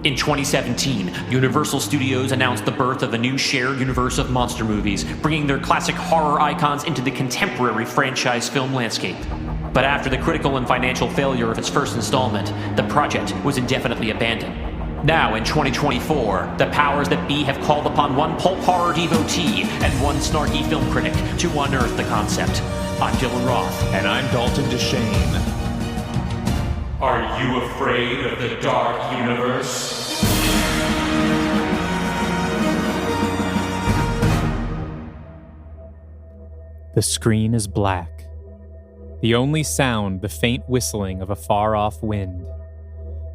In 2017, Universal Studios announced the birth of a new shared universe of monster movies, bringing their classic horror icons into the contemporary franchise film landscape. But after the critical and financial failure of its first installment, the project was indefinitely abandoned. Now, in 2024, the powers that be have called upon one pulp horror devotee and one snarky film critic to unearth the concept. I'm Dylan Roth. And I'm Dalton DeShane. Are you afraid of the dark universe? The screen is black. The only sound, the faint whistling of a far-off wind.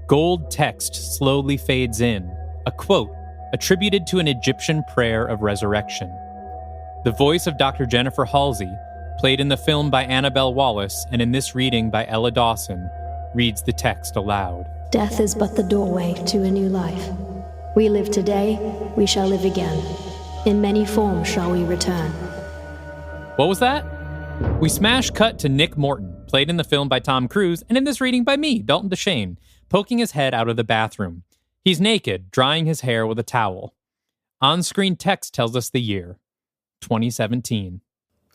Gold text slowly fades in, a quote attributed to an Egyptian prayer of resurrection. The voice of Dr. Jennifer Halsey, played in the film by Annabelle Wallis and in this reading by Ella Dawson, reads the text aloud. Death is but the doorway to a new life. We live today, we shall live again. In many forms shall we return. What was that? We smash cut to Nick Morton, played in the film by Tom Cruise and in this reading by me, Dalton DeShane, poking his head out of the bathroom. He's naked, drying his hair with a towel. On-screen text tells us the year, 2017.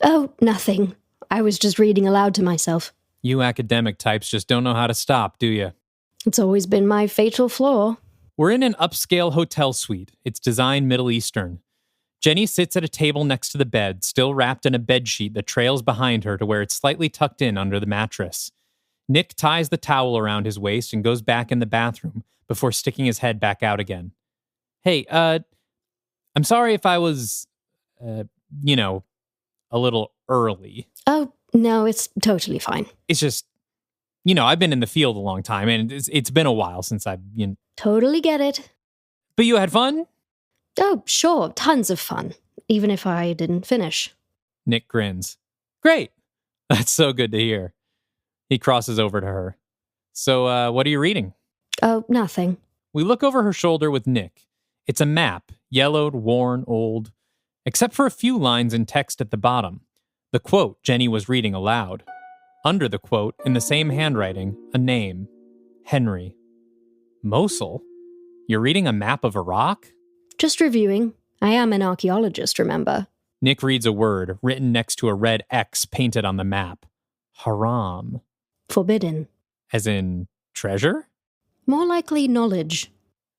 Oh, nothing. I was just reading aloud to myself. You academic types just don't know how to stop, do you? It's always been my fatal flaw. We're in an upscale hotel suite. It's designed Middle Eastern. Jenny sits at a table next to the bed, still wrapped in a bedsheet that trails behind her to where it's slightly tucked in under the mattress. Nick ties the towel around his waist and goes back in the bathroom before sticking his head back out again. Hey, I'm sorry if I was, a little early. Oh, no, it's totally fine. It's just, I've been in the field a long time, and it's been a while since I've, Totally get it. But you had fun? Oh, sure, tons of fun, even if I didn't finish. Nick grins. Great. That's so good to hear. He crosses over to her. So, what are you reading? Oh, nothing. We look over her shoulder with Nick. It's a map, yellowed, worn, old, except for a few lines in text at the bottom. The quote Jenny was reading aloud. Under the quote, in the same handwriting, a name. Henry. Mosul? You're reading a map of Iraq? Just reviewing. I am an archaeologist, remember? Nick reads a word written next to a red X painted on the map. Haram. Forbidden. As in treasure? More likely knowledge.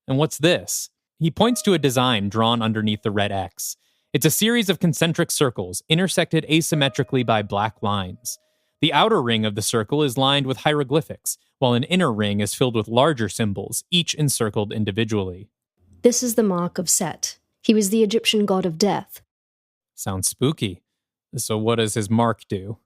And what's this? He points to a design drawn underneath the red X. It's a series of concentric circles, intersected asymmetrically by black lines. The outer ring of the circle is lined with hieroglyphics, while an inner ring is filled with larger symbols, each encircled individually. This is the mark of Set. He was the Egyptian god of death. Sounds spooky. So what does his mark do?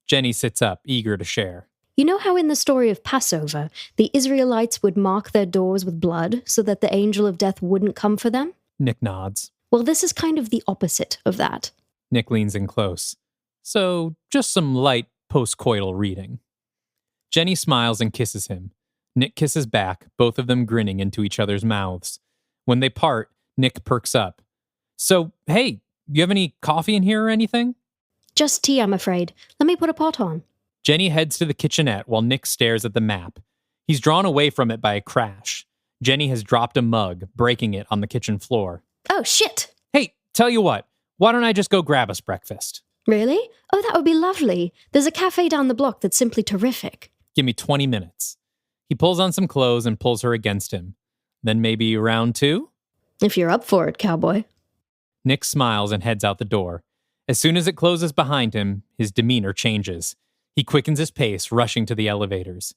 Jenny sits up, eager to share. You know how in the story of Passover, the Israelites would mark their doors with blood so that the angel of death wouldn't come for them? Nick nods. Well, this is kind of the opposite of that. Nick leans in close. So, just some light post-coital reading. Jenny smiles and kisses him. Nick kisses back, both of them grinning into each other's mouths. When they part, Nick perks up. So, hey, you have any coffee in here or anything? Just tea, I'm afraid. Let me put a pot on. Jenny heads to the kitchenette while Nick stares at the map. He's drawn away from it by a crash. Jenny has dropped a mug, breaking it on the kitchen floor. Oh, shit! Hey, tell you what, why don't I just go grab us breakfast? Really? Oh, that would be lovely. There's a cafe down the block that's simply terrific. Give me 20 minutes. He pulls on some clothes and pulls her against him. Then maybe round two? If you're up for it, cowboy. Nick smiles and heads out the door. As soon as it closes behind him, his demeanor changes. He quickens his pace, rushing to the elevators.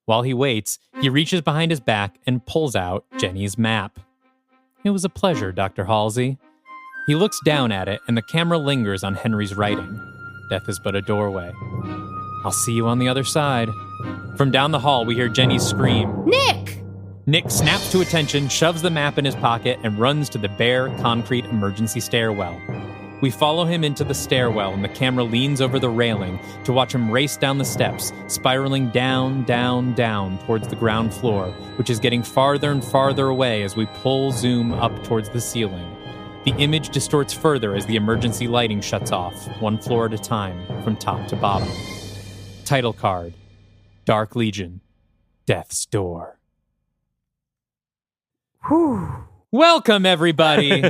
While he waits, he reaches behind his back and pulls out Jenny's map. It was a pleasure, Dr. Halsey. He looks down at it, and the camera lingers on Henry's writing. Death is but a doorway. I'll see you on the other side. From down the hall, we hear Jenny scream, Nick! Nick snaps to attention, shoves the map in his pocket, and runs to the bare, concrete emergency stairwell. We follow him into the stairwell, and the camera leans over the railing to watch him race down the steps, spiraling down, down, down towards the ground floor, which is getting farther and farther away as we zoom up towards the ceiling. The image distorts further as the emergency lighting shuts off, one floor at a time, from top to bottom. Title card, Dark Legion, Death's Door. Welcome, everybody,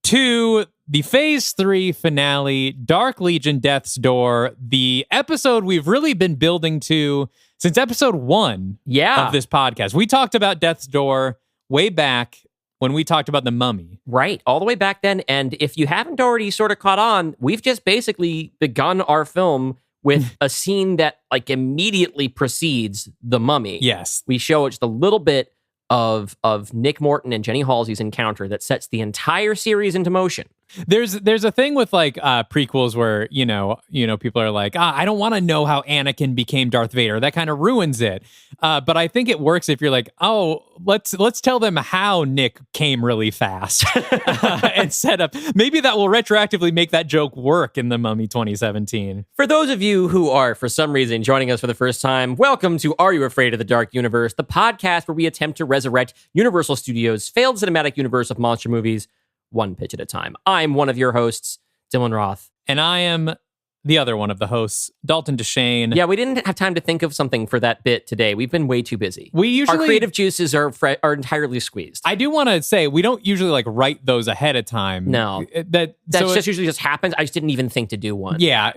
to the Phase 3 finale, Dark Legion Death's Door, the episode we've really been building to since episode 1 of this podcast. We talked about Death's Door way back when we talked about the mummy. Right, all the way back then. And if you haven't already sort of caught on, we've just basically begun our film with a scene that like immediately precedes the mummy. Yes. We show just a little bit of Nick Morton and Jenny Halsey's encounter that sets the entire series into motion. There's a thing with like prequels where you know people are like, I don't want to know how Anakin became Darth Vader. That kind of ruins it. But I think it works if you're like, oh, let's tell them how Nick came really fast and set up. Maybe that will retroactively make that joke work in The Mummy 2017. For those of you who are, for some reason, joining us for the first time, welcome to Are You Afraid of the Dark Universe, the podcast where we attempt to resurrect Universal Studios' failed cinematic universe of monster movies, one pitch at a time. I'm one of your hosts, Dylan Roth. And I am the other one of the hosts, Dalton DeShane. Yeah, we didn't have time to think of something for that bit today. We've been way too busy. Our creative juices are entirely squeezed. I do want to say, we don't usually like write those ahead of time. No. That usually just happens. I just didn't even think to do one. Yeah,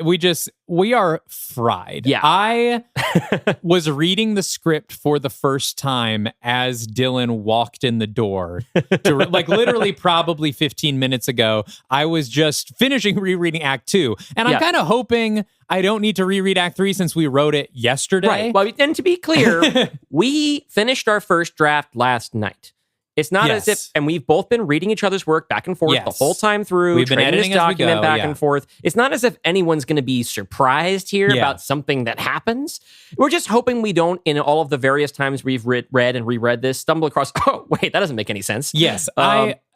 we are fried. Yeah. I was reading the script for the first time as Dylan walked in the door. Like literally probably 15 minutes ago, I was just finishing rereading Act 2. And I'm kind of hoping I don't need to reread Act 3 since we wrote it yesterday. Right. Well, and to be clear, we finished our first draft last night. It's not as if, and we've both been reading each other's work back and forth the whole time through. We've been editing this document back and and forth. It's not as if anyone's going to be surprised here about something that happens. We're just hoping we don't, in all of the various times we've read and reread this, stumble across, oh, wait, that doesn't make any sense. Yes,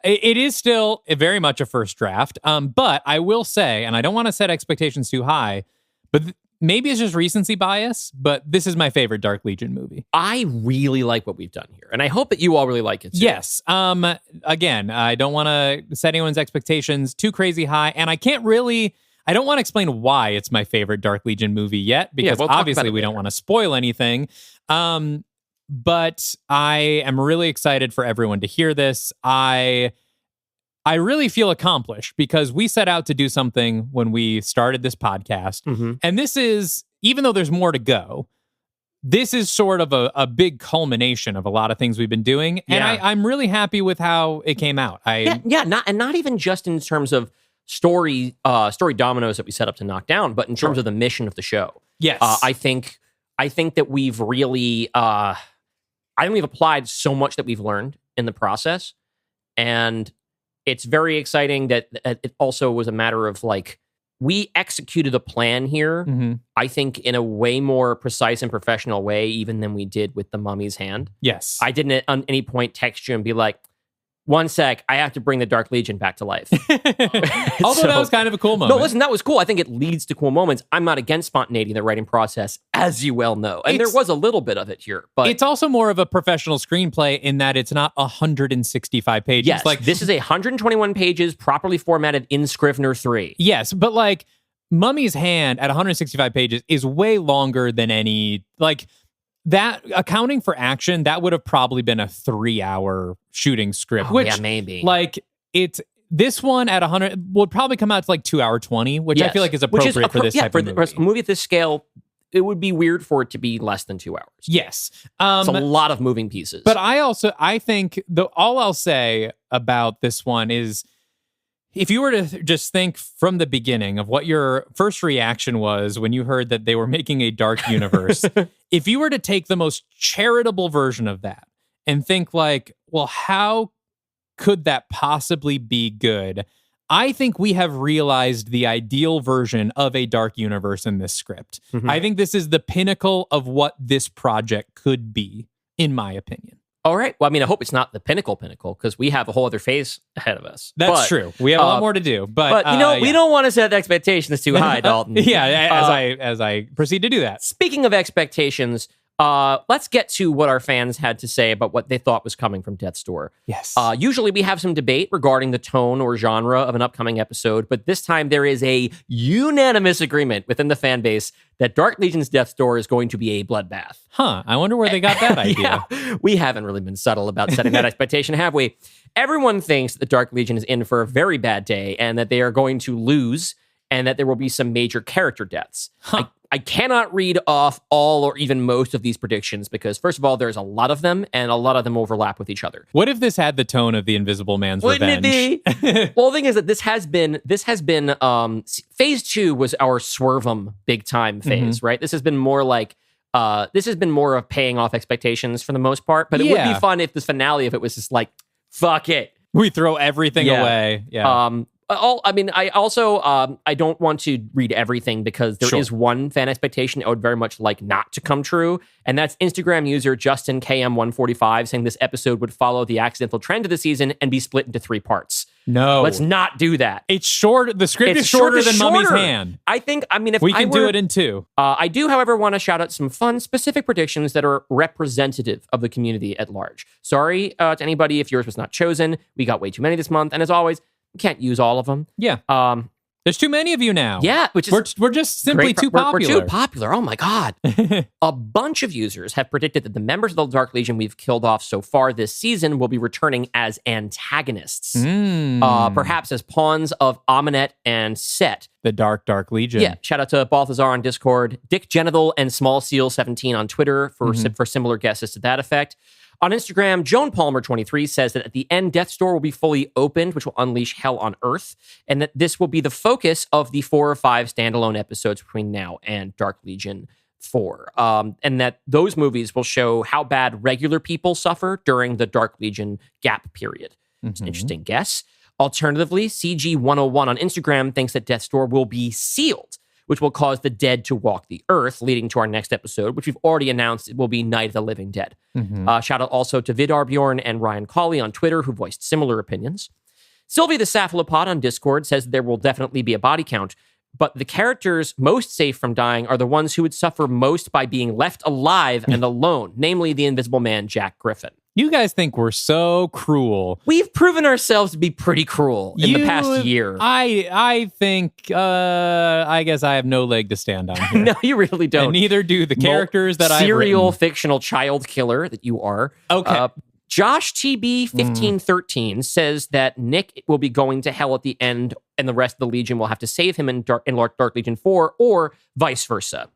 it is still very much a first draft, but I will say, and I don't want to set expectations too high, but maybe it's just recency bias, but this is my favorite Dark Legion movie. I really like what we've done here, and I hope that you all really like it too. Yes. Again, I don't want to set anyone's expectations too crazy high, and I don't want to explain why it's my favorite Dark Legion movie yet, because obviously we don't want to spoil anything. But I am really excited for everyone to hear this. I really feel accomplished because we set out to do something when we started this podcast. Mm-hmm. And this is, even though there's more to go, this is sort of a big culmination of a lot of things we've been doing. And I'm really happy with how it came out. Not even just in terms of story dominoes that we set up to knock down, but in terms of the mission of the show. Yes. I think that we've really, we've applied so much that we've learned in the process. And it's very exciting that it also was a matter of like, we executed a plan here, I think, in a way more precise and professional way, even than we did with the Mummy's Hand. Yes. I didn't at any point text you and be like, one sec, I have to bring the Dark Legion back to life. Although that was kind of a cool moment. No, listen, that was cool. I think it leads to cool moments. I'm not against spontaneity in the writing process, as you well know. And there was a little bit of it here. But it's also more of a professional screenplay in that it's not 165 pages. Yes, like this is 121 pages, properly formatted in Scrivener 3. Yes, but like Mummy's Hand at 165 pages is way longer than any, like, that, accounting for action, that would have probably been a 3-hour shooting script. Which, maybe. Like, this one at 100 would probably come out to like 2-hour-20, which I feel like is appropriate for this type of movie. For a movie at this scale, it would be weird for it to be less than 2 hours. Yes. It's a lot of moving pieces. But I think all I'll say about this one is, if you were to just think from the beginning of what your first reaction was when you heard that they were making a dark universe, if you were to take the most charitable version of that and think like, well, how could that possibly be good? I think we have realized the ideal version of a dark universe in this script. Mm-hmm. I think this is the pinnacle of what this project could be, in my opinion. All right. Well, I mean, I hope it's not the pinnacle, because we have a whole other phase ahead of us. That's true. We have a lot more to do. But we don't want to set expectations too high, Dalton. As I proceed to do that. Speaking of expectations, let's get to what our fans had to say about what they thought was coming from Death's Door. Yes. Usually we have some debate regarding the tone or genre of an upcoming episode, but this time there is a unanimous agreement within the fan base that Dark Legion's Death's Door is going to be a bloodbath. Huh. I wonder where they got that idea. Yeah, we haven't really been subtle about setting that expectation, have we? Everyone thinks that the Dark Legion is in for a very bad day and that they are going to lose and that there will be some major character deaths. Huh. I cannot read off all or even most of these predictions because, first of all, there's a lot of them and a lot of them overlap with each other. What if this had the tone of the Invisible Man's Wouldn't Revenge? it be? Well, the thing is that this has been phase 2 was our swerve big time phase, right? This has been more like of paying off expectations for the most part, but it would be fun if the finale, if it was just like, fuck it. We throw everything away. Yeah. I don't want to read everything because there is one fan expectation I would very much like not to come true, and that's Instagram user Justin KM145 saying this episode would follow the accidental trend of the season and be split into 3 parts. No. Let's not do that. It's short. The script is shorter than Mummy's Hand. If we can do it in 2. I do, however, want to shout out some fun, specific predictions that are representative of the community at large. Sorry to anybody if yours was not chosen. We got way too many this month, and as always, we can't use all of them. Yeah. There's too many of you now. Yeah, which is we're just simply too popular. We're too popular. Oh my God. A bunch of users have predicted that the members of the Dark Legion we've killed off so far this season will be returning as antagonists. Perhaps as pawns of Ahmanet and Set. The Dark Legion. Yeah. Shout out to Balthazar on Discord, Dick Genital, and Small Seal 17 on Twitter for similar guesses to that effect. On Instagram, Joan Palmer23 says that at the end, Death's Door will be fully opened, which will unleash hell on Earth, and that this will be the focus of the 4 or 5 standalone episodes between now and Dark Legion 4. And that those movies will show how bad regular people suffer during the Dark Legion gap period. It's an interesting guess. Alternatively, CG101 on Instagram thinks that Death's Door will be sealed, which will cause the dead to walk the earth, leading to our next episode, which we've already announced it will be Night of the Living Dead. Shout out also to Vidar Bjorn and Ryan Colley on Twitter, who voiced similar opinions. Sylvie the Cephalopod on Discord says there will definitely be a body count, but the characters most safe from dying are the ones who would suffer most by being left alive and alone, namely the Invisible Man, Jack Griffin. You guys think we're so cruel. We've proven ourselves to be pretty cruel in the past year. I think, I guess I have no leg to stand on here. No, you really don't. And neither do the characters that I've written. Serial fictional child killer that you are. Okay. Josh TB1513 says that Nick will be going to hell at the end and the rest of the Legion will have to save him in Dark Legion 4 or vice versa.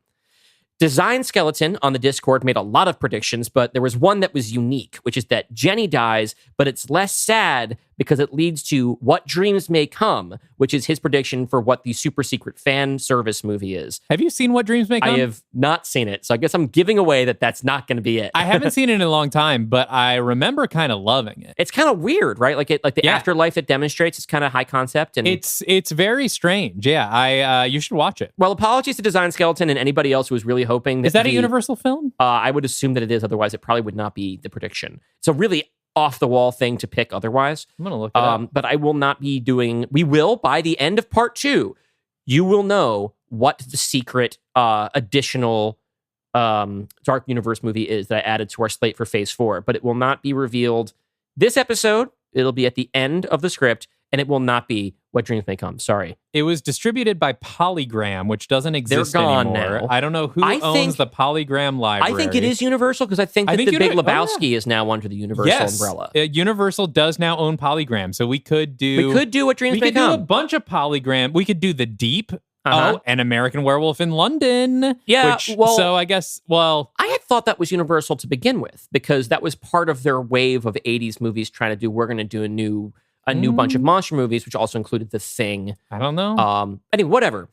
Design Skeleton on the Discord made a lot of predictions, but there was one that was unique, which is that Jenny dies, but it's less sad because it leads to What Dreams May Come, which is his prediction for what the super secret fan service movie is. Have you seen What Dreams May Come? I have not seen it, so I guess I'm giving away that that's not going to be it. I haven't seen it in a long time, but I remember kind of loving it. It's kind of weird, right? Like the afterlife it demonstrates is kind of high concept, and it's very strange. Yeah, you should watch it. Well, apologies to Design Skeleton and anybody else who was really hoping that is that a Universal film? I would assume that it is. Otherwise, it probably would not be the prediction. It's a really off the wall thing to pick otherwise. I'm going to look it up. But I will not be doing... We will, by the end of part 2, you will know what the secret additional Dark Universe movie is that I added to our slate for Phase 4. But it will not be revealed this episode. It'll be at the end of the script, and it will not be What Dreams May Come. Sorry. It was distributed by Polygram, which doesn't exist They're gone anymore. now. I don't know who owns the Polygram library. I think it is Universal because I think that The Big Lebowski is now under the Universal umbrella. Universal does now own Polygram, so we could do What Dreams May Come. We could do a bunch of Polygram. We could do The Deep. An American Werewolf in London. Yeah, so I guess, I had thought that was Universal to begin with because that was part of their wave of 80s movies trying to do, we're going to do a new bunch of monster movies, which also included The Thing. I don't know. Anyway, whatever.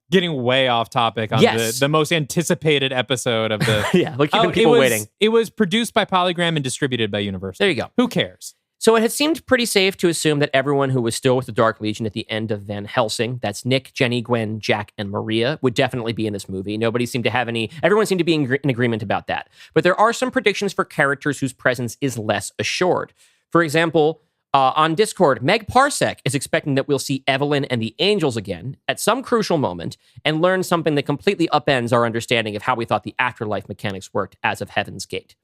Getting way off topic on the most anticipated episode of the... yeah, like keeping people waiting. It was produced by Polygram and distributed by Universal. There you go. Who cares? So it had seemed pretty safe to assume that everyone who was still with the Dark Legion at the end of Van Helsing, that's Nick, Jenny, Gwen, Jack, and Marya, would definitely be in this movie. Everyone seemed to be in agreement about that. But there are some predictions for characters whose presence is less assured. For example, On Discord, Meg Parsec is expecting that we'll see Evelyn and the Angels again at some crucial moment and learn something that completely upends our understanding of how we thought the afterlife mechanics worked as of Heaven's Gate.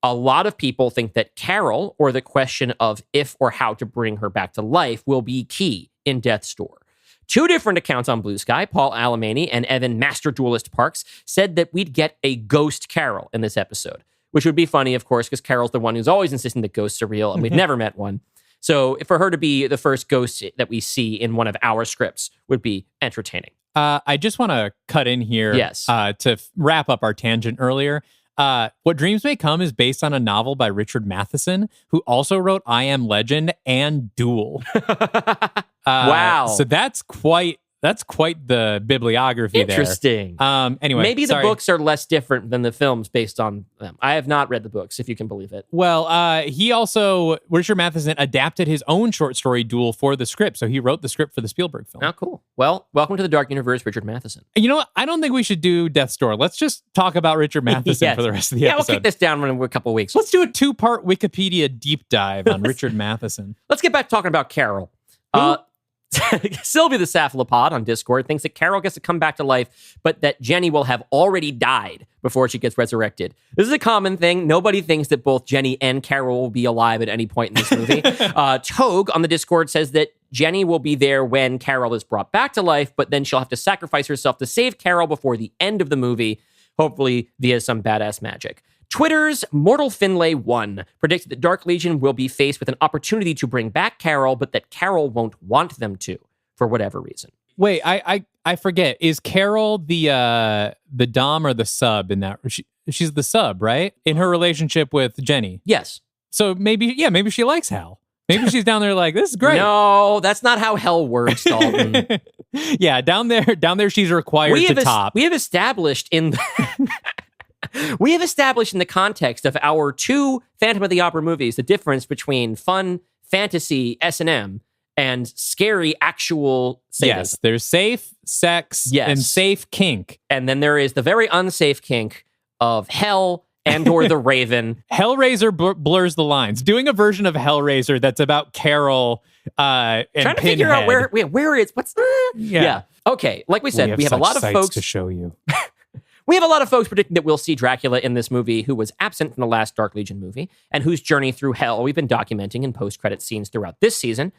A lot of people think that Carol, or the question of if or how to bring her back to life, will be key in Death's Door. 2 different accounts on Blue Sky, Paul Alamany and Evan Master Duelist Parks, said that we'd get a ghost Carol in this episode, which would be funny, of course, because Carol's the one who's always insisting that ghosts are real, and we've never met one. So for her to be the first ghost that we see in one of our scripts would be entertaining. I just want to cut in here to wrap up our tangent earlier. What Dreams May Come is based on a novel by Richard Matheson, who also wrote I Am Legend and Duel. Wow. So that's quite the bibliography there. Interesting. Anyway, maybe the books are less different than the films based on them. I have not read the books, if you can believe it. Well, Richard Matheson adapted his own short story Duel for the script. So he wrote the script for the Spielberg film. Oh, cool. Well, welcome to the Dark Universe, Richard Matheson. You know what? I don't think we should do Death's Door. Let's just talk about Richard Matheson for the rest of the episode. We'll kick this down in a couple of weeks. Let's do a 2-part Wikipedia deep dive on Richard Matheson. Let's get back to talking about Carol. Sylvia the Cephalopod on Discord thinks that Carol gets to come back to life, but that Jenny will have already died before she gets resurrected. This is a common thing. Nobody thinks that both Jenny and Carol will be alive at any point in this movie. Togue on the Discord says that Jenny will be there when Carol is brought back to life, but then she'll have to sacrifice herself to save Carol before the end of the movie, hopefully via some badass magic. Twitter's Mortal Finlay 1 predicted that Dark Legion will be faced with an opportunity to bring back Carol, but that Carol won't want them to, for whatever reason. Wait, I forget. Is Carol the dom or the sub in that? She's the sub, right? In her relationship with Jenny. Yes. So maybe she likes Hal. Maybe she's down there like, this is great. No, that's not how hell works, Dalton. Yeah, down there she's required to top. We have established in the context of our 2 Phantom of the Opera movies the difference between fun fantasy S&M and scary actual sadism. Yes, there's safe sex and safe kink. And then there is the very unsafe kink of hell and or the Raven. Hellraiser blurs the lines. Doing a version of Hellraiser that's about Carol and trying to Pinhead. figure out where it's what's yeah. Okay, like we said, we have a lot of folks to show you. We have a lot of folks predicting that we'll see Dracula in this movie who was absent from the last Dark Legion movie and whose journey through hell we've been documenting in post-credit scenes throughout this season.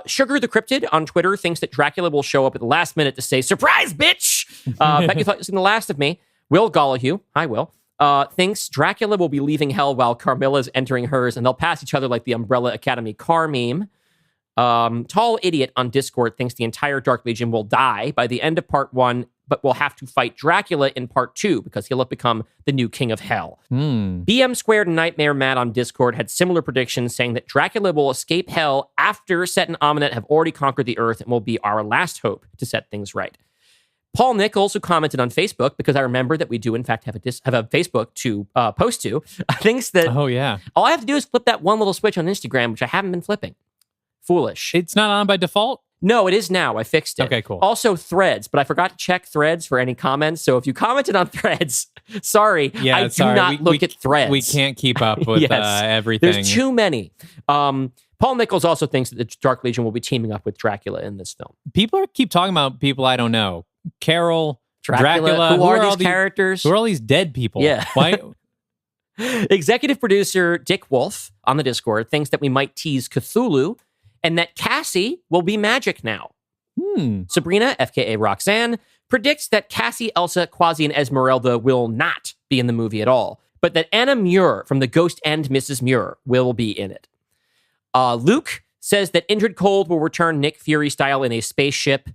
Sugar the Cryptid on Twitter thinks that Dracula will show up at the last minute to say, "Surprise, bitch!" Bet you thought you'd seen the last of me. Will Gollihue, hi Will, thinks Dracula will be leaving hell while Carmilla's entering hers, and they'll pass each other like the Umbrella Academy car meme. Tall Idiot on Discord thinks the entire Dark Legion will die by the end of part 1, but will have to fight Dracula in part 2 because he'll have become the new king of hell. BM Squared and Nightmare Matt on Discord had similar predictions saying that Dracula will escape hell after Set and Ahmanet have already conquered the earth and will be our last hope to set things right. Paul Nichols, who commented on Facebook, because I remember that we do in fact have a Facebook to post to, thinks that all I have to do is flip that one little switch on Instagram, which I haven't been flipping. Foolish. It's not on by default? No, it is now. I fixed it. Okay, cool. Also Threads, but I forgot to check Threads for any comments. So if you commented on Threads, sorry, I do not look at Threads. We can't keep up with everything. There's too many. Paul Nichols also thinks that the Dark Legion will be teaming up with Dracula in this film. People keep talking about people I don't know. Carol, Dracula. Who are these characters? Who are all these dead people? Yeah. Why? Executive producer Dick Wolf on the Discord thinks that we might tease Cthulhu and that Cassie will be magic now. Sabrina, FKA Roxanne, predicts that Cassie, Elsa, Quasi, and Esmeralda will not be in the movie at all, but that Anna Muir from The Ghost and Mrs. Muir will be in it. Luke says that Indrid Cold will return Nick Fury style in a spaceship.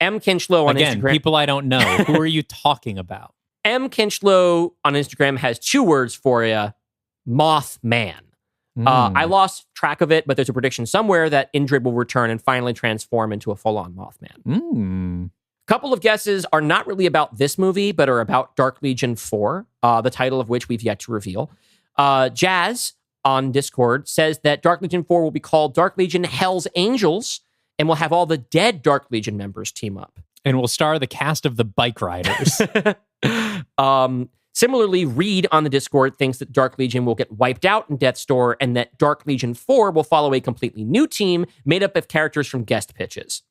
M. Kinchlow on Instagram. People I don't know. Who are you talking about? M. Kinchlow on Instagram has 2 words for you. Mothman. I lost track of it, but there's a prediction somewhere that Indrid will return and finally transform into a full-on Mothman. Couple of guesses are not really about this movie, but are about Dark Legion 4, the title of which we've yet to reveal. Jazz on Discord says that Dark Legion 4 will be called Dark Legion Hell's Angels and will have all the dead Dark Legion members team up. And will star the cast of the Bike Riders. Similarly, Reed on the Discord thinks that Dark Legion will get wiped out in Death's Door and that Dark Legion 4 will follow a completely new team made up of characters from guest pitches.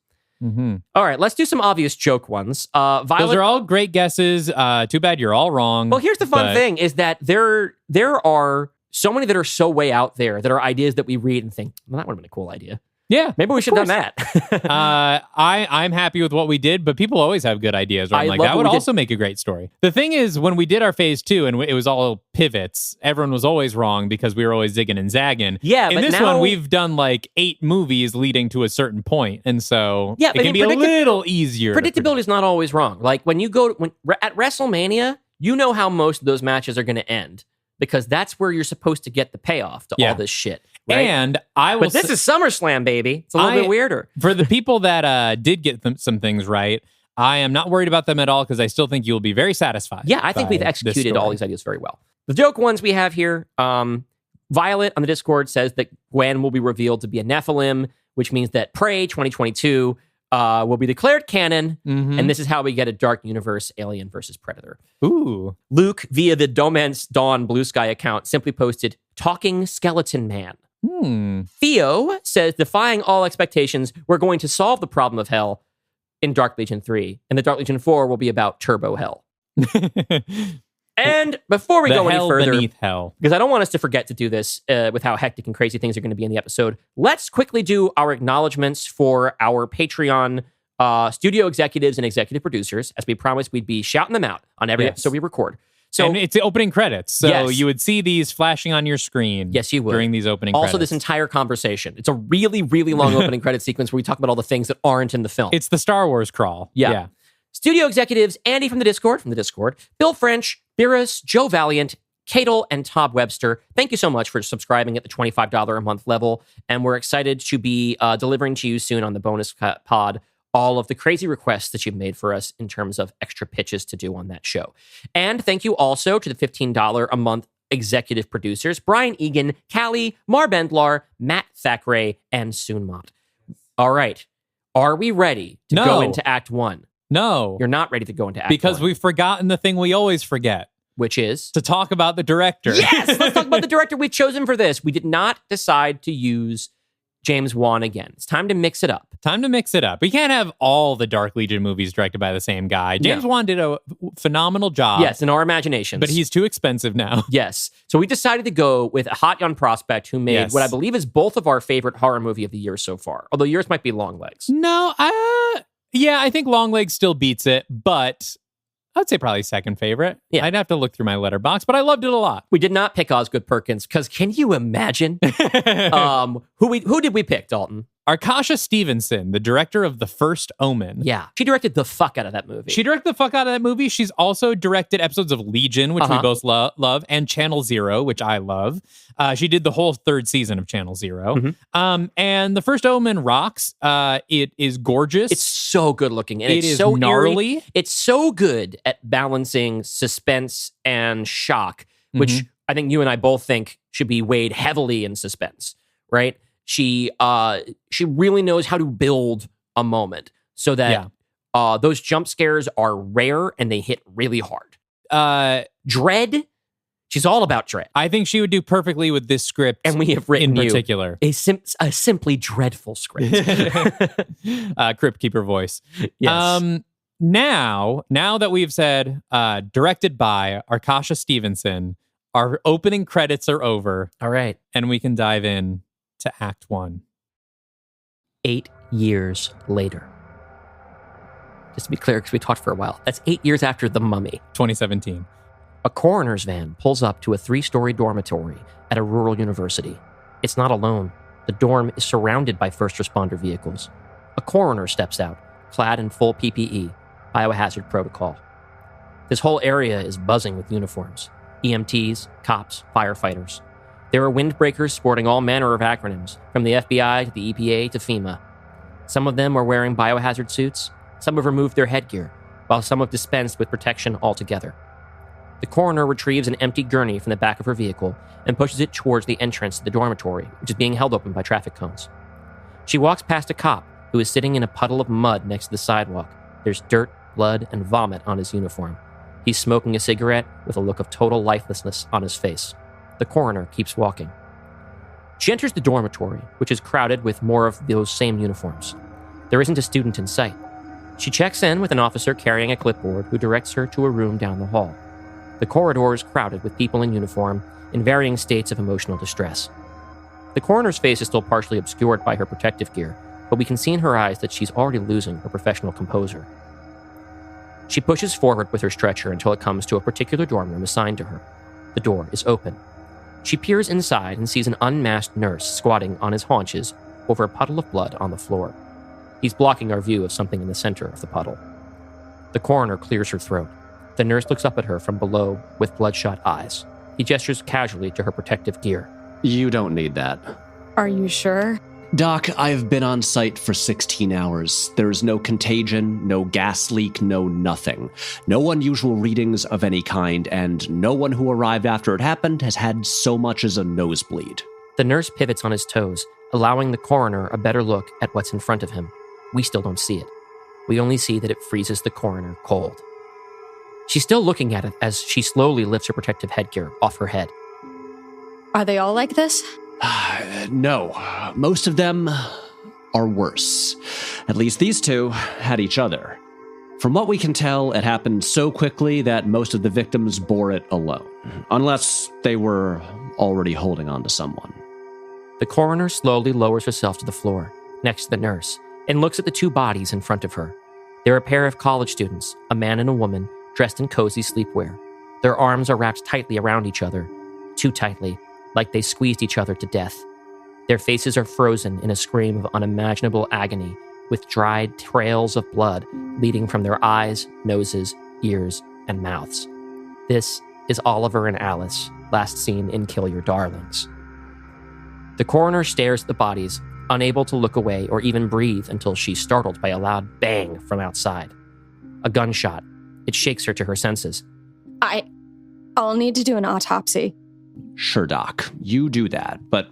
Mm-hmm. All right, let's do some obvious joke ones. Violet, those are all great guesses. Too bad you're all wrong. Well, here's the fun thing is that there are so many that are so way out there that are ideas that we read and think, well, that would have been a cool idea. Yeah. Maybe we should have done that. I'm happy with what we did, but people always have good ideas. Right? Like, that would also make a great story. The thing is, when we did our phase 2 and it was all pivots, everyone was always wrong because we were always zigging and zagging. Yeah, in but this now, one, we've done like 8 movies leading to a certain point, and so yeah, it can be a little easier. Predictability is not always wrong. Like when you go at WrestleMania, you know how most of those matches are going to end because that's where you're supposed to get the payoff to all this shit. Right? And I will. But this is SummerSlam, baby. It's a little bit weirder. For the people that did get some things right, I am not worried about them at all because I still think you will be very satisfied. Yeah, I think we've executed all these ideas very well. The joke ones we have here, Violet on the Discord says that Gwen will be revealed to be a Nephilim, which means that Prey 2022 will be declared canon, and this is how we get a Dark Universe Alien versus Predator. Ooh. Luke, via the Domance Dawn Blue Sky account, simply posted, Talking Skeleton Man. Theo says, defying all expectations, we're going to solve the problem of hell in Dark Legion 3, and the Dark Legion 4 will be about Turbo Hell. And before we go any further, beneath hell, because I don't want us to forget to do this with how hectic and crazy things are going to be in the episode, let's quickly do our acknowledgements for our Patreon studio executives and executive producers. As we promised, we'd be shouting them out on every episode we record. So, and it's the opening credits, so you would see these flashing on your screen. Yes, you would. During these opening credits. Also, this entire conversation. It's a really, really long opening credit sequence where we talk about all the things that aren't in the film. It's the Star Wars crawl. Yeah. Studio executives, Andy from the Discord, Bill French, Beerus, Joe Valiant, Cadle, and Todd Webster. Thank you so much for subscribing at the $25 a month level, and we're excited to be delivering to you soon on the bonus pod all of the crazy requests that you've made for us in terms of extra pitches to do on that show. And thank you also to the $15 a month executive producers, Brian Egan, Callie, Mar Bendlar, Matt Thackeray, and Soonmont. All right. Are we ready to go into Act 1? No. You're not ready to go into Act 1. Because we've forgotten the thing we always forget. Which is? To talk about the director. Yes! Let's talk about the director we've chosen for this. We did not decide to use James Wan again. It's time to mix it up. We can't have all the Dark Legion movies directed by the same guy. James Wan did a phenomenal job. Yes, in our imaginations. But he's too expensive now. Yes. So we decided to go with a hot young prospect who made what I believe is both of our favorite horror movie of the year so far. Although yours might be Longlegs. No, I think Longlegs still beats it, but I'd say probably second favorite. Yeah. I'd have to look through my letterbox, but I loved it a lot. We did not pick Osgood Perkins because can you imagine? Who did we pick, Dalton? Arkasha Stevenson, the director of The First Omen. Yeah. She directed the fuck out of that movie. She's also directed episodes of Legion, which we both love, and Channel Zero, which I love. She did the whole 3rd season of Channel Zero. And The First Omen rocks. It is gorgeous. It's so good looking. And it's is so gnarly. Eerie. It's so good at balancing suspense and shock, which I think you and I both think should be weighed heavily in suspense, right? She really knows how to build a moment so that those jump scares are rare and they hit really hard. Dread, she's all about dread. I think she would do perfectly with this script, and we have written in particular a simply dreadful script. Crypt Keeper voice. Yes. Now that we've said directed by Arkasha Stevenson, our opening credits are over. All right, and we can dive in to Act 1. 8 years later. Just to be clear, because we talked for a while. That's 8 years after The Mummy. 2017. A coroner's van pulls up to a 3-story dormitory at a rural university. It's not alone. The dorm is surrounded by first responder vehicles. A coroner steps out, clad in full PPE, biohazard protocol. This whole area is buzzing with uniforms. EMTs, cops, firefighters. There are windbreakers sporting all manner of acronyms, from the FBI to the EPA to FEMA. Some of them are wearing biohazard suits, some have removed their headgear, while some have dispensed with protection altogether. The coroner retrieves an empty gurney from the back of her vehicle and pushes it towards the entrance to the dormitory, which is being held open by traffic cones. She walks past a cop who is sitting in a puddle of mud next to the sidewalk. There's dirt, blood, and vomit on his uniform. He's smoking a cigarette with a look of total lifelessness on his face. The coroner keeps walking. She enters the dormitory, which is crowded with more of those same uniforms. There isn't a student in sight. She checks in with an officer carrying a clipboard who directs her to a room down the hall. The corridor is crowded with people in uniform in varying states of emotional distress. The coroner's face is still partially obscured by her protective gear, but we can see in her eyes that she's already losing her professional composure. She pushes forward with her stretcher until it comes to a particular dorm room assigned to her. The door is open. She peers inside and sees an unmasked nurse squatting on his haunches over a puddle of blood on the floor. He's blocking our view of something in the center of the puddle. The coroner clears her throat. The nurse looks up at her from below with bloodshot eyes. He gestures casually to her protective gear. You don't need that. Are you sure? Doc, I've been on site for 16 hours. There's no contagion, no gas leak, no nothing. No unusual readings of any kind, and no one who arrived after it happened has had so much as a nosebleed. The nurse pivots on his toes, allowing the coroner a better look at what's in front of him. We still don't see it. We only see that it freezes the coroner cold. She's still looking at it as she slowly lifts her protective headgear off her head. Are they all like this? No, most of them are worse. At least these two had each other. From what we can tell, it happened so quickly that most of the victims bore it alone, unless they were already holding on to someone. The coroner slowly lowers herself to the floor, next to the nurse, and looks at the two bodies in front of her. They're a pair of college students, a man and a woman, dressed in cozy sleepwear. Their arms are wrapped tightly around each other, too tightly, like they squeezed each other to death. Their faces are frozen in a scream of unimaginable agony, with dried trails of blood leading from their eyes, noses, ears, and mouths. This is Oliver and Alice, last seen in Kill Your Darlings. The coroner stares at the bodies, unable to look away or even breathe until she's startled by a loud bang from outside. A gunshot. It shakes her to her senses. I'll need to do an autopsy. Sure, Doc, you do that, but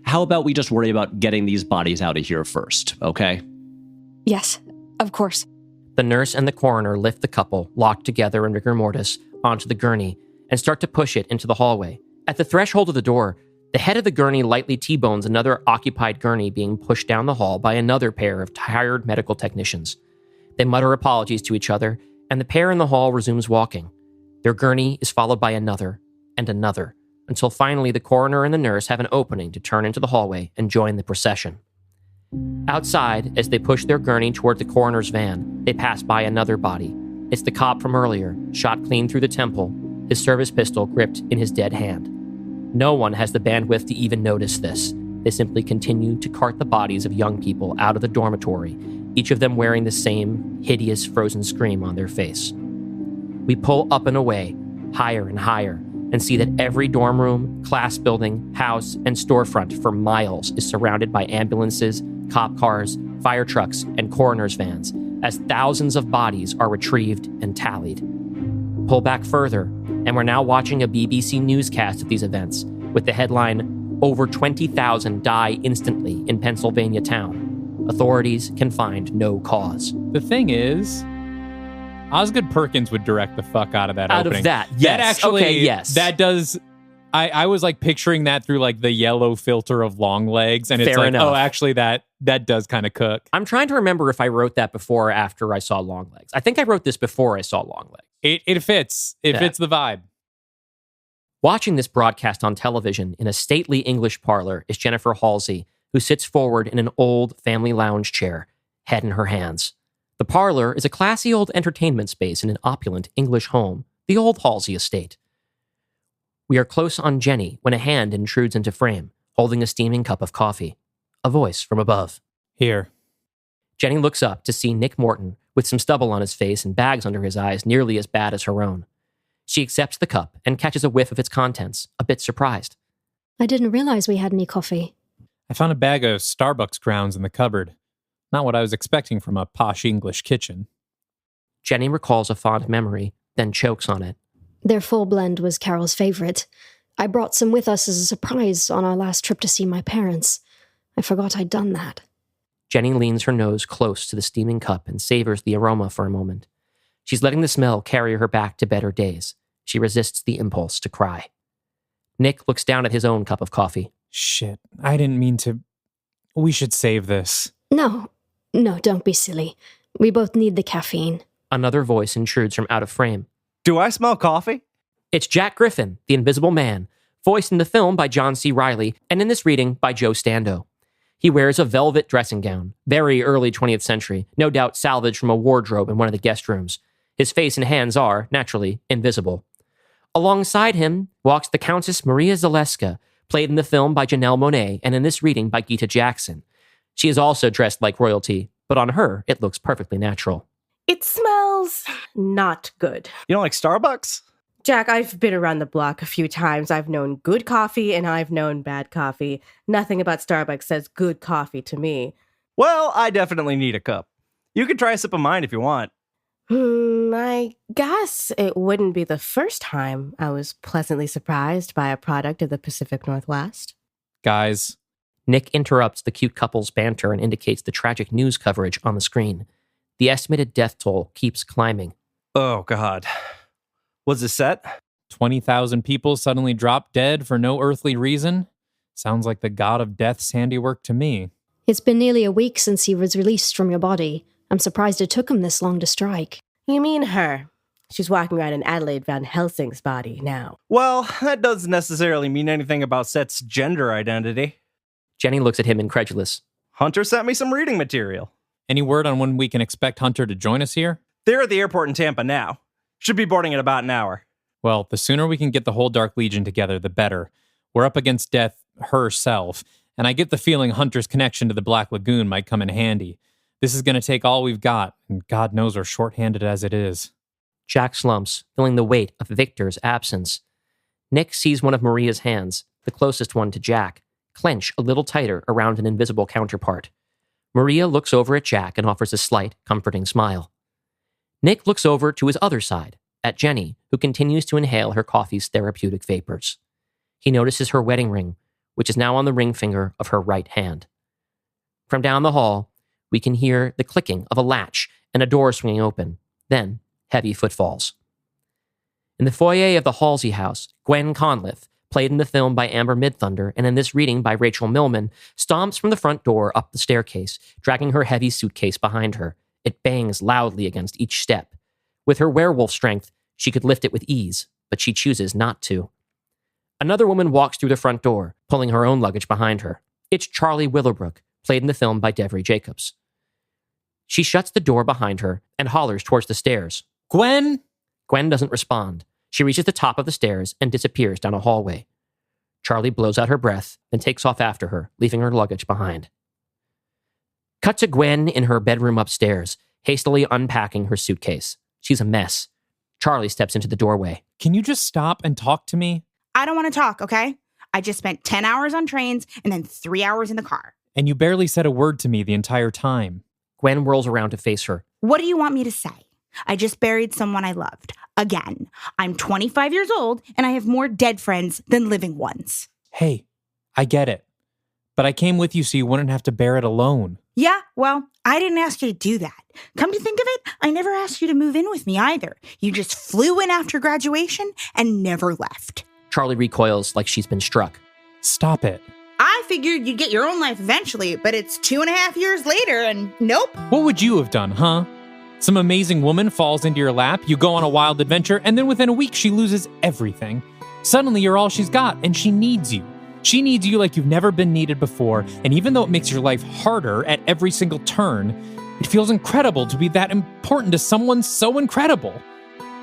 how about we just worry about getting these bodies out of here first, okay? Yes, of course. The nurse and the coroner lift the couple, locked together in rigor mortis, onto the gurney and start to push it into the hallway. At the threshold of the door, the head of the gurney lightly T-bones another occupied gurney being pushed down the hall by another pair of tired medical technicians. They mutter apologies to each other, and the pair in the hall resumes walking. Their gurney is followed by another and another, until finally the coroner and the nurse have an opening to turn into the hallway and join the procession. Outside, as they push their gurney toward the coroner's van, they pass by another body. It's the cop from earlier, shot clean through the temple, his service pistol gripped in his dead hand. No one has the bandwidth to even notice this. They simply continue to cart the bodies of young people out of the dormitory, each of them wearing the same hideous frozen scream on their face. We pull up and away, higher and higher, and see that every dorm room, class building, house, and storefront for miles is surrounded by ambulances, cop cars, fire trucks, and coroner's vans, as thousands of bodies are retrieved and tallied. Pull back further, and we're now watching a BBC newscast of these events, with the headline, "Over 20,000 die instantly in Pennsylvania town. Authorities can find no cause." The thing is, Osgood Perkins would direct the fuck out of that opening. Out of that, yes. That actually, okay, yes. That does... I was like picturing that through like the yellow filter of Long Legs, and it's Fair like, enough. oh, actually that does kind of cook. I'm trying to remember if I wrote that before or after I saw Long Legs. I think I wrote this before I saw Long Legs. It fits. It fits the vibe. Watching this broadcast on television in a stately English parlor is Jennifer Halsey, who sits forward in an old family lounge chair, head in her hands. The parlor is a classy old entertainment space in an opulent English home, the old Halsey estate. We are close on Jenny when a hand intrudes into frame, holding a steaming cup of coffee. A voice from above. Here. Jenny looks up to see Nick Morton, with some stubble on his face and bags under his eyes nearly as bad as her own. She accepts the cup and catches a whiff of its contents, a bit surprised. I didn't realize we had any coffee. I found a bag of Starbucks grounds in the cupboard. Not what I was expecting from a posh English kitchen. Jenny recalls a fond memory, then chokes on it. Their full blend was Carol's favorite. I brought some with us as a surprise on our last trip to see my parents. I forgot I'd done that. Jenny leans her nose close to the steaming cup and savors the aroma for a moment. She's letting the smell carry her back to better days. She resists the impulse to cry. Nick looks down at his own cup of coffee. Shit, I didn't mean to... We should save this. No, don't be silly. We both need the caffeine. Another voice intrudes from out of frame. Do I smell coffee? It's Jack Griffin, the Invisible Man, voiced in the film by John C. Reilly and in this reading by Joe Stando. He wears a velvet dressing gown, very early 20th century, no doubt salvaged from a wardrobe in one of the guest rooms. His face and hands are, naturally, invisible. Alongside him walks the Countess Marya Zaleska, played in the film by Janelle Monáe and in this reading by Gita Jackson. She is also dressed like royalty, but on her, it looks perfectly natural. It smells not good. You don't like Starbucks? Jack, I've been around the block a few times. I've known good coffee and I've known bad coffee. Nothing about Starbucks says good coffee to me. Well, I definitely need a cup. You can try a sip of mine if you want. I guess it wouldn't be the first time I was pleasantly surprised by a product of the Pacific Northwest. Guys. Nick interrupts the cute couple's banter and indicates the tragic news coverage on the screen. The estimated death toll keeps climbing. Oh, God. Was this set? 20,000 people suddenly dropped dead for no earthly reason? Sounds like the god of death's handiwork to me. It's been nearly a week since he was released from your body. I'm surprised it took him this long to strike. You mean her? She's walking around in Adelaide Van Helsing's body now. Well, that doesn't necessarily mean anything about Set's gender identity. Jenny looks at him incredulous. Hunter sent me some reading material. Any word on when we can expect Hunter to join us here? They're at the airport in Tampa now. Should be boarding in about an hour. Well, the sooner we can get the whole Dark Legion together, the better. We're up against death herself, and I get the feeling Hunter's connection to the Black Lagoon might come in handy. This is going to take all we've got, and God knows we're shorthanded as it is. Jack slumps, feeling the weight of Victor's absence. Nick sees one of Maria's hands, the closest one to Jack, clench a little tighter around an invisible counterpart. Marya looks over at Jack and offers a slight, comforting smile. Nick looks over to his other side, at Jenny, who continues to inhale her coffee's therapeutic vapors. He notices her wedding ring, which is now on the ring finger of her right hand. From down the hall, we can hear the clicking of a latch and a door swinging open, then heavy footfalls. In the foyer of the Halsey house, Gwen Conliffe, played in the film by Amber Midthunder and in this reading by Rachel Millman, stomps from the front door up the staircase, dragging her heavy suitcase behind her. It bangs loudly against each step. With her werewolf strength, she could lift it with ease, but she chooses not to. Another woman walks through the front door, pulling her own luggage behind her. It's Charlie Willowbrook, played in the film by Devery Jacobs. She shuts the door behind her and hollers towards the stairs. Gwen? Gwen doesn't respond. She reaches the top of the stairs and disappears down a hallway. Charlie blows out her breath, then takes off after her, leaving her luggage behind. Cut to Gwen in her bedroom upstairs, hastily unpacking her suitcase. She's a mess. Charlie steps into the doorway. Can you just stop and talk to me? I don't want to talk, okay? I just spent 10 hours on trains and then 3 hours in the car. And you barely said a word to me the entire time. Gwen whirls around to face her. What do you want me to say? I just buried someone I loved. Again. I'm 25 years old and I have more dead friends than living ones. Hey, I get it. But I came with you so you wouldn't have to bear it alone. Yeah, well, I didn't ask you to do that. Come to think of it, I never asked you to move in with me either. You just flew in after graduation and never left. Charlie recoils like she's been struck. Stop it. I figured you'd get your own life eventually, but it's 2.5 years later and nope. What would you have done, huh? Some amazing woman falls into your lap, you go on a wild adventure, and then within a week she loses everything. Suddenly you're all she's got, and she needs you. She needs you like you've never been needed before, and even though it makes your life harder at every single turn, it feels incredible to be that important to someone so incredible.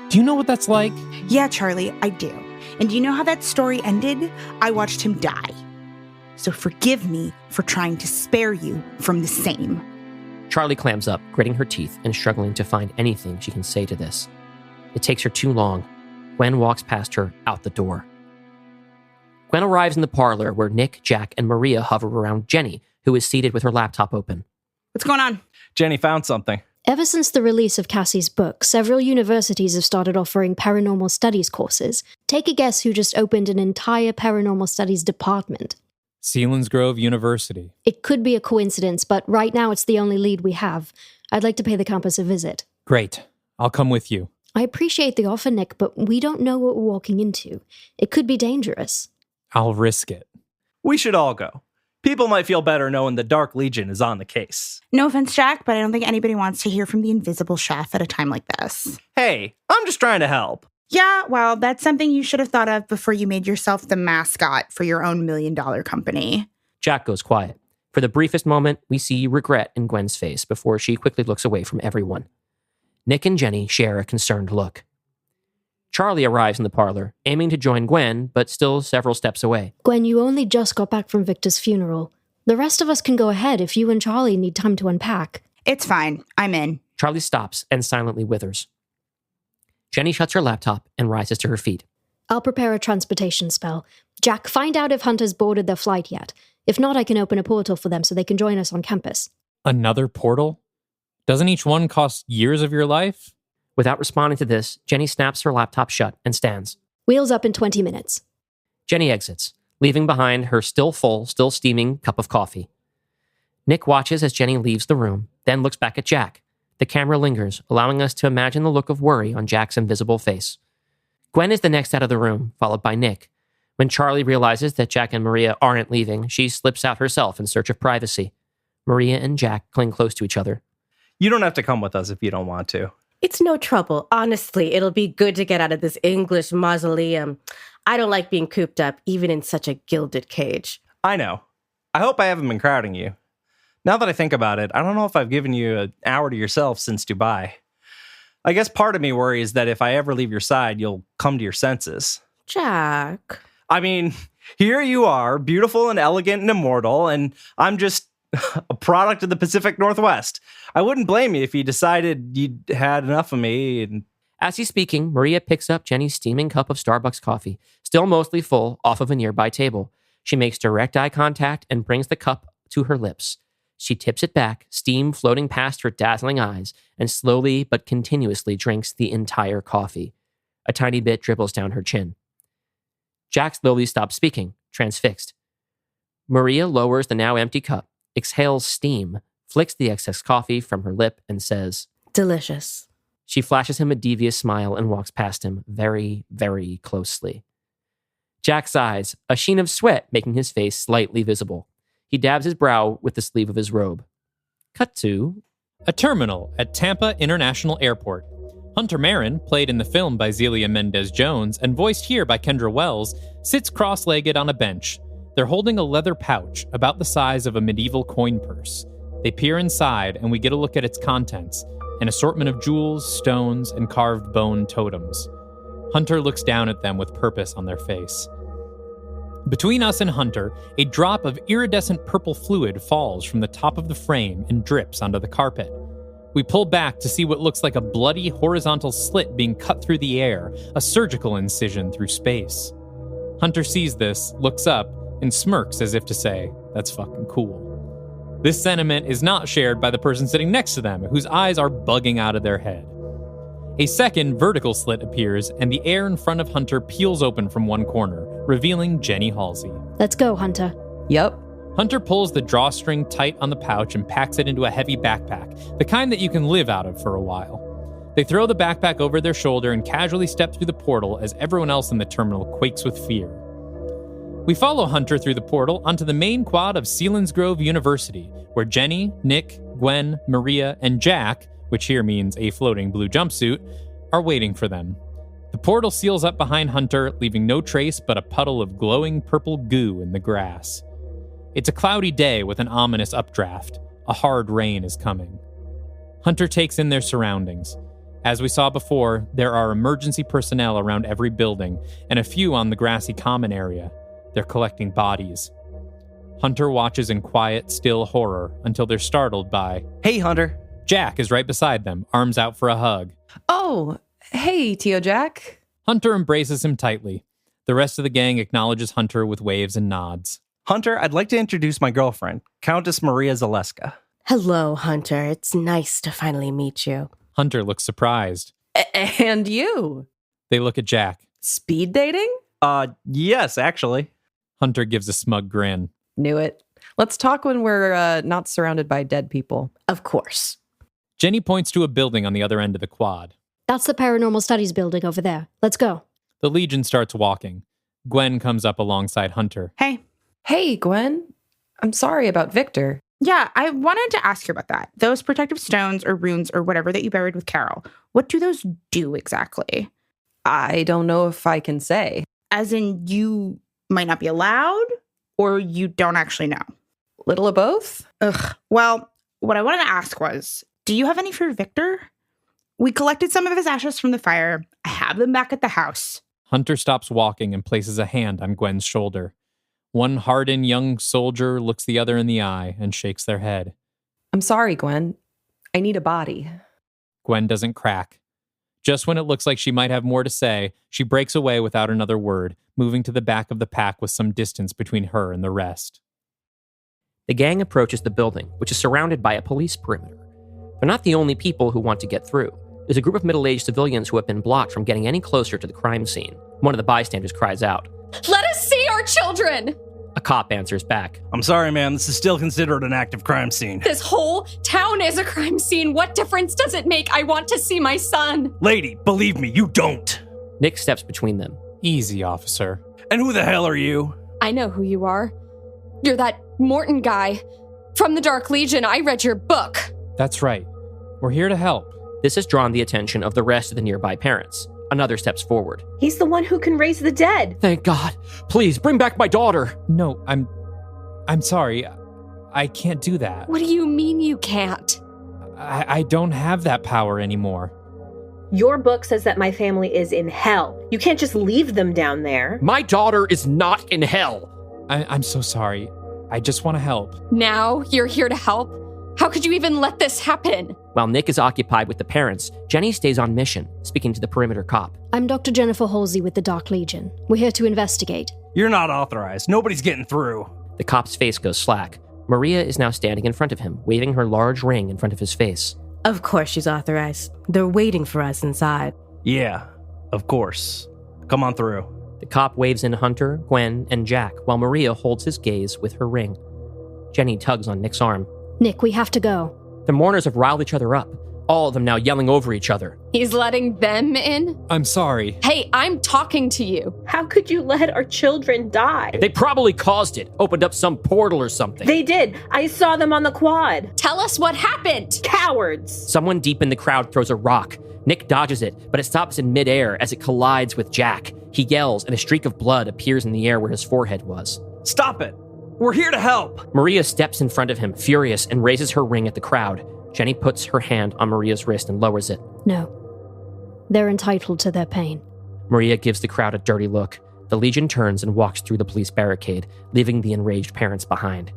Do you know what that's like? Yeah, Charlie, I do. And do you know how that story ended? I watched him die. So forgive me for trying to spare you from the same. Charlie clams up, gritting her teeth and struggling to find anything she can say to this. It takes her too long. Gwen walks past her out the door. Gwen arrives in the parlor where Nick, Jack, and Marya hover around Jenny, who is seated with her laptop open. What's going on? Jenny found something. Ever since the release of Cassie's book, several universities have started offering paranormal studies courses. Take a guess who just opened an entire paranormal studies department. Selinsgrove University. It could be a coincidence, but right now it's the only lead we have. I'd like to pay the campus a visit. Great. I'll come with you. I appreciate the offer, Nick, but we don't know what we're walking into. It could be dangerous. I'll risk it. We should all go. People might feel better knowing the Dark Legion is on the case. No offense, Jack, but I don't think anybody wants to hear from the invisible chef at a time like this. Hey, I'm just trying to help. Yeah, well, that's something you should have thought of before you made yourself the mascot for your own $1 million company. Jack goes quiet. For the briefest moment, we see regret in Gwen's face before she quickly looks away from everyone. Nick and Jenny share a concerned look. Charlie arrives in the parlor, aiming to join Gwen, but still several steps away. Gwen, you only just got back from Victor's funeral. The rest of us can go ahead if you and Charlie need time to unpack. It's fine. I'm in. Charlie stops and silently withers. Jenny shuts her laptop and rises to her feet. I'll prepare a transportation spell. Jack, find out if Hunter's boarded their flight yet. If not, I can open a portal for them so they can join us on campus. Another portal? Doesn't each one cost years of your life? Without responding to this, Jenny snaps her laptop shut and stands. Wheels up in 20 minutes. Jenny exits, leaving behind her still full, still steaming cup of coffee. Nick watches as Jenny leaves the room, then looks back at Jack. The camera lingers, allowing us to imagine the look of worry on Jack's invisible face. Gwen is the next out of the room, followed by Nick. When Charlie realizes that Jack and Marya aren't leaving, she slips out herself in search of privacy. Marya and Jack cling close to each other. You don't have to come with us if you don't want to. It's no trouble. Honestly, it'll be good to get out of this English mausoleum. I don't like being cooped up, even in such a gilded cage. I know. I hope I haven't been crowding you. Now that I think about it, I don't know if I've given you an hour to yourself since Dubai. I guess part of me worries that if I ever leave your side, you'll come to your senses. Jack. I mean, here you are, beautiful and elegant and immortal, and I'm just a product of the Pacific Northwest. I wouldn't blame you if you decided you'd had enough of me. And as he's speaking, Marya picks up Jenny's steaming cup of Starbucks coffee, still mostly full, off of a nearby table. She makes direct eye contact and brings the cup to her lips. She tips it back, steam floating past her dazzling eyes, and slowly but continuously drinks the entire coffee. A tiny bit dribbles down her chin. Jack slowly stops speaking, transfixed. Marya lowers the now empty cup, exhales steam, flicks the excess coffee from her lip, and says, "Delicious." She flashes him a devious smile and walks past him very, very closely. Jack sighs, a sheen of sweat making his face slightly visible. He dabs his brow with the sleeve of his robe. Cut to a terminal at Tampa International Airport. Hunter Marin, played in the film by Zelia Mendez-Jones and voiced here by Kendra Wells, sits cross-legged on a bench. They're holding a leather pouch about the size of a medieval coin purse. They peer inside, and we get a look at its contents, an assortment of jewels, stones, and carved bone totems. Hunter looks down at them with purpose on their face. Between us and Hunter, a drop of iridescent purple fluid falls from the top of the frame and drips onto the carpet. We pull back to see what looks like a bloody horizontal slit being cut through the air, a surgical incision through space. Hunter sees this, looks up, and smirks as if to say, "That's fucking cool." This sentiment is not shared by the person sitting next to them, whose eyes are bugging out of their head. A second vertical slit appears, and the air in front of Hunter peels open from one corner, revealing Jenny Halsey. Let's go, Hunter. Yep. Hunter pulls the drawstring tight on the pouch and packs it into a heavy backpack, the kind that you can live out of for a while. They throw the backpack over their shoulder and casually step through the portal as everyone else in the terminal quakes with fear. We follow Hunter through the portal onto the main quad of Selinsgrove University, where Jenny, Nick, Gwen, Marya, and Jack, which here means a floating blue jumpsuit, are waiting for them. The portal seals up behind Hunter, leaving no trace but a puddle of glowing purple goo in the grass. It's a cloudy day with an ominous updraft. A hard rain is coming. Hunter takes in their surroundings. As we saw before, there are emergency personnel around every building, and a few on the grassy common area. They're collecting bodies. Hunter watches in quiet, still horror until they're startled by, "Hey, Hunter." Jack is right beside them, arms out for a hug. Oh, hey, Tio Jack. Hunter embraces him tightly. The rest of the gang acknowledges Hunter with waves and nods. "Hunter, I'd like to introduce my girlfriend, Countess Marya Zaleska." Hello, Hunter. It's nice to finally meet you. Hunter looks surprised. And you? They look at Jack. Speed dating? Yes, actually. Hunter gives a smug grin. Knew it. Let's talk when we're not surrounded by dead people. Of course. Jenny points to a building on the other end of the quad. That's the Paranormal Studies building over there. Let's go. The Legion starts walking. Gwen comes up alongside Hunter. Hey. Hey, Gwen. I'm sorry about Victor. Yeah, I wanted to ask you about that. Those protective stones or runes or whatever that you buried with Carol, what do those do exactly? I don't know if I can say. As in, you might not be allowed, or you don't actually know? Little of both? Ugh. Well, what I wanted to ask was, do you have any for Victor? We collected some of his ashes from the fire. I have them back at the house. Hunter stops walking and places a hand on Gwen's shoulder. One hardened young soldier looks the other in the eye and shakes their head. I'm sorry, Gwen. I need a body. Gwen doesn't crack. Just when it looks like she might have more to say, she breaks away without another word, moving to the back of the pack with some distance between her and the rest. The gang approaches the building, which is surrounded by a police perimeter. They're not the only people who want to get through. There's a group of middle-aged civilians who have been blocked from getting any closer to the crime scene. One of the bystanders cries out, Let us see our children! A cop answers back, I'm sorry, ma'am. This is still considered an active crime scene. This whole town is a crime scene. What difference does it make? I want to see my son. Lady, believe me, you don't. Nick steps between them. Easy, officer. And who the hell are you? I know who you are. You're that Morton guy. From the Dark Legion, I read your book. That's right. We're here to help. This has drawn the attention of the rest of the nearby parents. Another steps forward. He's the one who can raise the dead. Thank God. Please, bring back my daughter. No, I'm sorry. I can't do that. What do you mean you can't? I don't have that power anymore. Your book says that my family is in hell. You can't just leave them down there. My daughter is not in hell. I'm so sorry. I just want to help. Now you're here to help? How could you even let this happen? While Nick is occupied with the parents, Jenny stays on mission, speaking to the perimeter cop. I'm Dr. Jennifer Halsey with the Dark Legion. We're here to investigate. You're not authorized. Nobody's getting through. The cop's face goes slack. Maria is now standing in front of him, waving her large ring in front of his face. Of course she's authorized. They're waiting for us inside. Yeah, of course. Come on through. The cop waves in Hunter, Gwen, and Jack, while Maria holds his gaze with her ring. Jenny tugs on Nick's arm. Nick, we have to go. The mourners have riled each other up, all of them now yelling over each other. He's letting them in? I'm sorry. Hey, I'm talking to you. How could you let our children die? They probably caused it, opened up some portal or something. They did. I saw them on the quad. Tell us what happened. Cowards. Someone deep in the crowd throws a rock. Nick dodges it, but it stops in midair as it collides with Jack. He yells, and a streak of blood appears in the air where his forehead was. Stop it! We're here to help! Maria steps in front of him, furious, and raises her ring at the crowd. Jenny puts her hand on Maria's wrist and lowers it. No. They're entitled to their pain. Maria gives the crowd a dirty look. The Legion turns and walks through the police barricade, leaving the enraged parents behind.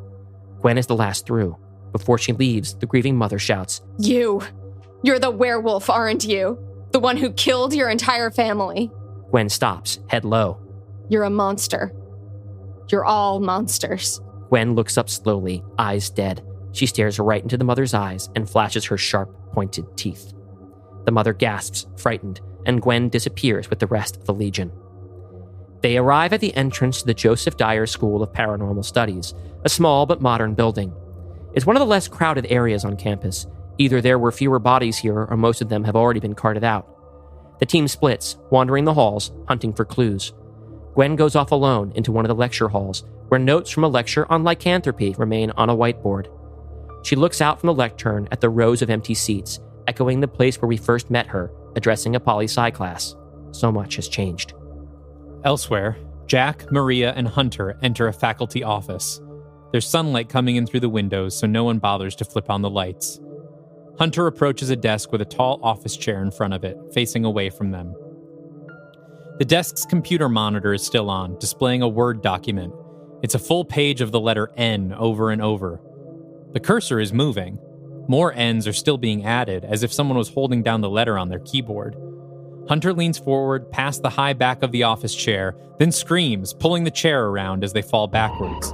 Gwen is the last through. Before she leaves, the grieving mother shouts, You're the werewolf, aren't you? The one who killed your entire family. Gwen stops, head low. You're a monster. You're all monsters. Gwen looks up slowly, eyes dead. She stares right into the mother's eyes and flashes her sharp, pointed teeth. The mother gasps, frightened, and Gwen disappears with the rest of the Legion. They arrive at the entrance to the Joseph Dyer School of Paranormal Studies, a small but modern building. It's one of the less crowded areas on campus. Either there were fewer bodies here, or most of them have already been carted out. The team splits, wandering the halls, hunting for clues. Gwen goes off alone into one of the lecture halls, where notes from a lecture on lycanthropy remain on a whiteboard. She looks out from the lectern at the rows of empty seats, echoing the place where we first met her, addressing a poli-sci class. So much has changed. Elsewhere, Jack, Maria, and Hunter enter a faculty office. There's sunlight coming in through the windows, so no one bothers to flip on the lights. Hunter approaches a desk with a tall office chair in front of it, facing away from them. The desk's computer monitor is still on, displaying a Word document. It's a full page of the letter N over and over. The cursor is moving. More N's are still being added, as if someone was holding down the letter on their keyboard. Hunter leans forward, past the high back of the office chair, then screams, pulling the chair around as they fall backwards.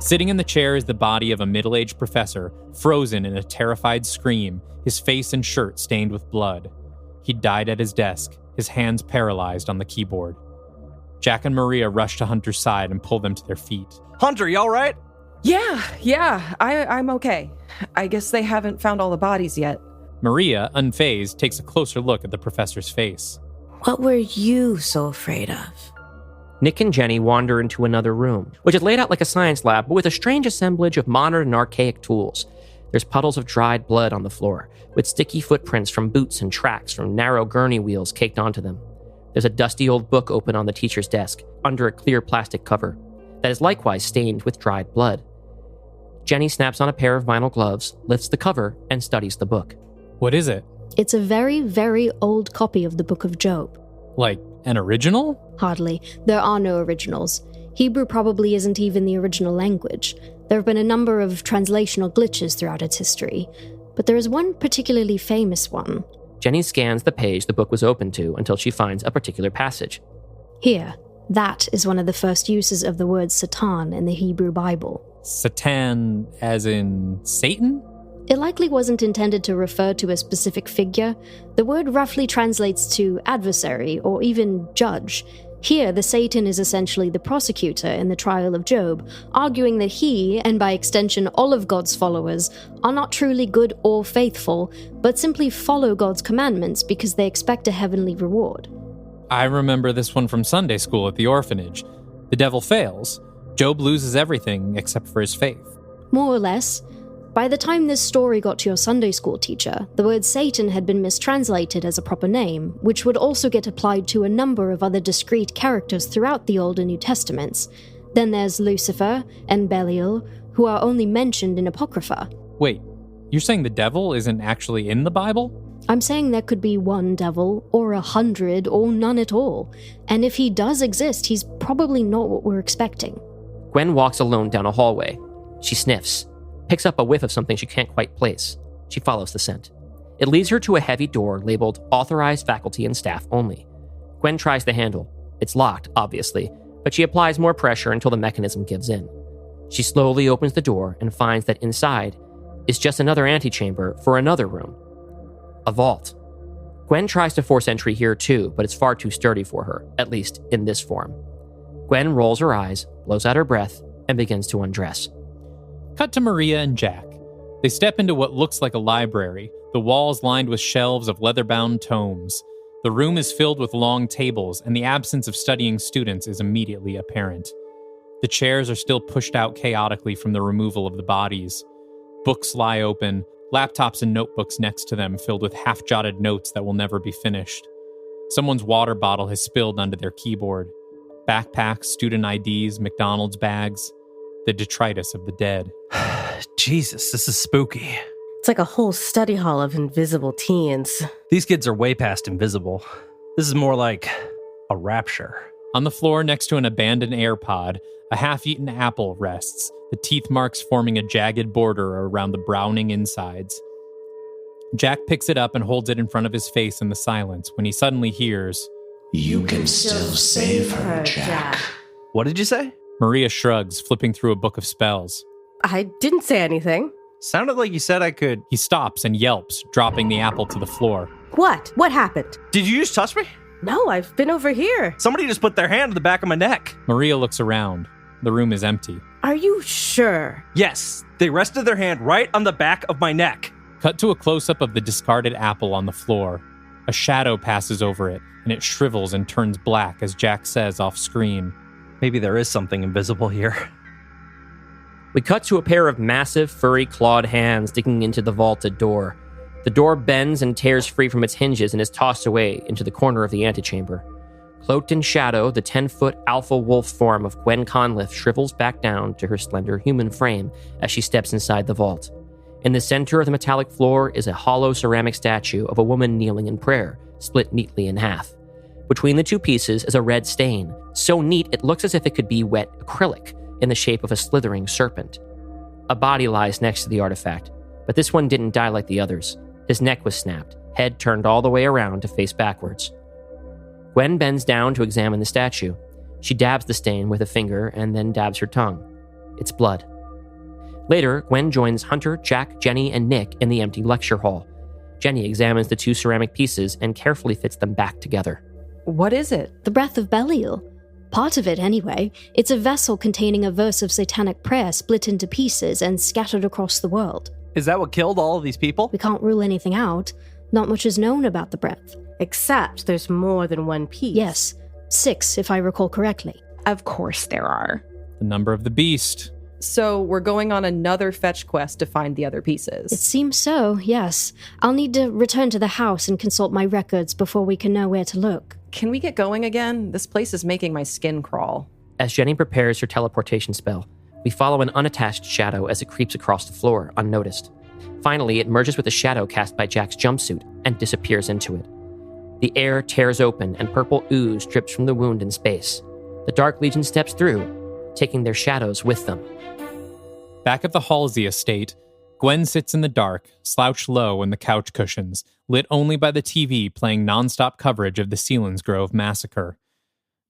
Sitting in the chair is the body of a middle-aged professor, frozen in a terrified scream, his face and shirt stained with blood. He died at his desk, his hands paralyzed on the keyboard. Jack and Maria rush to Hunter's side and pull them to their feet. Hunter, you all right? Yeah, I'm okay. I guess they haven't found all the bodies yet. Marya, unfazed, takes a closer look at the professor's face. What were you so afraid of? Nick and Jenny wander into another room, which is laid out like a science lab, but with a strange assemblage of modern and archaic tools. There's puddles of dried blood on the floor, with sticky footprints from boots and tracks from narrow gurney wheels caked onto them. There's a dusty old book open on the teacher's desk, under a clear plastic cover, that is likewise stained with dried blood. Jenny snaps on a pair of vinyl gloves, lifts the cover, and studies the book. What is it? It's a very, very old copy of the Book of Job. Like, an original? Hardly. There are no originals. Hebrew probably isn't even the original language. There have been a number of translational glitches throughout its history, but there is one particularly famous one. Jenny scans the page the book was open to until she finds a particular passage. Here, that is one of the first uses of the word Satan in the Hebrew Bible. Satan as in Satan? It likely wasn't intended to refer to a specific figure. The word roughly translates to adversary or even judge. Here, the Satan is essentially the prosecutor in the trial of Job, arguing that he, and by extension all of God's followers, are not truly good or faithful, but simply follow God's commandments because they expect a heavenly reward. I remember this one from Sunday school at the orphanage. The devil fails. Job loses everything except for his faith. More or less. By the time this story got to your Sunday school teacher, the word Satan had been mistranslated as a proper name, which would also get applied to a number of other discrete characters throughout the Old and New Testaments. Then there's Lucifer and Belial, who are only mentioned in Apocrypha. Wait, you're saying the devil isn't actually in the Bible? I'm saying there could be one devil, or 100, or none at all. And if he does exist, he's probably not what we're expecting. Gwen walks alone down a hallway. She sniffs, picks up a whiff of something she can't quite place. She follows the scent. It leads her to a heavy door labeled Authorized Faculty and Staff Only. Gwen tries the handle. It's locked, obviously, but she applies more pressure until the mechanism gives in. She slowly opens the door and finds that inside is just another antechamber for another room. A vault. Gwen tries to force entry here too, but it's far too sturdy for her, at least in this form. Gwen rolls her eyes, blows out her breath, and begins to undress. Cut to Marya and Jack. They step into what looks like a library, the walls lined with shelves of leather-bound tomes. The room is filled with long tables, and the absence of studying students is immediately apparent. The chairs are still pushed out chaotically from the removal of the bodies. Books lie open, laptops and notebooks next to them filled with half-jotted notes that will never be finished. Someone's water bottle has spilled onto their keyboard. Backpacks, student IDs, McDonald's bags. The detritus of the dead. Jesus, this is spooky. It's like a whole study hall of invisible teens. These kids are way past invisible. This is more like a rapture. On the floor next to an abandoned AirPod, a half-eaten apple rests, the teeth marks forming a jagged border around the browning insides. Jack picks it up and holds it in front of his face in the silence when he suddenly hears, You can still save her, Jack. What did you say? Marya shrugs, flipping through a book of spells. I didn't say anything. Sounded like you said I could. He stops and yelps, dropping the apple to the floor. What? What happened? Did you just touch me? No, I've been over here. Somebody just put their hand on the back of my neck. Marya looks around. The room is empty. Are you sure? Yes, they rested their hand right on the back of my neck. Cut to a close-up of the discarded apple on the floor. A shadow passes over it, and it shrivels and turns black as Jack says off-screen, Maybe there is something invisible here. We cut to a pair of massive, furry, clawed hands digging into the vaulted door. The door bends and tears free from its hinges and is tossed away into the corner of the antechamber. Cloaked in shadow, the 10-foot alpha wolf form of Gwen Conliffe shrivels back down to her slender human frame as she steps inside the vault. In the center of the metallic floor is a hollow ceramic statue of a woman kneeling in prayer, split neatly in half. Between the two pieces is a red stain, so neat it looks as if it could be wet acrylic in the shape of a slithering serpent. A body lies next to the artifact, but this one didn't die like the others. His neck was snapped, head turned all the way around to face backwards. Gwen bends down to examine the statue. She dabs the stain with a finger and then dabs her tongue. It's blood. Later, Gwen joins Hunter, Jack, Jenny, and Nick in the empty lecture hall. Jenny examines the two ceramic pieces and carefully fits them back together. What is it? The breath of Belial. Part of it, anyway. It's a vessel containing a verse of satanic prayer split into pieces and scattered across the world. Is that what killed all of these people? We can't rule anything out. Not much is known about the breath. Except there's more than one piece. Yes, 6, if I recall correctly. Of course there are. The number of the beast. So we're going on another fetch quest to find the other pieces. It seems so, yes. I'll need to return to the house and consult my records before we can know where to look. Can we get going again? This place is making my skin crawl. As Jenny prepares her teleportation spell, we follow an unattached shadow as it creeps across the floor, unnoticed. Finally, it merges with a shadow cast by Jack's jumpsuit and disappears into it. The air tears open and purple ooze drips from the wound in space. The Dark Legion steps through, taking their shadows with them. Back at the Halsey estate, Gwen sits in the dark, slouched low in the couch cushions, lit only by the TV playing nonstop coverage of the Selinsgrove massacre.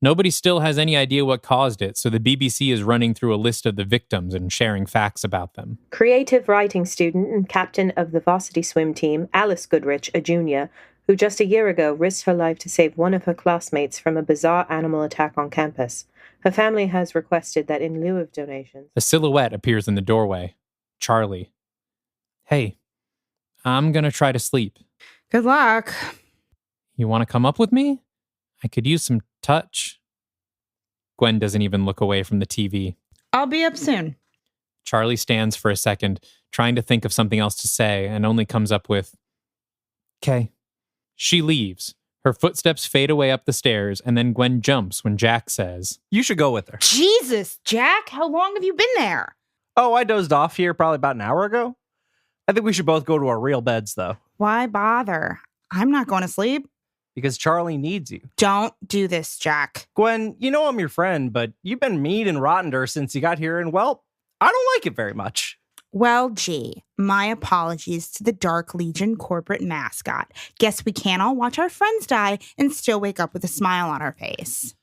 Nobody still has any idea what caused it, so the BBC is running through a list of the victims and sharing facts about them. Creative writing student and captain of the varsity swim team, Alice Goodrich, a junior, who just a year ago risked her life to save one of her classmates from a bizarre animal attack on campus. Her family has requested that in lieu of donations... A silhouette appears in the doorway. Charlie. Hey, I'm gonna try to sleep. Good luck. You want to come up with me? I could use some touch. Gwen doesn't even look away from the TV. I'll be up soon. Charlie stands for a second, trying to think of something else to say, and only comes up with, "'Kay." She leaves. Her footsteps fade away up the stairs, and then Gwen jumps when Jack says, You should go with her. Jesus, Jack, how long have you been there? Oh, I dozed off here probably about an hour ago. I think we should both go to our real beds, though. Why bother? I'm not going to sleep. Because Charlie needs you. Don't do this, Jack. Gwen, you know I'm your friend, but you've been mean and rotten to her since you got here, and well, I don't like it very much. Well, gee, my apologies to the Dark Legion corporate mascot. Guess we can't all watch our friends die and still wake up with a smile on our face.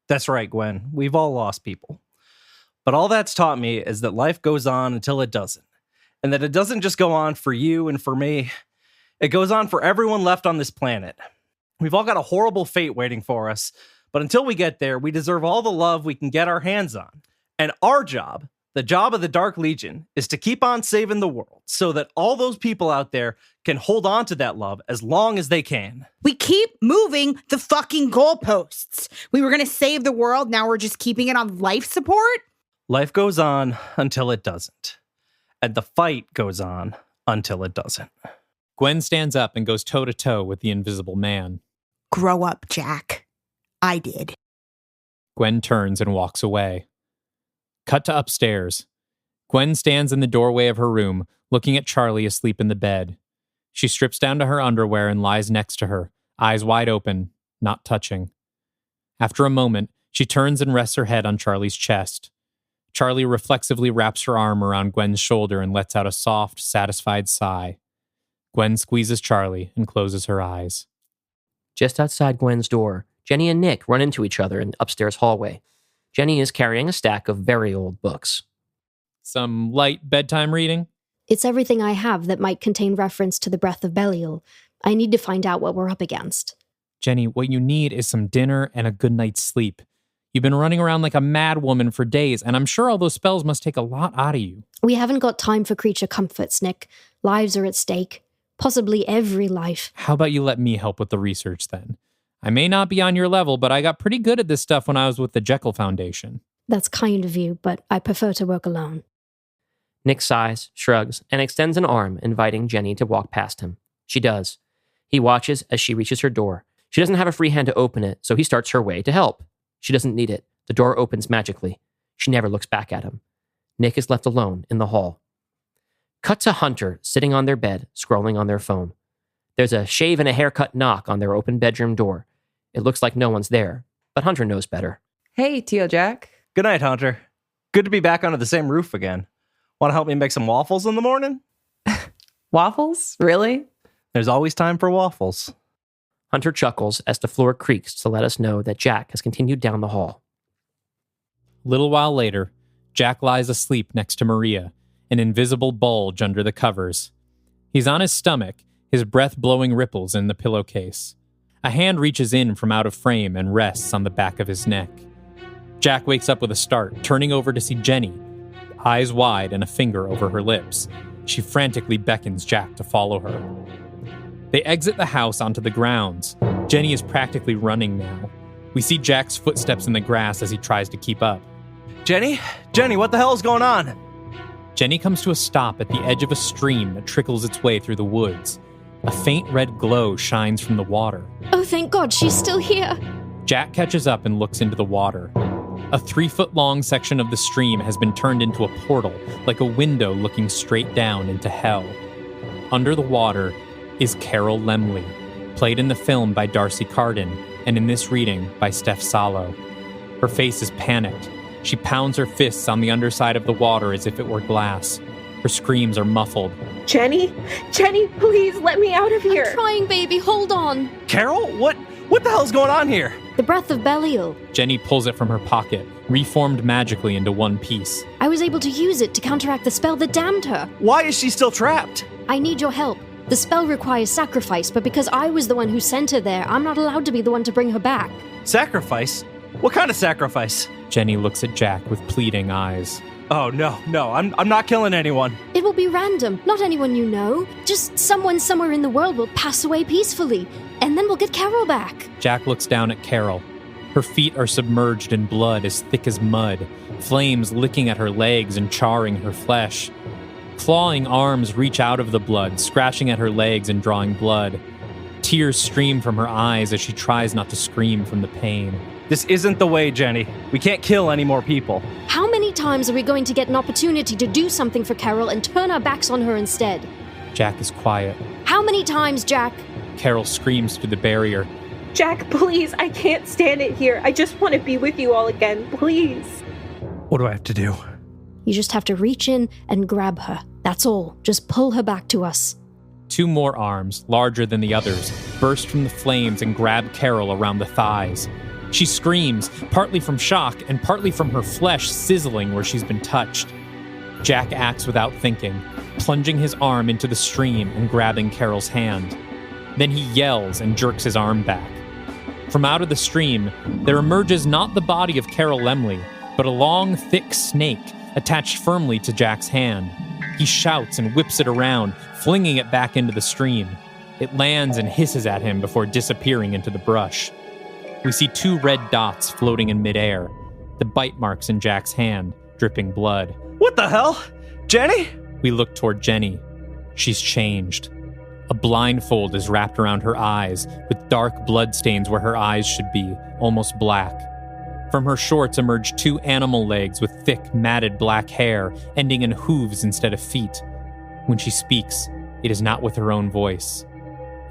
That's right, Gwen. We've all lost people. But all that's taught me is that life goes on until it doesn't. And that it doesn't just go on for you and for me. It goes on for everyone left on this planet. We've all got a horrible fate waiting for us. But until we get there, we deserve all the love we can get our hands on. And our job, the job of the Dark Legion, is to keep on saving the world so that all those people out there can hold on to that love as long as they can. We keep moving the fucking goalposts. We were going to save the world. Now we're just keeping it on life support. Life goes on until it doesn't. And the fight goes on until it doesn't. Gwen stands up and goes toe-to-toe with the invisible man. Grow up, Jack. I did. Gwen turns and walks away. Cut to upstairs. Gwen stands in the doorway of her room, looking at Charlie asleep in the bed. She strips down to her underwear and lies next to her, eyes wide open, not touching. After a moment, she turns and rests her head on Charlie's chest. Charlie reflexively wraps her arm around Gwen's shoulder and lets out a soft, satisfied sigh. Gwen squeezes Charlie and closes her eyes. Just outside Gwen's door, Jenny and Nick run into each other in the upstairs hallway. Jenny is carrying a stack of very old books. Some light bedtime reading? It's everything I have that might contain reference to the breath of Belial. I need to find out what we're up against. Jenny, what you need is some dinner and a good night's sleep. You've been running around like a mad woman for days, and I'm sure all those spells must take a lot out of you. We haven't got time for creature comforts, Nick. Lives are at stake. Possibly every life. How about you let me help with the research then? I may not be on your level, but I got pretty good at this stuff when I was with the Jekyll Foundation. That's kind of you, but I prefer to work alone. Nick sighs, shrugs, and extends an arm, inviting Jenny to walk past him. She does. He watches as she reaches her door. She doesn't have a free hand to open it, so he starts her way to help. She doesn't need it. The door opens magically. She never looks back at him. Nick is left alone in the hall. Cut to Hunter, sitting on their bed, scrolling on their phone. There's a shave and a haircut knock on their open bedroom door. It looks like no one's there, but Hunter knows better. Hey, Tio Jack. Good night, Hunter. Good to be back under the same roof again. Want to help me make some waffles in the morning? Waffles? Really? There's always time for waffles. Hunter chuckles as the floor creaks to let us know that Jack has continued down the hall. A little while later, Jack lies asleep next to Marya, an invisible bulge under the covers. He's on his stomach, his breath blowing ripples in the pillowcase. A hand reaches in from out of frame and rests on the back of his neck. Jack wakes up with a start, turning over to see Jenny, eyes wide and a finger over her lips. She frantically beckons Jack to follow her. They exit the house onto the grounds. Jenny is practically running now. We see Jack's footsteps in the grass as he tries to keep up. Jenny? Jenny, what the hell is going on? Jenny comes to a stop at the edge of a stream that trickles its way through the woods. A faint red glow shines from the water. Oh, thank God, she's still here. Jack catches up and looks into the water. A 3-foot-long section of the stream has been turned into a portal, like a window looking straight down into hell. Under the water is Carol Laemmle, played in the film by Darcy Carden, and in this reading by Steph Salo. Her face is panicked. She pounds her fists on the underside of the water as if it were glass. Her screams are muffled. Jenny? Jenny, please let me out of here. I'm trying, baby. Hold on. Carol? What the hell's going on here? The breath of Belial. Jenny pulls it from her pocket, reformed magically into one piece. I was able to use it to counteract the spell that damned her. Why is she still trapped? I need your help. The spell requires sacrifice, but because I was the one who sent her there, I'm not allowed to be the one to bring her back. Sacrifice? What kind of sacrifice? Jenny looks at Jack with pleading eyes. Oh, no, I'm not killing anyone. It will be random, not anyone you know. Just someone somewhere in the world will pass away peacefully, and then we'll get Carol back. Jack looks down at Carol. Her feet are submerged in blood as thick as mud, flames licking at her legs and charring her flesh. Clawing arms reach out of the blood, scratching at her legs and drawing blood. Tears stream from her eyes as she tries not to scream from the pain. This isn't the way, Jenny. We can't kill any more people. How many times are we going to get an opportunity to do something for Carol and turn our backs on her instead? Jack is quiet. How many times, Jack? Carol screams through the barrier. Jack, please, I can't stand it here. I just want to be with you all again, please. What do I have to do? You just have to reach in and grab her. That's all. Just pull her back to us. 2 more arms, larger than the others, burst from the flames and grab Carol around the thighs. She screams, partly from shock and partly from her flesh sizzling where she's been touched. Jack acts without thinking, plunging his arm into the stream and grabbing Carol's hand. Then he yells and jerks his arm back. From out of the stream, there emerges not the body of Carol Laemmle, but a long, thick snake attached firmly to Jack's hand. He shouts and whips it around, flinging it back into the stream. It lands and hisses at him before disappearing into the brush. We see 2 red dots floating in midair, the bite marks in Jack's hand, dripping blood. What the hell? Jenny? We look toward Jenny. She's changed. A blindfold is wrapped around her eyes, with dark bloodstains where her eyes should be, almost black. From her shorts emerge 2 animal legs with thick, matted black hair, ending in hooves instead of feet. When she speaks, it is not with her own voice.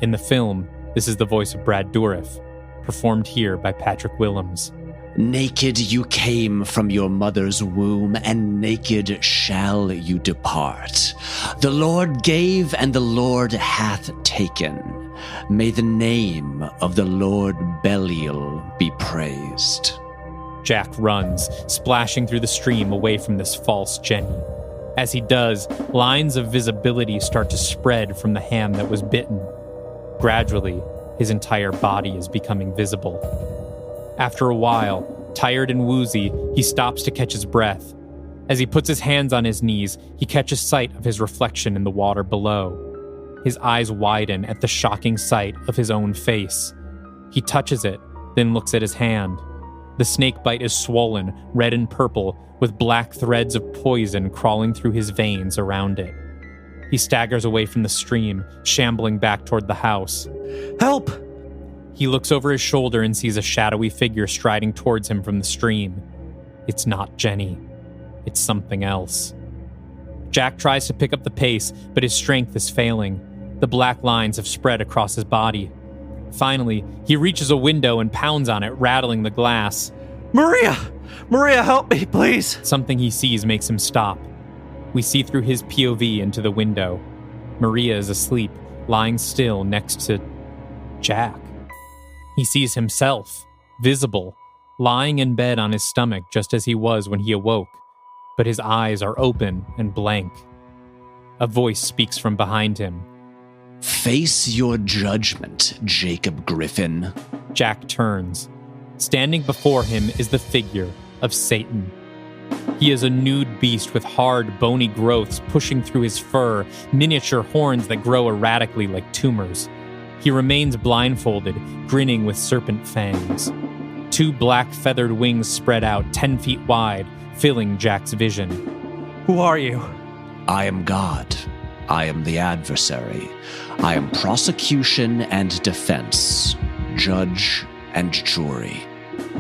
In the film, this is the voice of Brad Dourif, performed here by Patrick Willems. Naked you came from your mother's womb, and naked shall you depart. The Lord gave, and the Lord hath taken. May the name of the Lord Belial be praised. Jack runs, splashing through the stream away from this false Jenny. As he does, lines of visibility start to spread from the hand that was bitten. Gradually, his entire body is becoming visible. After a while, tired and woozy, he stops to catch his breath. As he puts his hands on his knees, he catches sight of his reflection in the water below. His eyes widen at the shocking sight of his own face. He touches it, then looks at his hand. The snake bite is swollen, red and purple, with black threads of poison crawling through his veins around it. He staggers away from the stream, shambling back toward the house. Help! He looks over his shoulder and sees a shadowy figure striding towards him from the stream. It's not Jenny. It's something else. Jack tries to pick up the pace, but his strength is failing. The black lines have spread across his body. Finally, he reaches a window and pounds on it, rattling the glass. Marya! Marya, help me, please! Something he sees makes him stop. We see through his POV into the window. Marya is asleep, lying still next to Jack. He sees himself, visible, lying in bed on his stomach just as he was when he awoke, but his eyes are open and blank. A voice speaks from behind him. Face your judgment, Jacob Griffin. Jack turns. Standing before him is the figure of Satan. He is a nude beast with hard, bony growths pushing through his fur, miniature horns that grow erratically like tumors. He remains blindfolded, grinning with serpent fangs. 2 black feathered wings spread out 10 feet wide, filling Jack's vision. Who are you? I am God. I am the adversary. I am prosecution and defense, judge and jury.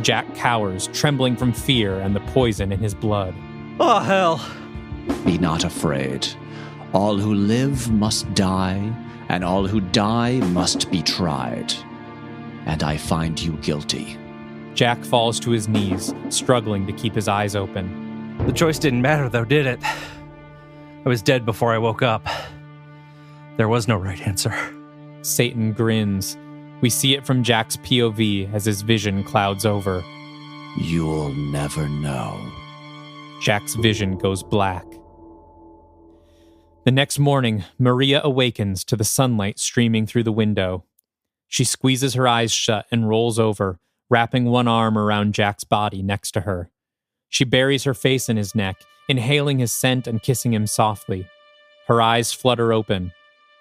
Jack cowers, trembling from fear and the poison in his blood. Oh, hell. Be not afraid. All who live must die, and all who die must be tried. And I find you guilty. Jack falls to his knees, struggling to keep his eyes open. The choice didn't matter, though, did it? I was dead before I woke up. There was no right answer. Satan grins. We see it from Jack's POV as his vision clouds over. You'll never know. Jack's vision goes black. The next morning, Marya awakens to the sunlight streaming through the window. She squeezes her eyes shut and rolls over, wrapping one arm around Jack's body next to her. She buries her face in his neck, inhaling his scent and kissing him softly. Her eyes flutter open,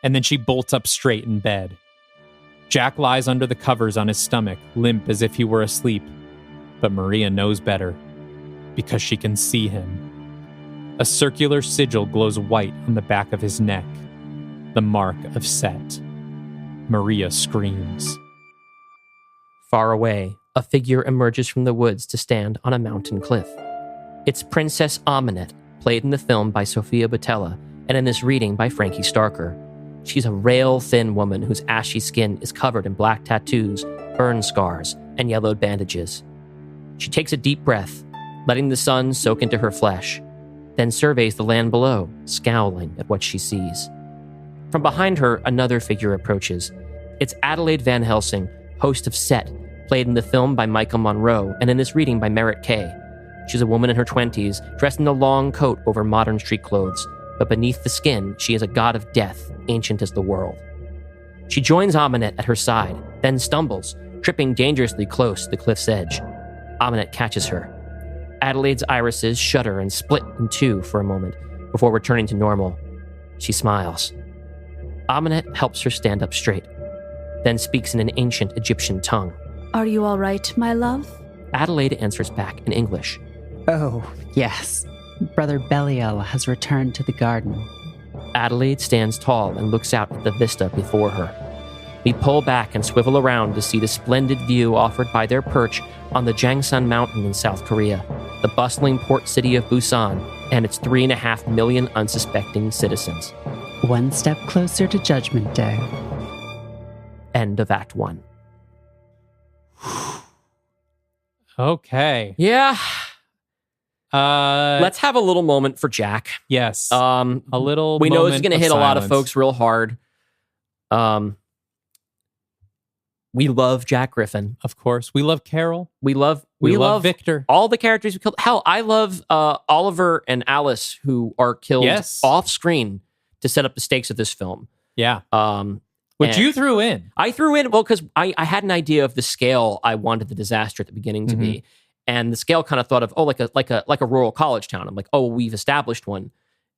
and then she bolts up straight in bed. Jack lies under the covers on his stomach, limp as if he were asleep. But Marya knows better, because she can see him. A circular sigil glows white on the back of his neck, the mark of Set. Marya screams. Far away, a figure emerges from the woods to stand on a mountain cliff. It's Princess Ahmanet, played in the film by Sofia Boutella, and in this reading by Frankie Starker. She's a rail-thin woman whose ashy skin is covered in black tattoos, burn scars, and yellowed bandages. She takes a deep breath, letting the sun soak into her flesh, then surveys the land below, scowling at what she sees. From behind her, another figure approaches. It's Adelaide Van Helsing, host of Set, played in the film by Michael Monroe, and in this reading by Merritt Kay. She's a woman in her 20s, dressed in a long coat over modern street clothes, but beneath the skin, she is a god of death, ancient as the world. She joins Ahmanet at her side, then stumbles, tripping dangerously close to the cliff's edge. Ahmanet catches her. Adelaide's irises shudder and split in two for a moment before returning to normal. She smiles. Ahmanet helps her stand up straight, then speaks in an ancient Egyptian tongue. Are you all right, my love? Adelaide answers back in English. Oh, yes. Brother Belial has returned to the garden. Adelaide stands tall and looks out at the vista before her. We pull back and swivel around to see the splendid view offered by their perch on the Jangsan Mountain in South Korea, the bustling port city of Busan, and its 3.5 million unsuspecting citizens. One step closer to Judgment Day. End of Act 1. Okay. Yeah. Let's have a little moment for Jack. Yes. A little. We know it's going to hit silence. a lot of folks real hard. We love Jack Griffin, of course. We love Carol. We love Victor. All the characters we killed. Hell, I love Oliver and Alice, who are killed off screen to set up the stakes of this film. Yeah. Which you threw in. I threw in, well, because I had an idea of the scale I wanted the disaster at the beginning to be. And the scale kind of thought of, like a rural college town. I'm like, oh, we've established one.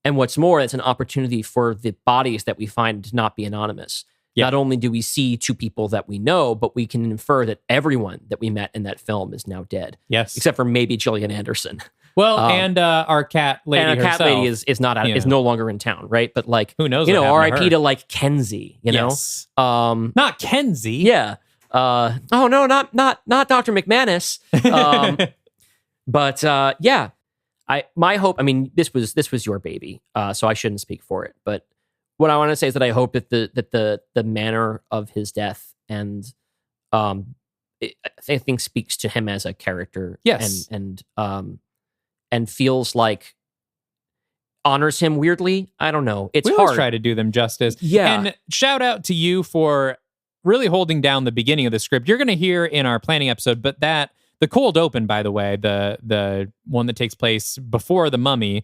And what's more, it's an opportunity for the bodies that we find to not be anonymous. Yep. Not only do we see two people that we know, but we can infer that everyone that we met in that film is now dead. Yes. Except for maybe Gillian Anderson. Well, and our cat lady and our herself. cat lady is not out, is no longer in town, right? But like, who knows? R.I.P. to like Kenzie, yes. Not Kenzie. Yeah. Oh no, not Dr. McManus. But yeah, my hope. I mean, this was your baby, so I shouldn't speak for it. But what I want to say is that I hope that the manner of his death and I think speaks to him as a character. Yes, and feels like honors him weirdly. I don't know. It's we hard. Always try to do them justice. Yeah, and shout out to you for really holding down the beginning of the script. You're going to hear in our planning episode, but the cold open, by the way, the one that takes place before the Mummy,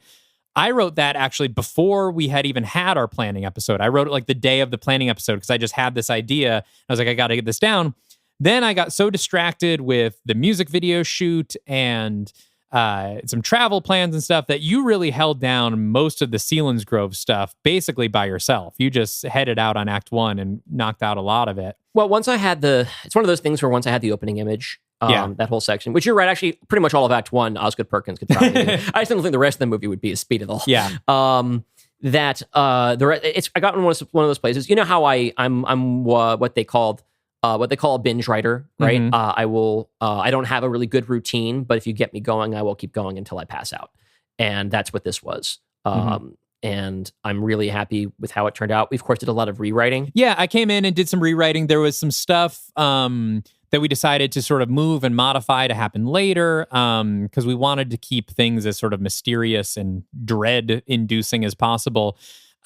I wrote that actually before we had even had our planning episode. I wrote it like the day of the planning episode because I just had this idea. I was like, I got to get this down. Then I got so distracted with the music video shoot and some travel plans and stuff, that you really held down most of the Selinsgrove stuff basically by yourself. You just headed out on Act 1 and knocked out a lot of it. Well, once I had it's one of those things where once I had the opening image, that whole section, which you're right, actually pretty much all of Act 1, Osgood Perkins could probably do. I just don't think the rest of the movie would be as speedable. Yeah. I got in one of those places. You know how I'm what they call a binge writer, right? Mm-hmm. I don't have a really good routine, but if you get me going, I will keep going until I pass out. And that's what this was. And I'm really happy with how it turned out. We, of course, did a lot of rewriting. Yeah, I came in and did some rewriting. There was some stuff that we decided to sort of move and modify to happen later because we wanted to keep things as sort of mysterious and dread-inducing as possible.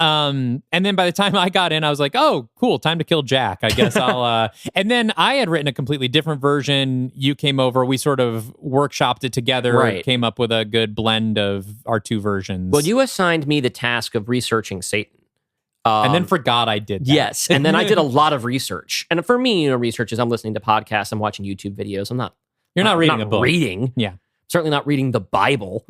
And then by the time I got in, I was like, oh, cool, time to kill Jack. I guess I'll... And then I had written a completely different version. You came over. We sort of workshopped it together. Right. Came up with a good blend of our two versions. Well, you assigned me the task of researching Satan. And then forgot I did that. Yes. And then I did a lot of research. And for me, research is I'm listening to podcasts, I'm watching YouTube videos. You're not reading a book. Yeah. Certainly not reading the Bible.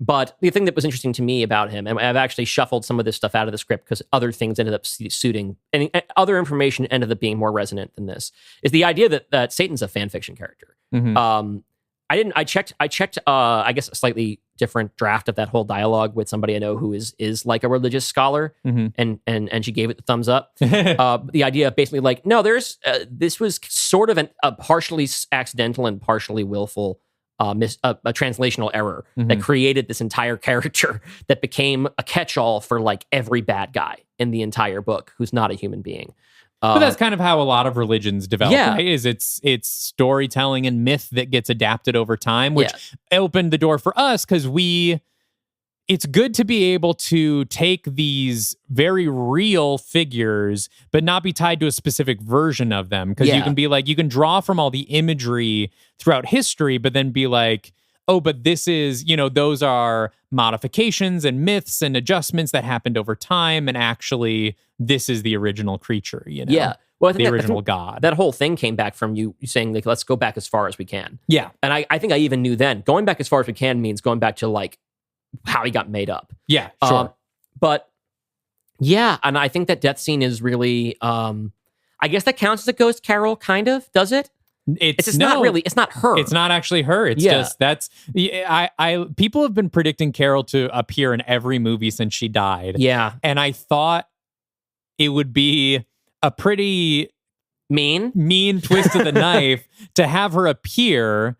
But the thing that was interesting to me about him, and I've actually shuffled some of this stuff out of the script because other things ended up suiting, and other information ended up being more resonant than this, is the idea that Satan's a fan fiction character. Mm-hmm. I checked, I guess a slightly different draft of that whole dialogue with somebody I know who is like a religious scholar, and she gave it the thumbs up. The idea of basically like, no, this was sort of a partially accidental and partially willful a translational error that created this entire character that became a catch-all for like every bad guy in the entire book who's not a human being. But that's kind of how a lot of religions develop, right? Is it's storytelling and myth that gets adapted over time, which opened the door for us because it's good to be able to take these very real figures, but not be tied to a specific version of them. Because you can be like, you can draw from all the imagery throughout history, but then be like, oh, but this is, those are modifications and myths and adjustments that happened over time. And actually, this is the original creature, Yeah. Well, I think the original God. That whole thing came back from you saying, like, let's go back as far as we can. Yeah. And I think I even knew then, going back as far as we can means going back to, like, how he got made up. Yeah, sure. But, yeah, and I think that death scene is really, I guess that counts as a ghost Carol, kind of, does it? It's not really, it's not her. It's not actually her. It's just, people have been predicting Carol to appear in every movie since she died. Yeah. And I thought it would be a pretty mean twist of the knife to have her appear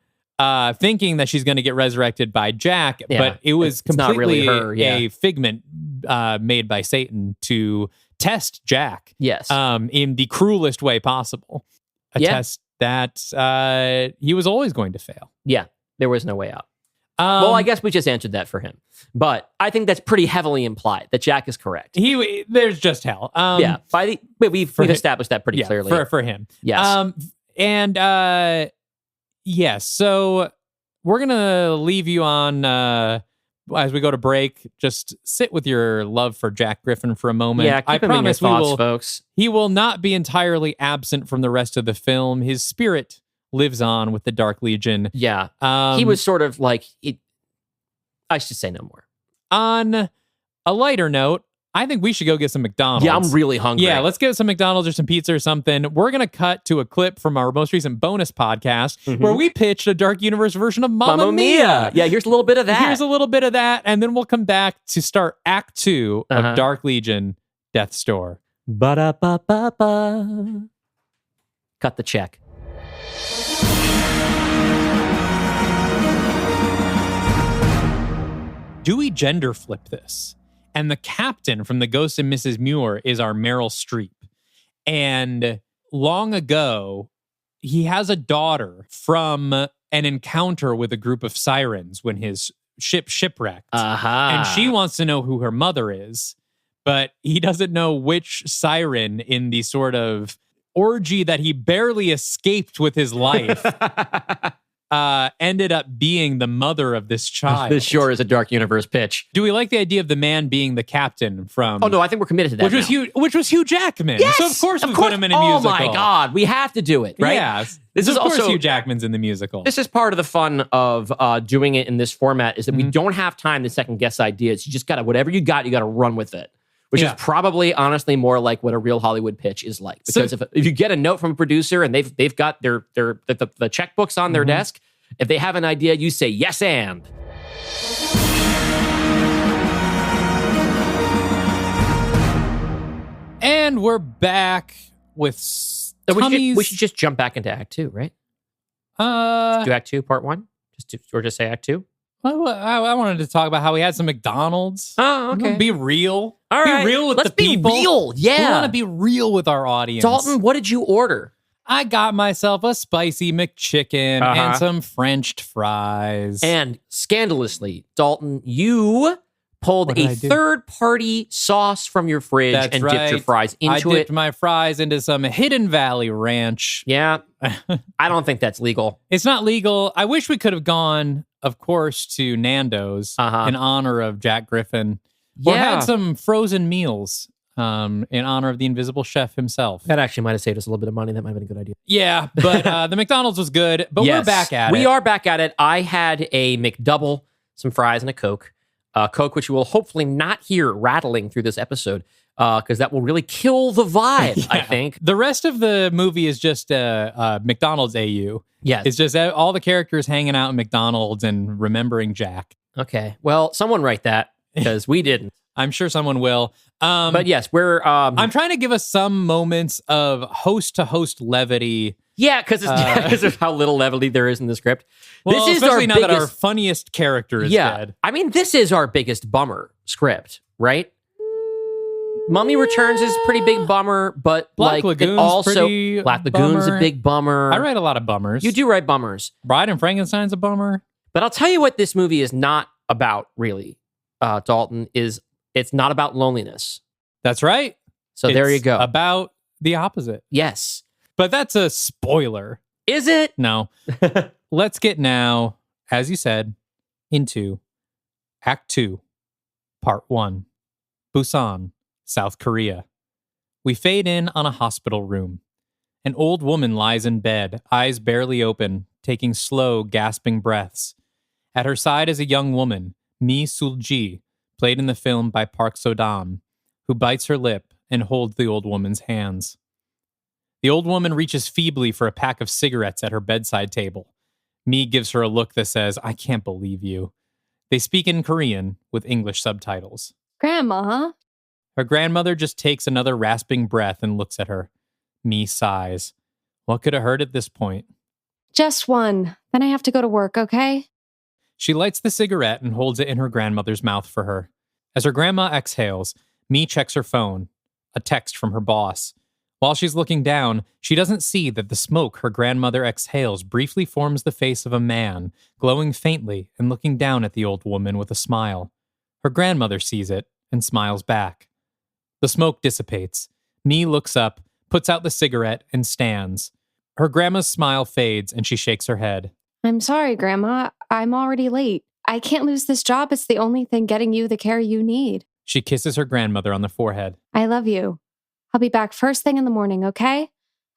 thinking that she's going to get resurrected by Jack, but it was completely not really her, a figment made by Satan to test Jack. Yes. In the cruelest way possible. A test that he was always going to fail. Yeah, there was no way out. Well, I guess we just answered that for him. But I think that's pretty heavily implied that Jack is correct. There's just hell. We've established that pretty clearly. For him. Yes. Yes, so we're going to leave you on, as we go to break, just sit with your love for Jack Griffin for a moment. Yeah, keep him in your thoughts, folks. He will not be entirely absent from the rest of the film. His spirit lives on with the Dark Legion. Yeah, he was sort of like, I should say no more. On a lighter note, I think we should go get some McDonald's. Yeah, I'm really hungry. Yeah, let's get some McDonald's or some pizza or something. We're going to cut to a clip from our most recent bonus podcast where we pitched a Dark Universe version of Mamma Mia. Yeah, here's a little bit of that. And then we'll come back to start Act 2 of Dark Legion, Death's Door. Ba-da-ba-ba-ba. Cut the check. Do we gender flip this? And the captain from The Ghost and Mrs. Muir is our Meryl Streep. And long ago, he has a daughter from an encounter with a group of sirens when his ship shipwrecked. And she wants to know who her mother is, but he doesn't know which siren in the sort of orgy that he barely escaped with his life ended up being the mother of this child. This sure is a Dark Universe pitch. Do we like the idea of the man being the captain from... Oh, no, I think we're committed to that Which was Hugh Jackman. Yes! So of course we put him in a musical. Oh, my God. We have to do it, right? Yes. This is of course also Hugh Jackman's in the musical. This is part of the fun of doing it in this format is that we don't have time to second guess ideas. You just got to, whatever you got to run with it. Which is probably, honestly, more like what a real Hollywood pitch is like. Because if you get a note from a producer and they've got the checkbooks on their desk, if they have an idea, you say yes and. And we're back with we should just jump back into Act 2, right? Do Act 2, Part 1? Or just say Act 2? Well, I wanted to talk about how we had some McDonald's. Oh, okay. Be real. All right. Be real with Let's the people. Be real. Yeah. We want to be real with our audience. Dalton, what did you order? I got myself a spicy McChicken and some Frenched fries. And scandalously, Dalton, you pulled a third-party sauce from your fridge and dipped your fries into it. I dipped my fries into some Hidden Valley Ranch. Yeah. I don't think that's legal. It's not legal. I wish we could have gone, of course, to Nando's in honor of Jack Griffin. Or had some frozen meals in honor of the Invisible Chef himself. That actually might have saved us a little bit of money. That might have been a good idea. Yeah, but the McDonald's was good. But we're back at it. We are back at it. I had a McDouble, some fries, and a Coke. Coke, which you will hopefully not hear rattling through this episode, because that will really kill the vibe, I think. The rest of the movie is just McDonald's AU. Yes. It's just all the characters hanging out in McDonald's and remembering Jack. Okay. Well, someone write that, because we didn't. I'm sure someone will. But yes, we're... I'm trying to give us some moments of host-to-host levity. Yeah, because of how little levity there is in the script. Well, this is especially now that our funniest character is dead. I mean, this is our biggest bummer script, right? Mummy Returns is a pretty big bummer, but Black Lagoon's Black Lagoon's a big bummer. I write a lot of bummers. You do write bummers. Bride and Frankenstein's a bummer. But I'll tell you what this movie is not about, really, Dalton, is it's not about loneliness. That's right. So there you go. About the opposite. Yes. But that's a spoiler. Is it? No. Let's get now, as you said, into Act 2, Part 1, Busan, South Korea. We fade in on a hospital room. An old woman lies in bed, eyes barely open, taking slow, gasping breaths. At her side is a young woman, Mi Seulgi, played in the film by Park So-dam, who bites her lip and holds the old woman's hands. The old woman reaches feebly for a pack of cigarettes at her bedside table. Mi gives her a look that says, "I can't believe you." They speak in Korean with English subtitles. Grandma? Her grandmother just takes another rasping breath and looks at her. Mi sighs. What could have hurt at this point? Just one. Then I have to go to work, okay? She lights the cigarette and holds it in her grandmother's mouth for her. As her grandma exhales, Mi checks her phone. A text from her boss. While she's looking down, she doesn't see that the smoke her grandmother exhales briefly forms the face of a man, glowing faintly and looking down at the old woman with a smile. Her grandmother sees it and smiles back. The smoke dissipates. Mi looks up, puts out the cigarette, and stands. Her grandma's smile fades and she shakes her head. I'm sorry, Grandma. I'm already late. I can't lose this job. It's the only thing getting you the care you need. She kisses her grandmother on the forehead. I love you. I'll be back first thing in the morning, okay?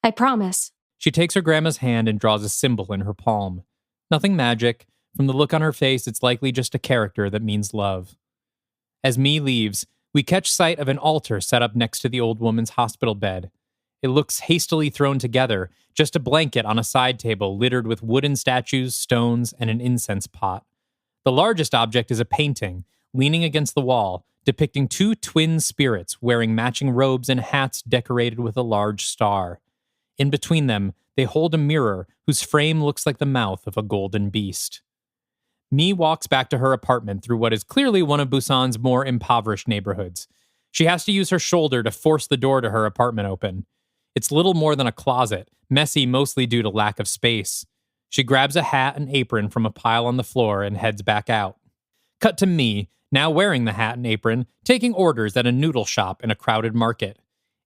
I promise. She takes her grandma's hand and draws a symbol in her palm. Nothing magic. From the look on her face, it's likely just a character that means love. As Mi leaves, we catch sight of an altar set up next to the old woman's hospital bed. It looks hastily thrown together, just a blanket on a side table littered with wooden statues, stones, and an incense pot. The largest object is a painting, leaning against the wall, depicting two twin spirits wearing matching robes and hats decorated with a large star. In between them, they hold a mirror whose frame looks like the mouth of a golden beast. Mi walks back to her apartment through what is clearly one of Busan's more impoverished neighborhoods. She has to use her shoulder to force the door to her apartment open. It's little more than a closet, messy mostly due to lack of space. She grabs a hat and apron from a pile on the floor and heads back out. Cut to Mi, now wearing the hat and apron, taking orders at a noodle shop in a crowded market.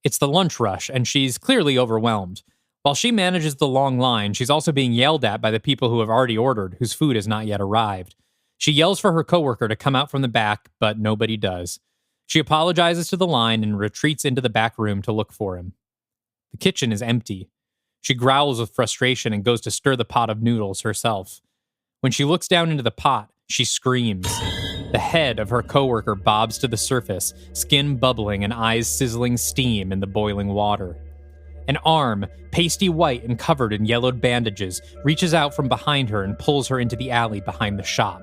It's the lunch rush, and she's clearly overwhelmed. While she manages the long line, she's also being yelled at by the people who have already ordered, whose food has not yet arrived. She yells for her coworker to come out from the back, but nobody does. She apologizes to the line and retreats into the back room to look for him. The kitchen is empty. She growls with frustration and goes to stir the pot of noodles herself. When she looks down into the pot, she screams. The head of her coworker bobs to the surface, skin bubbling and eyes sizzling steam in the boiling water. An arm, pasty white and covered in yellowed bandages, reaches out from behind her and pulls her into the alley behind the shop.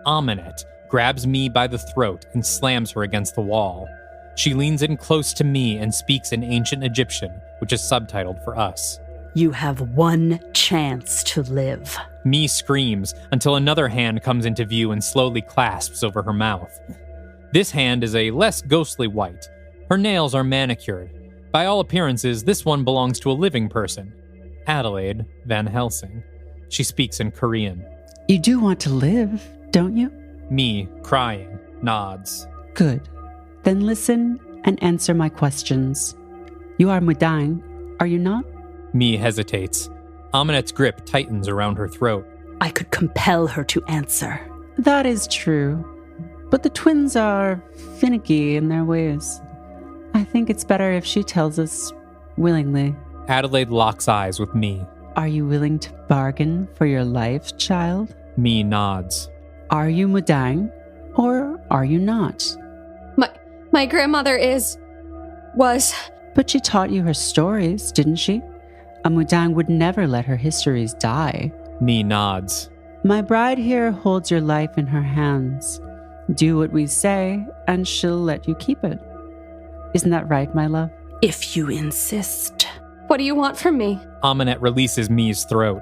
Ahmanet grabs Mi by the throat and slams her against the wall. She leans in close to Mi and speaks in ancient Egyptian, which is subtitled for us. You have one chance to live. Mi screams until another hand comes into view and slowly clasps over her mouth. This hand is a less ghostly white. Her nails are manicured. By all appearances, this one belongs to a living person, Adelaide Van Helsing. She speaks in Korean. You do want to live, don't you? Mi, crying, nods. Good. Then listen and answer my questions. You are Mudang, are you not? Mi hesitates. Ahmanet's grip tightens around her throat. I could compel her to answer. That is true. But the twins are finicky in their ways. I think it's better if she tells us willingly. Adelaide locks eyes with Mi. Are you willing to bargain for your life, child? Mi nods. Are you Mudang, or are you not? My grandmother was... But she taught you her stories, didn't she? A Mudang would never let her histories die. Mi nods. My bride here holds your life in her hands. Do what we say, and she'll let you keep it. Isn't that right, my love? If you insist. What do you want from me? Ahmanet releases Mi's throat.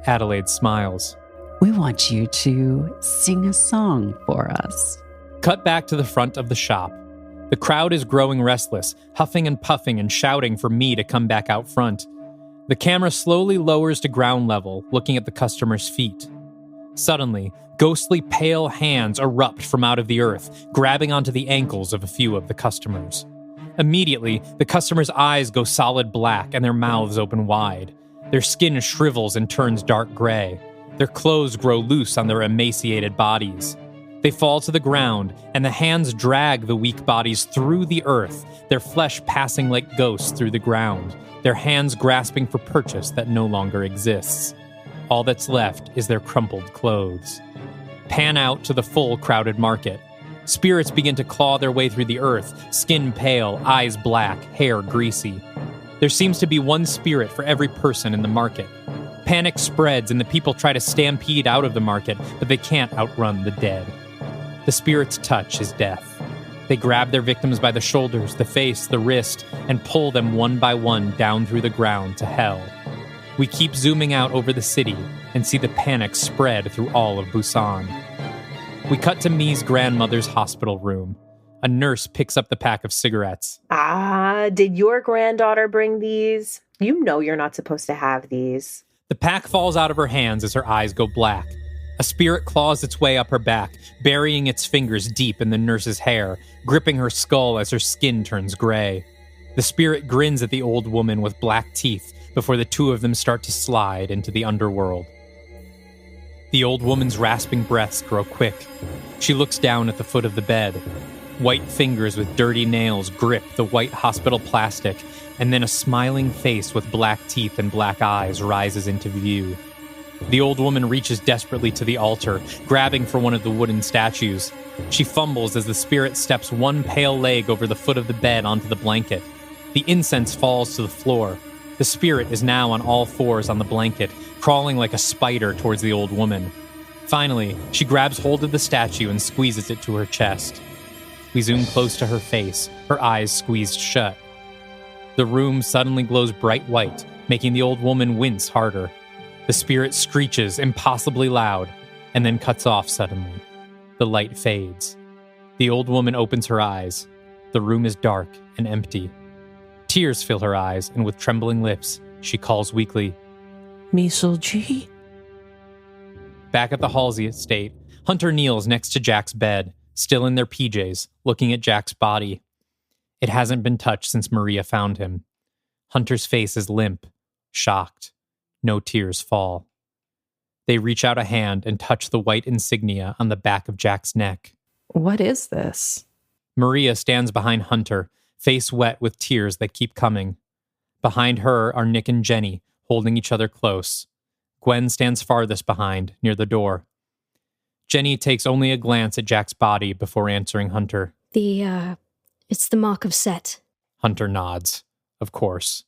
Adelaide smiles. We want you to sing a song for us. Cut back to the front of the shop. The crowd is growing restless, huffing and puffing and shouting for Mi to come back out front. The camera slowly lowers to ground level, looking at the customer's feet. Suddenly, ghostly pale hands erupt from out of the earth, grabbing onto the ankles of a few of the customers. Immediately, the customers' eyes go solid black and their mouths open wide. Their skin shrivels and turns dark gray. Their clothes grow loose on their emaciated bodies. They fall to the ground, and the hands drag the weak bodies through the earth, their flesh passing like ghosts through the ground, their hands grasping for purchase that no longer exists. All that's left is their crumpled clothes. Pan out to the full crowded market. Spirits begin to claw their way through the earth, skin pale, eyes black, hair greasy. There seems to be one spirit for every person in the market. Panic spreads and the people try to stampede out of the market, but they can't outrun the dead. The spirit's touch is death. They grab their victims by the shoulders, the face, the wrist, and pull them one by one down through the ground to hell. We keep zooming out over the city and see the panic spread through all of Busan. We cut to Mi's grandmother's hospital room. A nurse picks up the pack of cigarettes. Did your granddaughter bring these? You know you're not supposed to have these. The pack falls out of her hands as her eyes go black. A spirit claws its way up her back, burying its fingers deep in the nurse's hair, gripping her skull as her skin turns gray. The spirit grins at the old woman with black teeth before the two of them start to slide into the underworld. The old woman's rasping breaths grow quick. She looks down at the foot of the bed. White fingers with dirty nails grip the white hospital plastic, and then a smiling face with black teeth and black eyes rises into view. The old woman reaches desperately to the altar, grabbing for one of the wooden statues. She fumbles as the spirit steps one pale leg over the foot of the bed onto the blanket. The incense falls to the floor. The spirit is now on all fours on the blanket, crawling like a spider towards the old woman. Finally, she grabs hold of the statue and squeezes it to her chest. We zoom close to her face, her eyes squeezed shut. The room suddenly glows bright white, making the old woman wince harder. The spirit screeches impossibly loud, and then cuts off suddenly. The light fades. The old woman opens her eyes. The room is dark and empty. Tears fill her eyes, and with trembling lips, she calls weakly, Mi Seulgi? Back at the Halsey estate, Hunter kneels next to Jack's bed, still in their PJs, looking at Jack's body. It hasn't been touched since Marya found him. Hunter's face is limp, Shocked. No tears fall. They reach out a hand and touch the white insignia on the back of Jack's neck. What is this? Marya stands behind Hunter, face wet with tears that keep coming. Behind her are Nick and Jenny, holding each other close. Gwen stands farthest behind, near the door. Jenny takes only a glance at Jack's body before answering Hunter. It's the mark of Set. Hunter nods. Of course.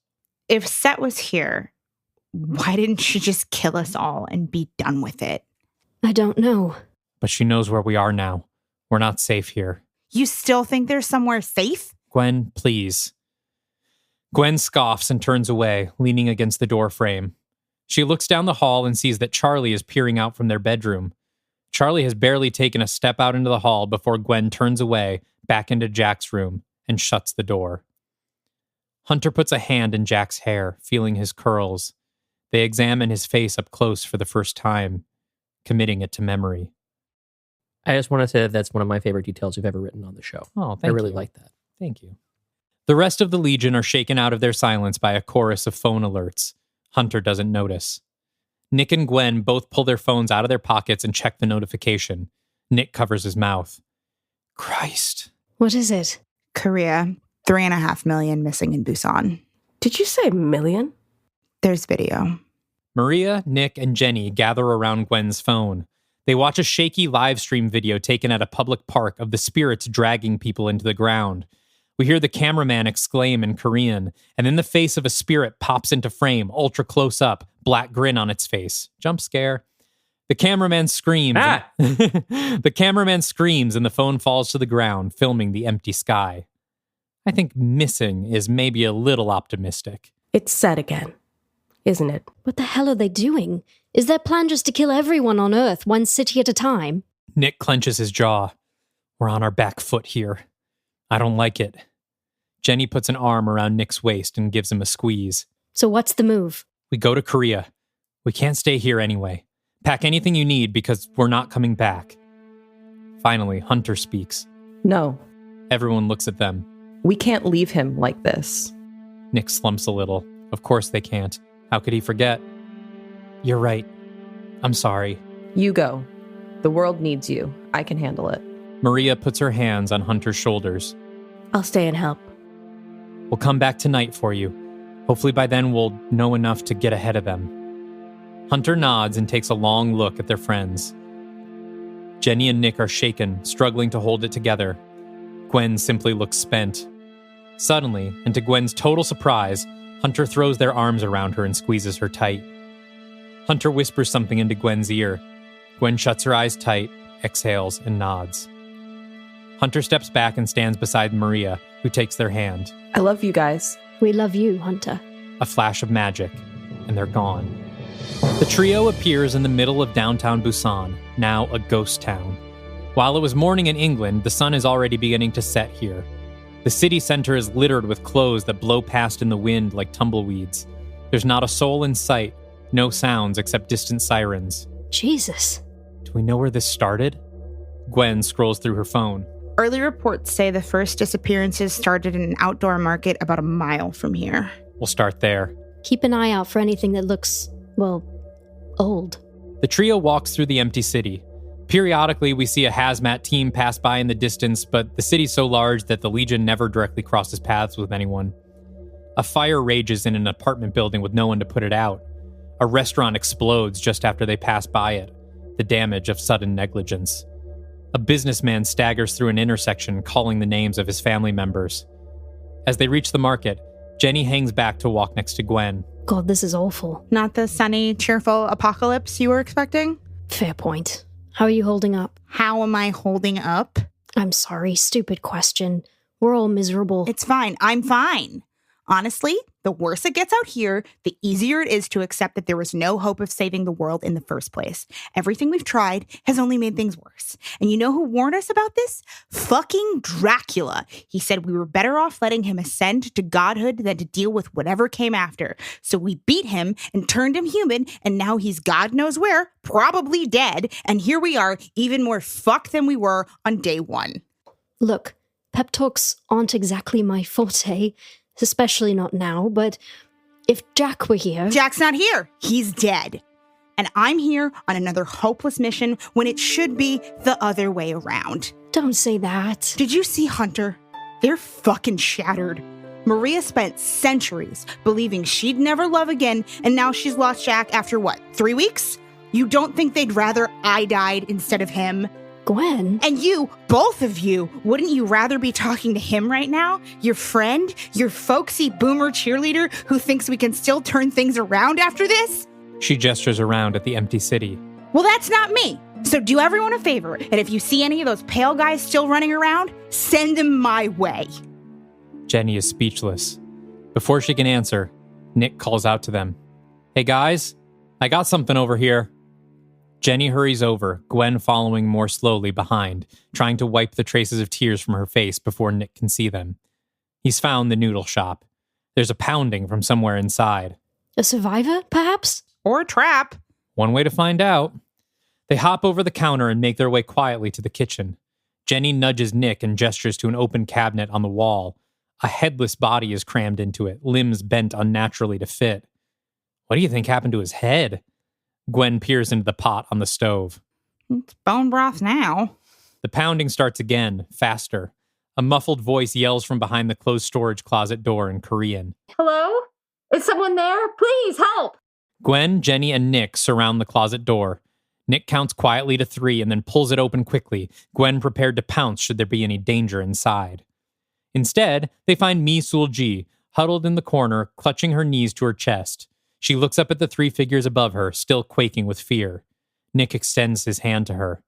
If Set was here, why didn't she just kill us all and be done with it? I don't know. But she knows where we are now. We're not safe here. You still think there's somewhere safe? Gwen, please. Gwen scoffs and turns away, leaning against the door frame. She looks down the hall and sees that Charlie is peering out from their bedroom. Charlie has barely taken a step out into the hall before Gwen turns away, back into Jack's room, and shuts the door. Hunter puts a hand in Jack's hair, feeling his curls. They examine his face up close for the first time, committing it to memory. I just want to say that that's one of my favorite details you've ever written on the show. Oh, thank you. I really like that. Thank you. The rest of the Legion are shaken out of their silence by a chorus of phone alerts. Hunter doesn't notice. Nick and Gwen both pull their phones out of their pockets and check the notification. Nick covers his mouth. Christ. What is it? Korea, 3.5 million missing in Busan. Did you say million? There's video. Marya, Nick, and Jenny gather around Gwen's phone. They watch a shaky live stream video taken at a public park of the spirits dragging people into the ground. We hear the cameraman exclaim in Korean, and then the face of a spirit pops into frame, ultra close up, black grin on its face. Jump scare. The cameraman screams. The cameraman screams and the phone falls to the ground, filming the empty sky. I think missing is maybe a little optimistic. It's Set again, isn't it? What the hell are they doing? Is their plan just to kill everyone on Earth, one city at a time? Nick clenches his jaw. We're on our back foot here. I don't like it. Jenny puts an arm around Nick's waist and gives him a squeeze. So what's the move? We go to Korea. We can't stay here anyway. Pack anything you need because we're not coming back. Finally, Hunter speaks. No. Everyone looks at them. We can't leave him like this. Nick slumps a little. Of course they can't. How could he forget? You're right. I'm sorry. You go. The world needs you. I can handle it. Marya puts her hands on Hunter's shoulders. I'll stay and help. We'll come back tonight for you. Hopefully by then we'll know enough to get ahead of them. Hunter nods and takes a long look at their friends. Jenny and Nick are shaken, struggling to hold it together. Gwen simply looks spent. Suddenly, and to Gwen's total surprise, Hunter throws their arms around her and squeezes her tight. Hunter whispers something into Gwen's ear. Gwen shuts her eyes tight, exhales, and nods. Hunter steps back and stands beside Marya, who takes their hand. I love you guys. We love you, Hunter. A flash of magic, and they're gone. The trio appears in the middle of downtown Busan, now a ghost town. While it was morning in England, the sun is already beginning to set here. The city center is littered with clothes that blow past in the wind like tumbleweeds. There's not a soul in sight, no sounds except distant sirens. Jesus. Do we know where this started? Gwen scrolls through her phone. Early reports say the first disappearances started in an outdoor market about a mile from here. We'll start there. Keep an eye out for anything that looks, well, old. The trio walks through the empty city. Periodically, we see a hazmat team pass by in the distance, but the city's so large that the Legion never directly crosses paths with anyone. A fire rages in an apartment building with no one to put it out. A restaurant explodes just after they pass by it, the damage of sudden negligence. A businessman staggers through an intersection, calling the names of his family members. As they reach the market, Jenny hangs back to walk next to Gwen. God, this is awful. Not the sunny, cheerful apocalypse you were expecting? Fair point. How are you holding up? How am I holding up? I'm sorry, stupid question. We're all miserable. It's fine. I'm fine. Honestly, the worse it gets out here, the easier it is to accept that there was no hope of saving the world in the first place. Everything we've tried has only made things worse. And you know who warned us about this? Fucking Dracula. He said we were better off letting him ascend to godhood than to deal with whatever came after. So we beat him and turned him human, and now he's God knows where, probably dead. And here we are, even more fucked than we were on day one. Look, pep talks aren't exactly my forte. Especially not now, but If Jack were here... Jack's not here. He's dead. And I'm here on another hopeless mission when it should be the other way around. Don't say that. Did you see Hunter? They're fucking shattered. Marya spent centuries believing she'd never love again, and now she's lost Jack after what, 3 weeks? You don't think they'd rather I died instead of him? Gwen? And you, both of you, wouldn't you rather be talking to him right now? Your friend? Your folksy boomer cheerleader who thinks we can still turn things around after this? She gestures around at the empty city. Well, that's not me. So do everyone a favor, and if you see any of those pale guys still running around, send them my way. Jenny is speechless. Before she can answer, Nick calls out to them. Hey guys, I got something over here. Jenny hurries over, Gwen following more slowly behind, trying to wipe the traces of tears from her face before Nick can see them. He's found the noodle shop. There's a pounding from somewhere inside. A survivor, perhaps? Or a trap. One way to find out. They hop over the counter and make their way quietly to the kitchen. Jenny nudges Nick and gestures to an open cabinet on the wall. A headless body is crammed into it, limbs bent unnaturally to fit. What do you think happened to his head? Gwen peers into the pot on the stove. It's bone broth now. The pounding starts again, faster. A muffled voice yells from behind the closed storage closet door in Korean. Hello? Is someone there? Please help! Gwen, Jenny, and Nick surround the closet door. Nick counts quietly to 3 and then pulls it open quickly, Gwen prepared to pounce should there be any danger inside. Instead, they find Mi Seulgi, huddled in the corner, clutching her knees to her chest. She looks up at the 3 figures above her, still quaking with fear. Nick extends his hand to her.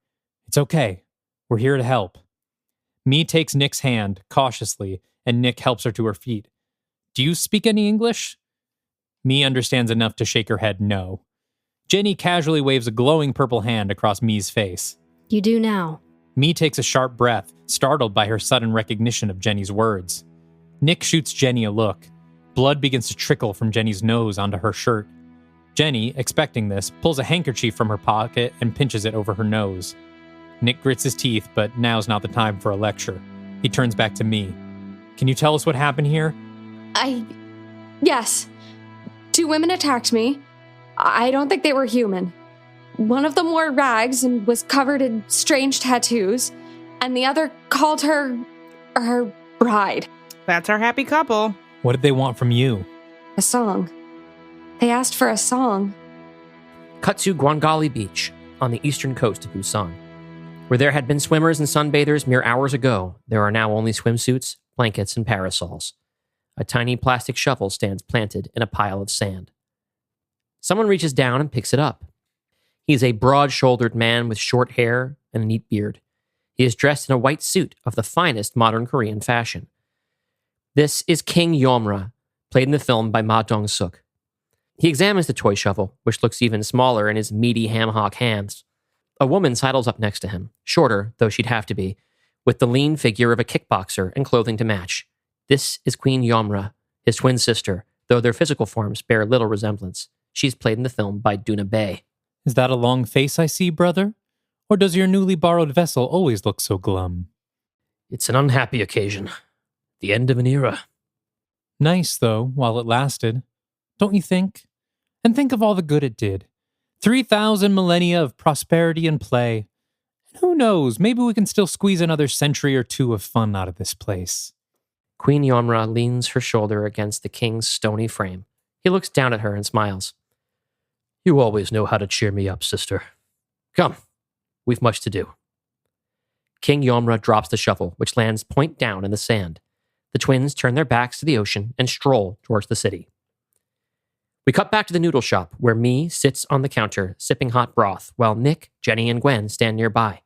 It's okay. We're here to help. Mi takes Nick's hand, cautiously, and Nick helps her to her feet. Do you speak any English? Mi understands enough to shake her head no. Jenny casually waves a glowing purple hand across Mi's face. You do now. Mi takes a sharp breath, startled by her sudden recognition of Jenny's words. Nick shoots Jenny a look. Blood begins to trickle from Jenny's nose onto her shirt. Jenny, expecting this, pulls a handkerchief from her pocket and pinches it over her nose. Nick grits his teeth, but now's not the time for a lecture. He turns back to Mi. Can you tell us what happened here? Yes. 2 women attacked me. I don't think they were human. One of them wore rags and was covered in strange tattoos, and the other called her bride. That's our happy couple. What did they want from you? A song. They asked for a song. Cut to Gwangali Beach, on the eastern coast of Busan. Where there had been swimmers and sunbathers mere hours ago, there are now only swimsuits, blankets, and parasols. A tiny plastic shovel stands planted in a pile of sand. Someone reaches down and picks it up. He is a broad-shouldered man with short hair and a neat beard. He is dressed in a white suit of the finest modern Korean fashion. This is King Yeomra, played in the film by Ma Dong-suk. He examines the toy shovel, which looks even smaller in his meaty ham-hock hands. A woman sidles up next to him, shorter, though she'd have to be, with the lean figure of a kickboxer and clothing to match. This is Queen Yeomra, his twin sister, though their physical forms bear little resemblance. She's played in the film by Duna Bae. Is that a long face I see, brother? Or does your newly borrowed vessel always look so glum? It's an unhappy occasion. The end of an era. Nice, though, while it lasted. Don't you think? And think of all the good it did. 3,000 millennia of prosperity and play. And who knows, maybe we can still squeeze another century or 2 of fun out of this place. Queen Yeomra leans her shoulder against the king's stony frame. He looks down at her and smiles. You always know how to cheer me up, sister. Come, we've much to do. King Yeomra drops the shovel, which lands point down in the sand. The twins turn their backs to the ocean and stroll towards the city. We cut back to the noodle shop, where Mi sits on the counter, sipping hot broth, while Nick, Jenny, and Gwen stand nearby.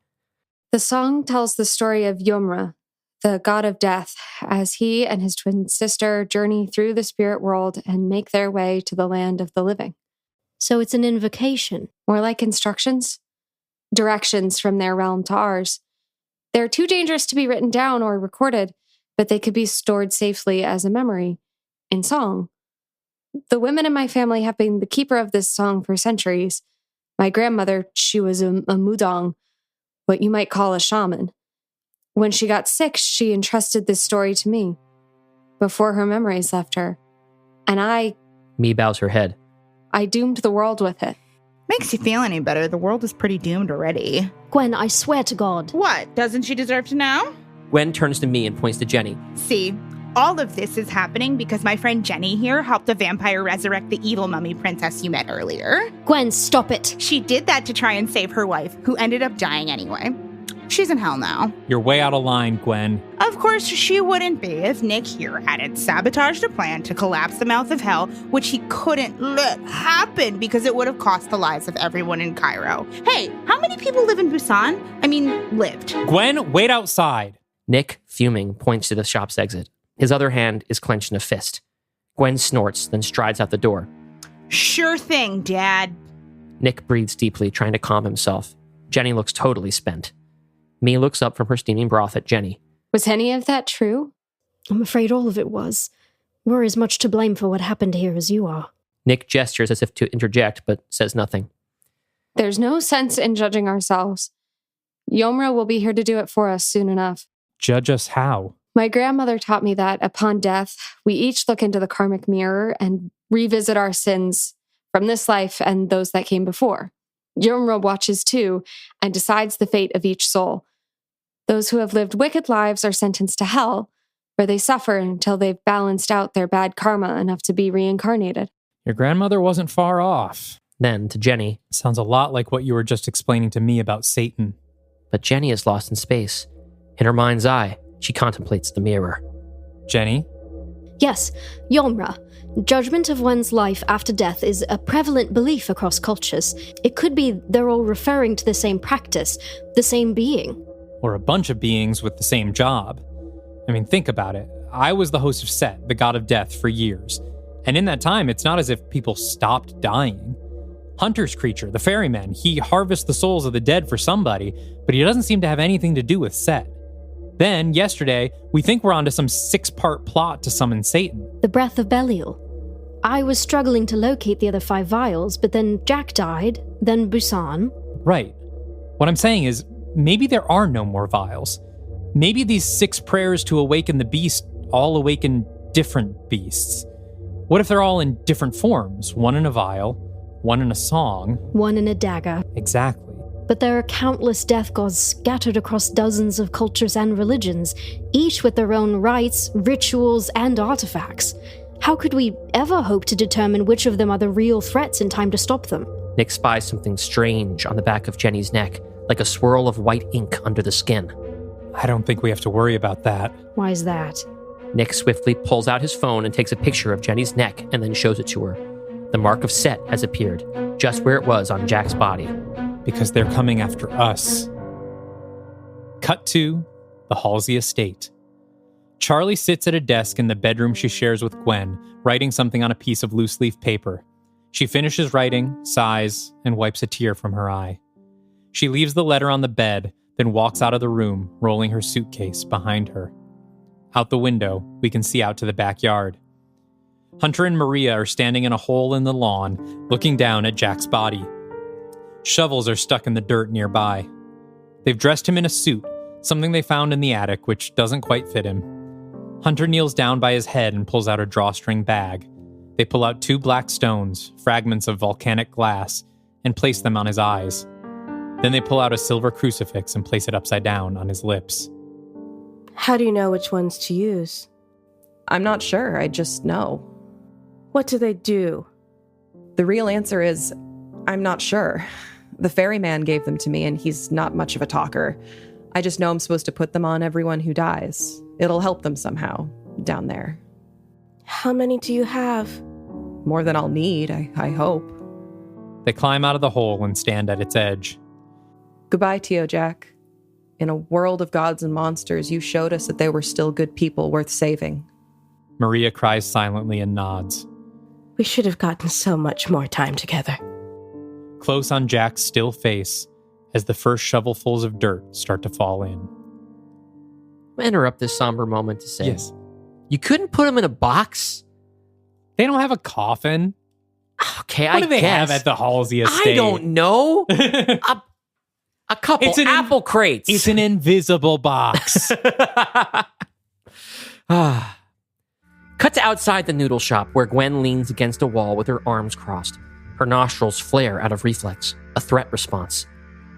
The song tells the story of Yeomra, the god of death, as he and his twin sister journey through the spirit world and make their way to the land of the living. So it's an invocation. More like instructions. Directions from their realm to ours. They're too dangerous to be written down or recorded, but they could be stored safely as a memory, in song. The women in my family have been the keeper of this song for centuries. My grandmother, she was a mudong, what you might call a shaman. When she got sick, she entrusted this story to me, before her memories left her. And I Mi bows her head. I doomed the world with it. Makes you feel any better. The world is pretty doomed already. Gwen, I swear to God. What? Doesn't she deserve to know? Gwen turns to me and points to Jenny. See, all of this is happening because my friend Jenny here helped a vampire resurrect the evil mummy princess you met earlier. Gwen, stop it. She did that to try and save her wife, who ended up dying anyway. She's in hell now. You're way out of line, Gwen. Of course, she wouldn't be if Nick here hadn't sabotaged a plan to collapse the mouth of hell, which he couldn't let happen because it would have cost the lives of everyone in Cairo. Hey, how many people live in Busan? I mean, lived. Gwen, wait outside. Nick, fuming, points to the shop's exit. His other hand is clenched in a fist. Gwen snorts, then strides out the door. Sure thing, Dad. Nick breathes deeply, trying to calm himself. Jenny looks totally spent. Mi looks up from her steaming broth at Jenny. Was any of that true? I'm afraid all of it was. We're as much to blame for what happened here as you are. Nick gestures as if to interject, but says nothing. There's no sense in judging ourselves. Yomra will be here to do it for us soon enough. Judge us how? My grandmother taught me that upon death, we each look into the karmic mirror and revisit our sins from this life and those that came before. Yomra watches too and decides the fate of each soul. Those who have lived wicked lives are sentenced to hell, where they suffer until they've balanced out their bad karma enough to be reincarnated. Your grandmother wasn't far off. Then, to Jenny. Sounds a lot like what you were just explaining to me about Satan. But Jenny is lost in space. In her mind's eye, she contemplates the mirror. Jenny? Yes, Yomra. Judgment of one's life after death is a prevalent belief across cultures. It could be they're all referring to the same practice, the same being. Or a bunch of beings with the same job. I mean, think about it. I was the host of Set, the god of death, for years. And in that time, it's not as if people stopped dying. Hunter's creature, the ferryman, he harvests the souls of the dead for somebody, but he doesn't seem to have anything to do with Set. Then, yesterday, we think we're onto some 6-part plot to summon Satan. The breath of Belial. I was struggling to locate the other 5 vials, but then Jack died, then Busan. Right. What I'm saying is, maybe there are no more vials. Maybe these 6 prayers to awaken the beast all awaken different beasts. What if they're all in different forms? One in a vial, one in a song. One in a dagger. Exactly. But there are countless death gods scattered across dozens of cultures and religions, each with their own rites, rituals, and artifacts. How could we ever hope to determine which of them are the real threats in time to stop them? Nick spies something strange on the back of Jenny's neck, like a swirl of white ink under the skin. I don't think we have to worry about that. Why is that? Nick swiftly pulls out his phone and takes a picture of Jenny's neck and then shows it to her. The mark of Set has appeared, just where it was on Jack's body. Because they're coming after us. Cut to the Halsey estate. Charlie sits at a desk in the bedroom she shares with Gwen, writing something on a piece of loose-leaf paper. She finishes writing, sighs, and wipes a tear from her eye. She leaves the letter on the bed, then walks out of the room, rolling her suitcase behind her. Out the window, we can see out to the backyard. Hunter and Marya are standing in a hole in the lawn, looking down at Jack's body. Shovels are stuck in the dirt nearby. They've dressed him in a suit, something they found in the attic, which doesn't quite fit him. Hunter kneels down by his head and pulls out a drawstring bag. They pull out 2 black stones, fragments of volcanic glass, and place them on his eyes. Then they pull out a silver crucifix and place it upside down on his lips. How do you know which ones to use? I'm not sure, I just know. What do they do? The real answer is, I'm not sure. The ferryman gave them to me, and he's not much of a talker. I just know I'm supposed to put them on everyone who dies. It'll help them somehow, down there. How many do you have? More than I'll need, I hope. They climb out of the hole and stand at its edge. Goodbye, Tio Jack. In a world of gods and monsters, you showed us that they were still good people worth saving. Marya cries silently and nods. We should have gotten so much more time together. Close on Jack's still face, as the first shovelfuls of dirt start to fall in. I'll interrupt this somber moment to say, yes. You couldn't put him in a box? They don't have a coffin. Okay, what do they have at the Halsey estate? I don't know. A couple apple crates. It's an invisible box. Cut to outside the noodle shop, where Gwen leans against a wall with her arms crossed. Her nostrils flare out of reflex, a threat response.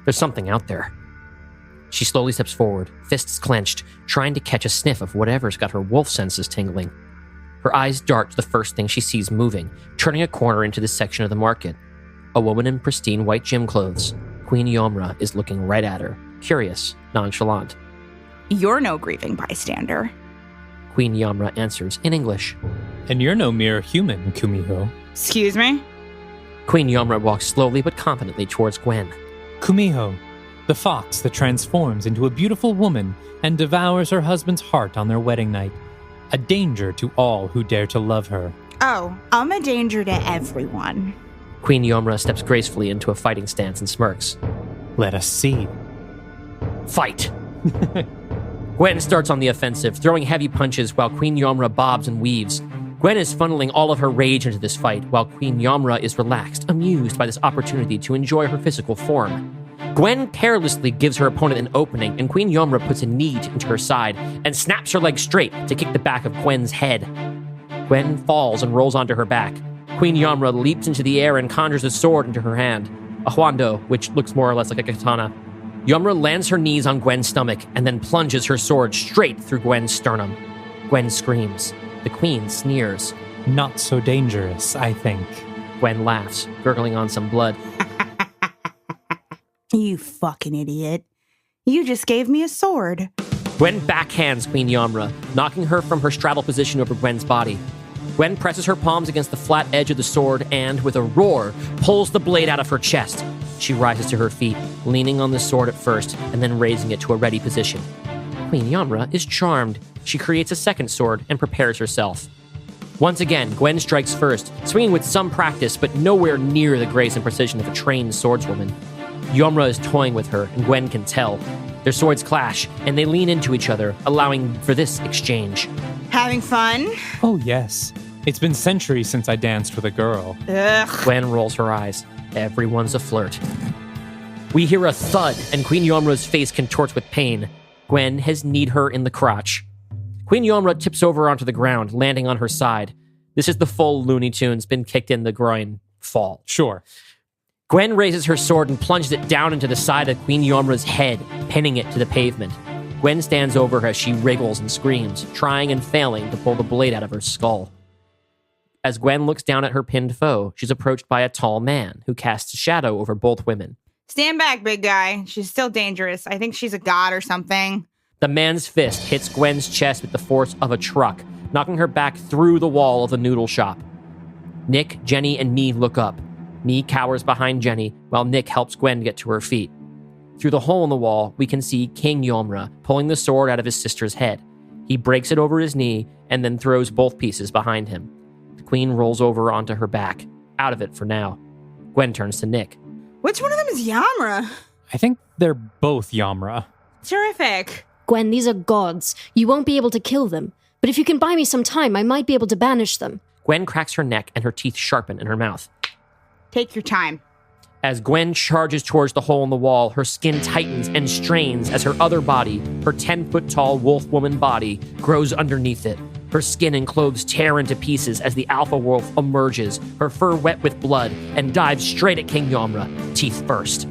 There's something out there. She slowly steps forward, fists clenched, trying to catch a sniff of whatever's got her wolf senses tingling. Her eyes dart to the first thing she sees moving, turning a corner into this section of the market. A woman in pristine white gym clothes. Queen Yomra is looking right at her, curious, nonchalant. You're no grieving bystander. Queen Yomra answers in English. And you're no mere human, Kumiho. Excuse me? Queen Yomra walks slowly but confidently towards Gwen. Kumiho, the fox that transforms into a beautiful woman and devours her husband's heart on their wedding night. A danger to all who dare to love her. Oh, I'm a danger to everyone. Queen Yomra steps gracefully into a fighting stance and smirks. Let us see. Fight! Gwen starts on the offensive, throwing heavy punches while Queen Yomra bobs and weaves. Gwen is funneling all of her rage into this fight, while Queen Yomra is relaxed, amused by this opportunity to enjoy her physical form. Gwen carelessly gives her opponent an opening, and Queen Yomra puts a knee into her side and snaps her leg straight to kick the back of Gwen's head. Gwen falls and rolls onto her back. Queen Yomra leaps into the air and conjures a sword into her hand, a huando, which looks more or less like a katana. Yomra lands her knees on Gwen's stomach and then plunges her sword straight through Gwen's sternum. Gwen screams. The queen sneers. Not so dangerous, I think. Gwen laughs, gurgling on some blood. You fucking idiot. You just gave me a sword. Gwen backhands Queen Yomra, knocking her from her straddle position over Gwen's body. Gwen presses her palms against the flat edge of the sword and, with a roar, pulls the blade out of her chest. She rises to her feet, leaning on the sword at first, and then raising it to a ready position. Queen Yomra is charmed. She creates a second sword and prepares herself. Once again, Gwen strikes first, swinging with some practice, but nowhere near the grace and precision of a trained swordswoman. Yomra is toying with her, and Gwen can tell. Their swords clash, and they lean into each other, allowing for this exchange. Having fun? Oh, yes. It's been centuries since I danced with a girl. Ugh. Gwen rolls her eyes. Everyone's a flirt. We hear a thud, and Queen Yomra's face contorts with pain. Gwen has kneed her in the crotch. Queen Yomra tips over onto the ground, landing on her side. This is the full Looney Tunes been kicked in the groin fall. Sure. Gwen raises her sword and plunges it down into the side of Queen Yomra's head, pinning it to the pavement. Gwen stands over her as she wriggles and screams, trying and failing to pull the blade out of her skull. As Gwen looks down at her pinned foe, she's approached by a tall man who casts a shadow over both women. Stand back, big guy. She's still dangerous. I think she's a god or something. The man's fist hits Gwen's chest with the force of a truck, knocking her back through the wall of the noodle shop. Nick, Jenny, and Mi look up. Mi cowers behind Jenny, while Nick helps Gwen get to her feet. Through the hole in the wall, we can see King Yomra pulling the sword out of his sister's head. He breaks it over his knee and then throws both pieces behind him. The queen rolls over onto her back, out of it for now. Gwen turns to Nick. Which one of them is Yomra? I think they're both Yomra. Terrific. Gwen, these are gods. You won't be able to kill them. But if you can buy me some time, I might be able to banish them. Gwen cracks her neck and her teeth sharpen in her mouth. Take your time. As Gwen charges towards the hole in the wall, her skin tightens and strains as her other body, her 10-foot-tall wolf woman body, grows underneath it. Her skin and clothes tear into pieces as the alpha wolf emerges, her fur wet with blood, and dives straight at King Yomra, teeth first.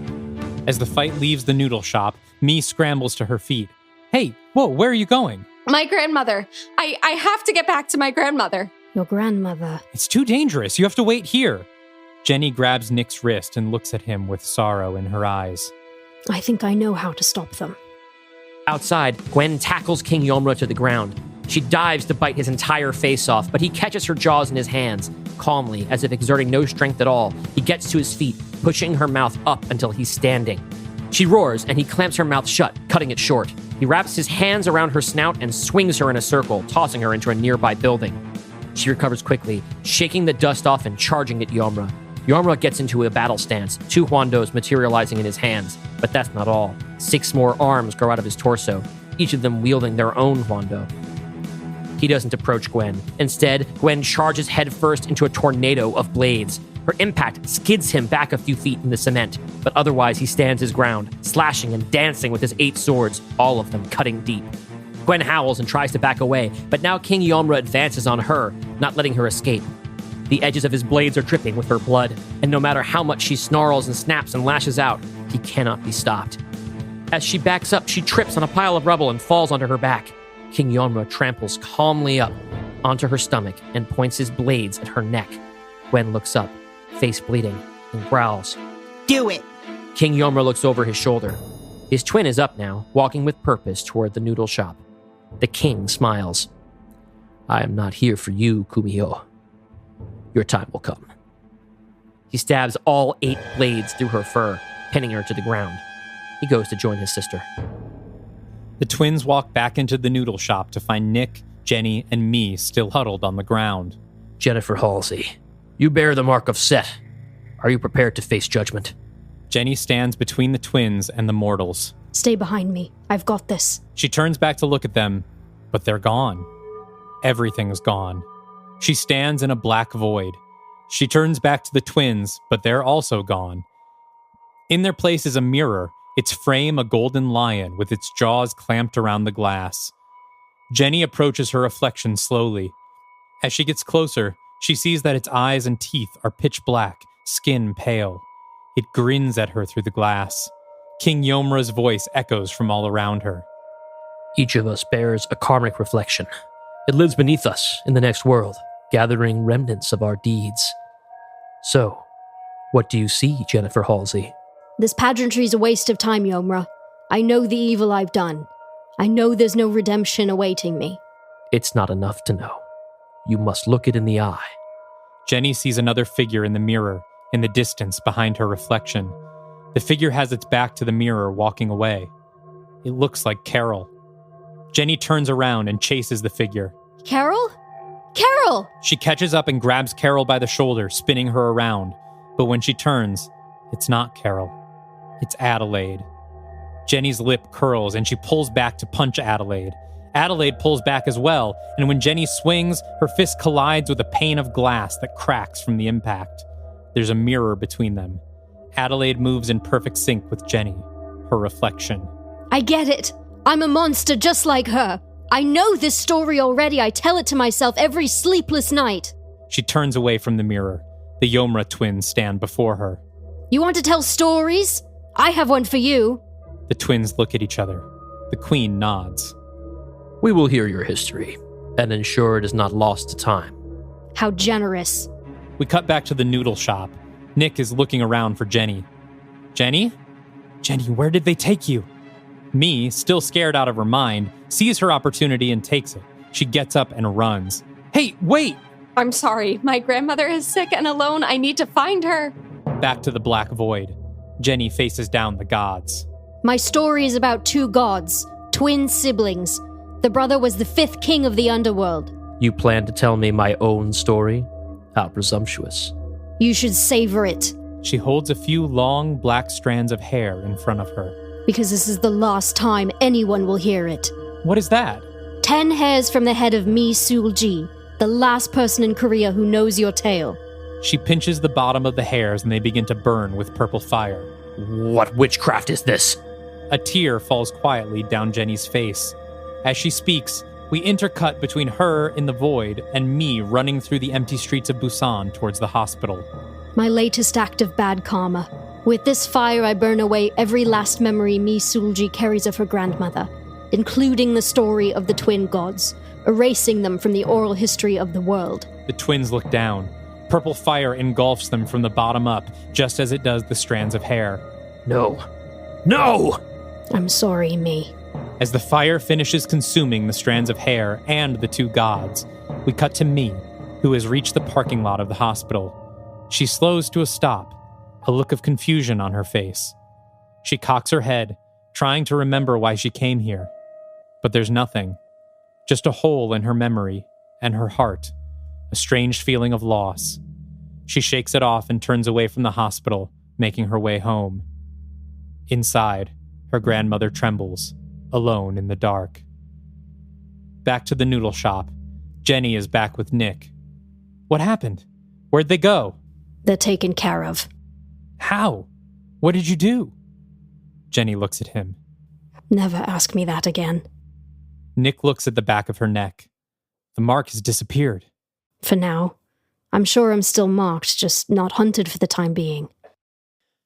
As the fight leaves the noodle shop, Mi scrambles to her feet. Hey, whoa, where are you going? My grandmother. I have to get back to my grandmother. Your grandmother. It's too dangerous. You have to wait here. Jenny grabs Nick's wrist and looks at him with sorrow in her eyes. I think I know how to stop them. Outside, Gwen tackles King Yomra to the ground. She dives to bite his entire face off, but he catches her jaws in his hands. Calmly, as if exerting no strength at all, he gets to his feet, pushing her mouth up until he's standing. She roars, and he clamps her mouth shut, cutting it short. He wraps his hands around her snout and swings her in a circle, tossing her into a nearby building. She recovers quickly, shaking the dust off and charging at Yomra. Yomra gets into a battle stance, 2 huandos materializing in his hands. But that's not all. 6 more arms grow out of his torso, each of them wielding their own huando. He doesn't approach Gwen. Instead, Gwen charges headfirst into a tornado of blades. Her impact skids him back a few feet in the cement, but otherwise he stands his ground, slashing and dancing with his 8 swords, all of them cutting deep. Gwen howls and tries to back away, but now King Yomra advances on her, not letting her escape. The edges of his blades are dripping with her blood, and no matter how much she snarls and snaps and lashes out, he cannot be stopped. As she backs up, she trips on a pile of rubble and falls onto her back. King Yomra tramples calmly up onto her stomach and points his blades at her neck. Gwen looks up, face bleeding, and growls. Do it! King Yomra looks over his shoulder. His twin is up now, walking with purpose toward the noodle shop. The king smiles. I am not here for you, Kumiho. Your time will come. He stabs all 8 blades through her fur, pinning her to the ground. He goes to join his sister. The twins walk back into the noodle shop to find Nick, Jenny, and me still huddled on the ground. Jennifer Halsey, you bear the mark of Set. Are you prepared to face judgment? Jenny stands between the twins and the mortals. Stay behind me. I've got this. She turns back to look at them, but they're gone. Everything's gone. She stands in a black void. She turns back to the twins, but they're also gone. In their place is a mirror, its frame a golden lion with its jaws clamped around the glass. Jenny approaches her reflection slowly. As she gets closer, she sees that its eyes and teeth are pitch black, skin pale. It grins at her through the glass. King Yomra's voice echoes from all around her. Each of us bears a karmic reflection. It lives beneath us in the next world, gathering remnants of our deeds. So, what do you see, Jennifer Halsey? This pageantry's a waste of time, Yomra. I know the evil I've done. I know there's no redemption awaiting me. It's not enough to know. You must look it in the eye. Jenny sees another figure in the mirror, in the distance behind her reflection. The figure has its back to the mirror, walking away. It looks like Carol. Jenny turns around and chases the figure. Carol? Carol! She catches up and grabs Carol by the shoulder, spinning her around. But when she turns, it's not Carol. It's Adelaide. Jenny's lip curls and she pulls back to punch Adelaide. Adelaide pulls back as well, and when Jenny swings, her fist collides with a pane of glass that cracks from the impact. There's a mirror between them. Adelaide moves in perfect sync with Jenny, her reflection. I get it. I'm a monster just like her. I know this story already. I tell it to myself every sleepless night. She turns away from the mirror. The Yomra twins stand before her. You want to tell stories? I have one for you. The twins look at each other. The queen nods. We will hear your history and ensure it is not lost to time. How generous. We cut back to the noodle shop. Nick is looking around for Jenny. Jenny? Jenny, where did they take you? Mi, still scared out of her mind, sees her opportunity and takes it. She gets up and runs. Hey, wait! I'm sorry. My grandmother is sick and alone. I need to find her. Back to the black void. Jenny faces down the gods. My story is about 2 gods, twin siblings. The brother was the 5th king of the underworld. You plan to tell me my own story? How presumptuous. You should savor it. She holds a few long black strands of hair in front of her. Because this is the last time anyone will hear it. What is that? 10 hairs from the head of Mi Seulgi, the last person in Korea who knows your tale. She pinches the bottom of the hairs and they begin to burn with purple fire. What witchcraft is this? A tear falls quietly down Jenny's face. As she speaks, we intercut between her in the void and me running through the empty streets of Busan towards the hospital. My latest act of bad karma. With this fire, I burn away every last memory Mi Seulgi carries of her grandmother, including the story of the twin gods, erasing them from the oral history of the world. The twins look down. Purple fire engulfs them from the bottom up, just as it does the strands of hair. No. No! I'm sorry, Mi. As the fire finishes consuming the strands of hair and the 2 gods, we cut to Mi, who has reached the parking lot of the hospital. She slows to a stop, a look of confusion on her face. She cocks her head, trying to remember why she came here. But there's nothing. Just a hole in her memory and her heart, a strange feeling of loss. She shakes it off and turns away from the hospital, making her way home. Inside, her grandmother trembles, alone in the dark. Back to the noodle shop. Jenny is back with Nick. What happened? Where'd they go? They're taken care of. How? What did you do? Jenny looks at him. Never ask me that again. Nick looks at the back of her neck. The mark has disappeared. For now. I'm sure I'm still marked, just not hunted for the time being.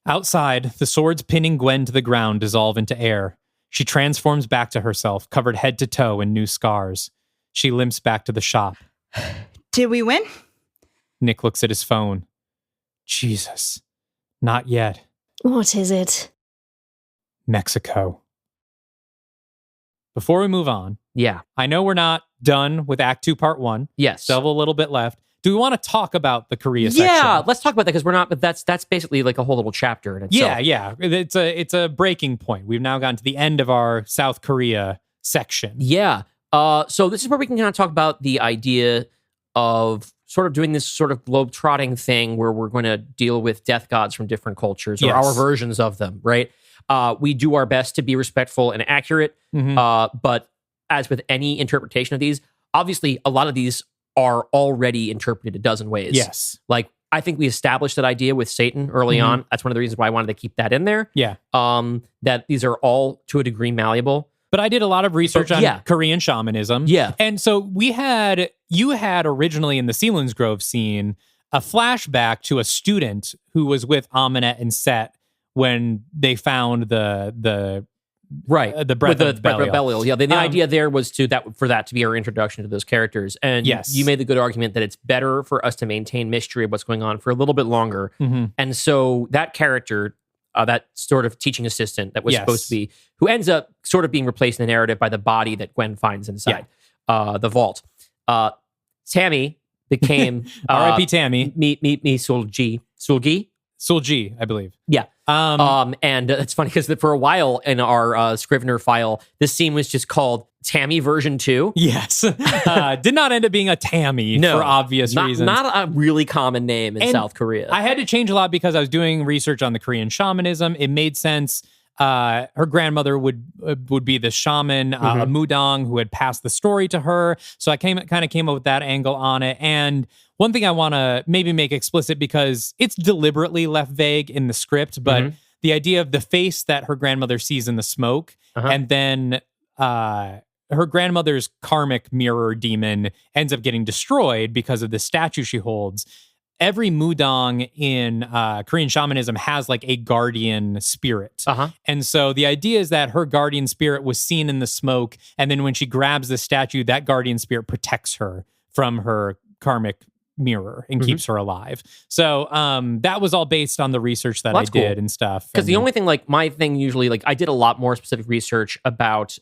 Outside, the swords pinning Gwen to the ground dissolve into air. She transforms back to herself, covered head to toe in new scars. She limps back to the shop. Did we win? Nick looks at his phone. Jesus. Not yet. What is it? Mexico. Before we move on, Yeah. I know we're not done with Act 2, Part 1. Yes. Still have a little bit left. Do we want to talk about the Korea section? Yeah, let's talk about that because we're not. But that's basically like a whole little chapter in itself. Yeah. It's a breaking point. We've now gotten to the end of our South Korea section. Yeah. So this is where we can kind of talk about the idea of sort of doing this sort of globe-trotting thing where we're going to deal with death gods from different cultures or our versions of them, right? We do our best to be respectful and accurate, but as with any interpretation of these, obviously a lot of these are already interpreted a dozen ways. Yes. Like, I think we established that idea with Satan early on. That's one of the reasons why I wanted to keep that in there. Yeah. That these are all, to a degree, malleable. But I did a lot of research on Korean shamanism. Yeah. And so you had originally in the Selinsgrove scene a flashback to a student who was with Ahmanet and Set when they found the breath of Belial. Yeah, the idea there was for that to be our introduction to those characters. And you made the good argument that it's better for us to maintain mystery of what's going on for a little bit longer. And so that character, that sort of teaching assistant that was supposed to be, who ends up sort of being replaced in the narrative by the body that Gwen finds inside the vault. Tammy became R.I.P. Tammy. Mi Seulgi. Seulgi, I believe. Yeah. And it's funny because for a while in our Scrivener file, this scene was just called Tammy version 2. Yes. Did not end up being a Tammy for obvious reasons. Not a really common name in South Korea. I had to change a lot because I was doing research on the Korean shamanism. It made sense. Her grandmother would be the shaman, a mudang who had passed the story to her. So I came up with that angle on it. And one thing I want to maybe make explicit because it's deliberately left vague in the script, but the idea of the face that her grandmother sees in the smoke, and then her grandmother's karmic mirror demon ends up getting destroyed because of the statue she holds. Every mudang in Korean shamanism has like a guardian spirit. And so the idea is that her guardian spirit was seen in the smoke. And then when she grabs the statue, that guardian spirit protects her from her karmic mirror and keeps her alive. So that was all based on the research that I did and stuff. Because the only thing, like my thing usually, like I did a lot more specific research about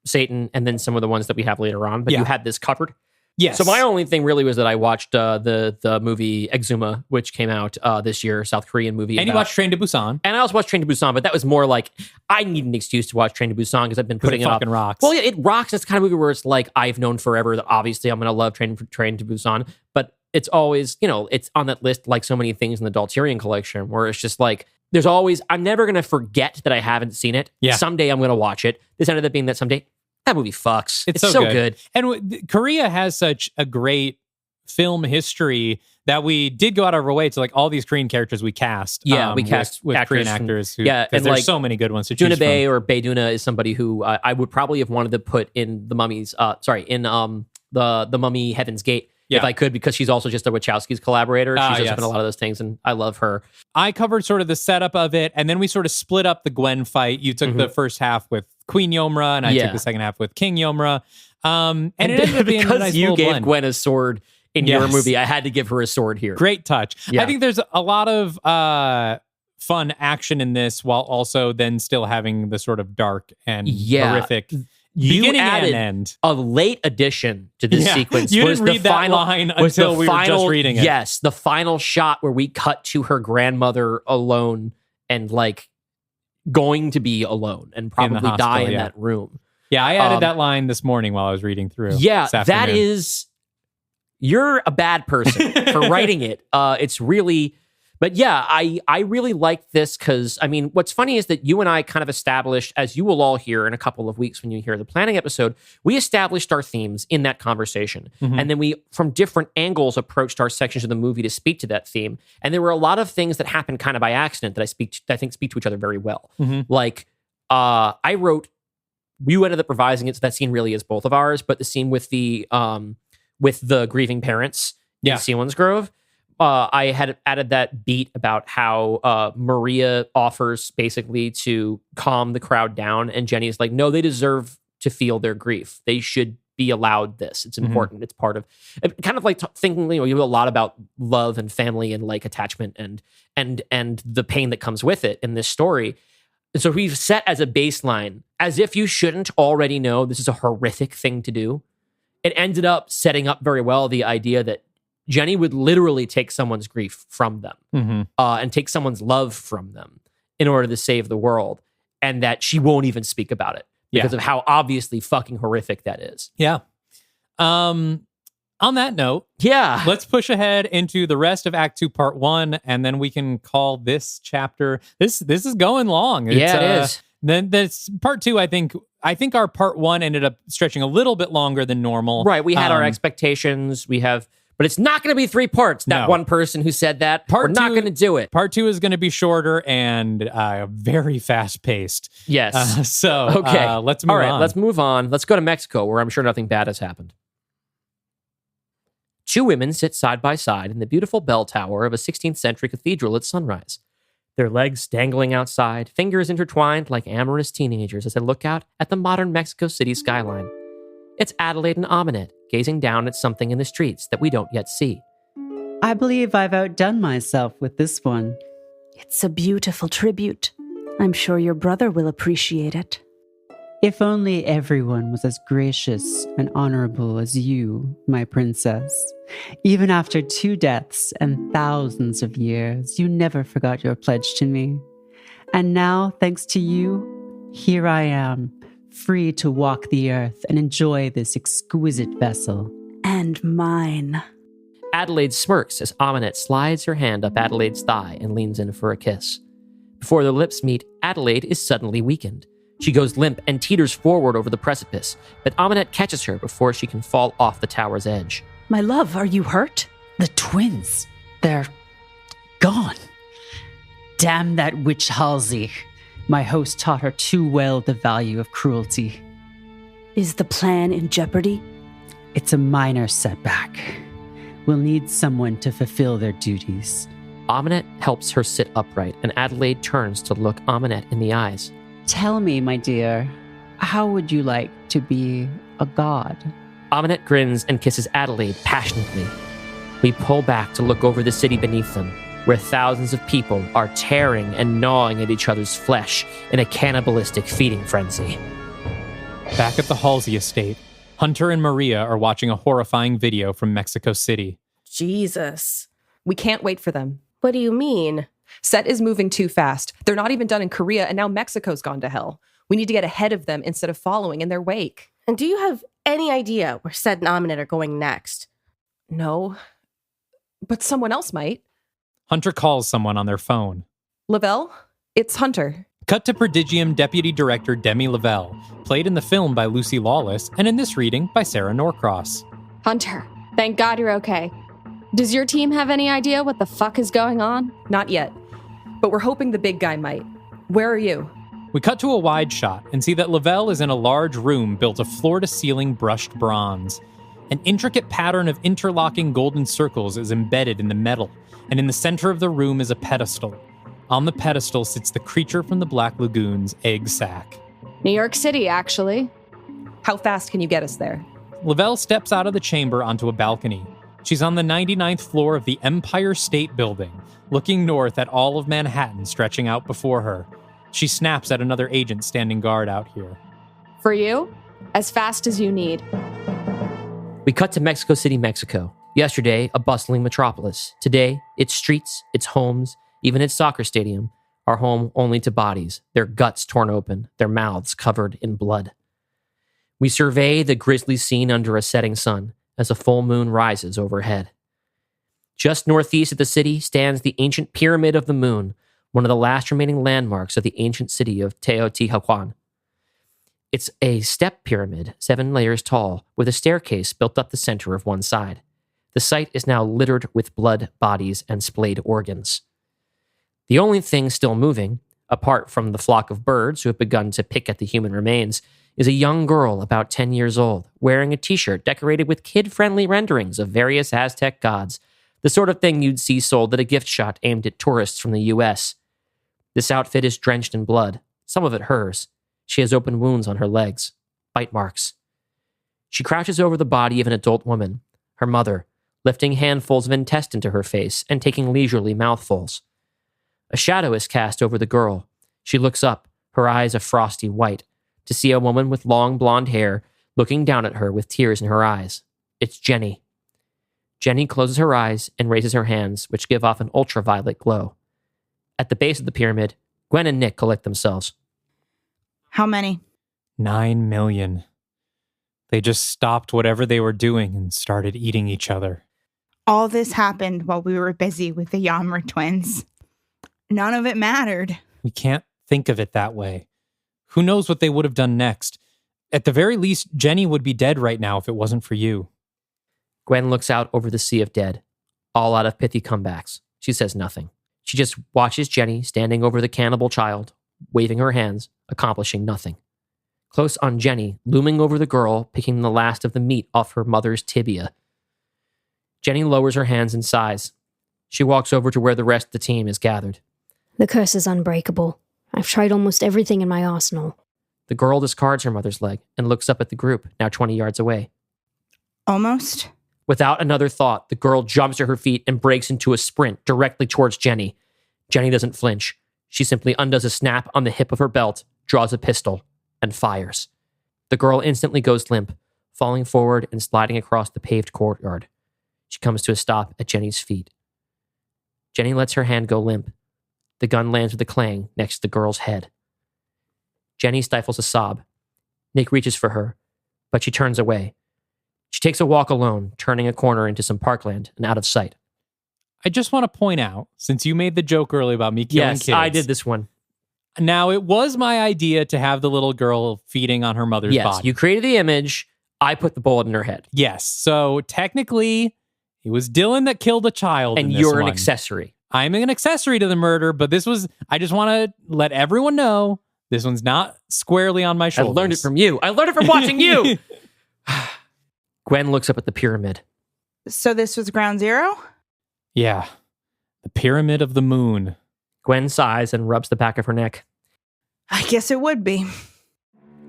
Satan and then some of the ones that we have later on, but you had this covered. Yes. So my only thing really was that I watched the movie Exuma, which came out this year, South Korean movie. And you watched Train to Busan. And I also watched Train to Busan, but that was more like, I need an excuse to watch Train to Busan because I've been putting it up. Fucking rocks. Well, yeah, it rocks. It's the kind of movie where it's like, I've known forever that obviously I'm going to love Train to Busan, but it's always, it's on that list like so many things in the Dalterian collection where it's just like, there's always, I'm never going to forget that I haven't seen it. Yeah. Someday I'm going to watch it. This ended up being that someday. That movie fucks. It's so good. And Korea has such a great film history that we did go out of our way to like all these Korean characters we cast. We cast with Korean actors. Because and there's like, so many good ones to choose Duna Bae from. or Bae Duna is somebody who I would probably have wanted to put in the Mummies. The Mummy Heaven's Gate. If I could, because she's also just a Wachowski's collaborator. She's just been a lot of those things, and I love her. I covered sort of the setup of it, and then we sort of split up the Gwen fight. You took the first half with Queen Yomra, and I took the second half with King Yomra. And it ended up being a nice you little gave blend. Gwen a sword in your movie, I had to give her a sword here. Great touch. Yeah. I think there's a lot of fun action in this, while also then still having the sort of dark and horrific beginning added and end. A late addition to this sequence. You didn't read that line until we were just reading it. Yes, the final shot where we cut to her grandmother alone and like going to be alone and probably die in that room. Yeah, I added that line this morning while I was reading through. Yeah, that is, you're a bad person for writing it. It's really, but yeah, I really like this because, I mean, what's funny is that you and I kind of established, as you will all hear in a couple of weeks when you hear the planning episode, we established our themes in that conversation. And then we, from different angles, approached our sections of the movie to speak to that theme. And there were a lot of things that happened kind of by accident that I think speak to each other very well. Like, I wrote you ended up revising it, so that scene really is both of ours. But the scene with the grieving parents in Selinsgrove, I had added that beat about how Marya offers basically to calm the crowd down, and Jenny's like, no, they deserve to feel their grief. They should be allowed this. It's important. It's part of kind of like thinking, you know a lot about love and family and like attachment and the pain that comes with it in this story. And so we've set as a baseline, as if you shouldn't already know this is a horrific thing to do. It ended up setting up very well the idea that Jenny would literally take someone's grief from them and take someone's love from them in order to save the world, and that she won't even speak about it because of how obviously fucking horrific that is. Yeah. On that note, let's push ahead into the rest of Act 2, Part 1, and then we can call this chapter. This is going long. It is. Then this Part 2, I think our Part 1 ended up stretching a little bit longer than normal. Right. We had our expectations. But it's not going to be 3 parts. That one person who said that, we're not going to do it. Part 2 is going to be shorter and very fast paced. Yes. Let's move All right, on. let's move on. Let's go to Mexico, where I'm sure nothing bad has happened. 2 women sit side by side in the beautiful bell tower of a 16th century cathedral at sunrise. Their legs dangling outside, fingers intertwined like amorous teenagers as they look out at the modern Mexico City skyline. It's Adelaide and Ahmanet, gazing down at something in the streets that we don't yet see. I believe I've outdone myself with this one. It's a beautiful tribute. I'm sure your brother will appreciate it. If only everyone was as gracious and honorable as you, my princess. Even after 2 deaths and thousands of years, you never forgot your pledge to me. And now, thanks to you, here I am, free to walk the earth and enjoy this exquisite vessel. And mine. Adelaide smirks as Ahmanet slides her hand up Adelaide's thigh and leans in for a kiss. Before their lips meet, Adelaide is suddenly weakened. She goes limp and teeters forward over the precipice, but Ahmanet catches her before she can fall off the tower's edge. My love, are you hurt? The twins, they're gone. Damn that witch Halsey. My host taught her too well the value of cruelty. Is the plan in jeopardy? It's a minor setback. We'll need someone to fulfill their duties. Ahmanet helps her sit upright, and Adelaide turns to look Ahmanet in the eyes. Tell me, my dear, how would you like to be a god? Ahmanet grins and kisses Adelaide passionately. We pull back to look over the city beneath them, where thousands of people are tearing and gnawing at each other's flesh in a cannibalistic feeding frenzy. Back at the Halsey estate, Hunter and Marya are watching a horrifying video from Mexico City. Jesus. We can't wait for them. What do you mean? Set is moving too fast. They're not even done in Korea, and now Mexico's gone to hell. We need to get ahead of them instead of following in their wake. And do you have any idea where Set and Ahmanet are going next? No. But someone else might. Hunter calls someone on their phone. Lavelle? It's Hunter. Cut to Prodigium Deputy Director Demi Lavelle, played in the film by Lucy Lawless, and in this reading by Sarah Norcross. Hunter, thank God you're okay. Does your team have any idea what the fuck is going on? Not yet, but we're hoping the big guy might. Where are you? We cut to a wide shot and see that Lavelle is in a large room built of floor-to-ceiling brushed bronze. An intricate pattern of interlocking golden circles is embedded in the metal, and in the center of the room is a pedestal. On the pedestal sits the creature from the Black Lagoon's egg sac. New York City, actually. How fast can you get us there? Lavelle steps out of the chamber onto a balcony. She's on the 99th floor of the Empire State Building, looking north at all of Manhattan stretching out before her. She snaps at another agent standing guard out here. For you, as fast as you need. We cut to Mexico City, Mexico. Yesterday, a bustling metropolis. Today, its streets, its homes, even its soccer stadium, are home only to bodies, their guts torn open, their mouths covered in blood. We survey the grisly scene under a setting sun as a full moon rises overhead. Just northeast of the city stands the ancient Pyramid of the Moon, one of the last remaining landmarks of the ancient city of Teotihuacan. It's a step pyramid, 7 layers tall, with a staircase built up the center of one side. The site is now littered with blood, bodies, and splayed organs. The only thing still moving, apart from the flock of birds who have begun to pick at the human remains, is a young girl about 10 years old, wearing a t-shirt decorated with kid-friendly renderings of various Aztec gods, the sort of thing you'd see sold at a gift shop aimed at tourists from the U.S. This outfit is drenched in blood, some of it hers. She has open wounds on her legs, bite marks. She crouches over the body of an adult woman, her mother, lifting handfuls of intestine to her face and taking leisurely mouthfuls. A shadow is cast over the girl. She looks up, her eyes a frosty white, to see a woman with long blonde hair looking down at her with tears in her eyes. It's Jenny. Jenny closes her eyes and raises her hands, which give off an ultraviolet glow. At the base of the pyramid, Gwen and Nick collect themselves. How many? 9 million. They just stopped whatever they were doing and started eating each other. All this happened while we were busy with the Yammer twins. None of it mattered. We can't think of it that way. Who knows what they would have done next? At the very least, Jenny would be dead right now if it wasn't for you. Gwen looks out over the sea of dead, all out of pithy comebacks. She says nothing. She just watches Jenny standing over the cannibal child, waving her hands, accomplishing nothing. Close on Jenny, looming over the girl, picking the last of the meat off her mother's tibia. Jenny lowers her hands and sighs. She walks over to where the rest of the team is gathered. The curse is unbreakable. I've tried almost everything in my arsenal. The girl discards her mother's leg and looks up at the group, now 20 yards away. Almost? Without another thought, the girl jumps to her feet and breaks into a sprint directly towards Jenny. Jenny doesn't flinch. She simply undoes a snap on the hip of her belt, draws a pistol, and fires. The girl instantly goes limp, falling forward and sliding across the paved courtyard. She comes to a stop at Jenny's feet. Jenny lets her hand go limp. The gun lands with a clang next to the girl's head. Jenny stifles a sob. Nick reaches for her, but she turns away. She takes a walk alone, turning a corner into some parkland and out of sight. I just want to point out, since you made the joke earlier about me killing kids. Yes, I did this one. Now, it was my idea to have the little girl feeding on her mother's body. Yes, you created the image. I put the bullet in her head. Yes, so technically, it was Dylan that killed a child. And in this you're an one. accessory. I'm an accessory to the murder, but I just want to let everyone know this one's not squarely on my shoulders. I learned it from you. I learned it from watching you. Gwen looks up at the pyramid. So this was ground zero? Yeah. The Pyramid of the Moon. Gwen sighs and rubs the back of her neck. I guess it would be.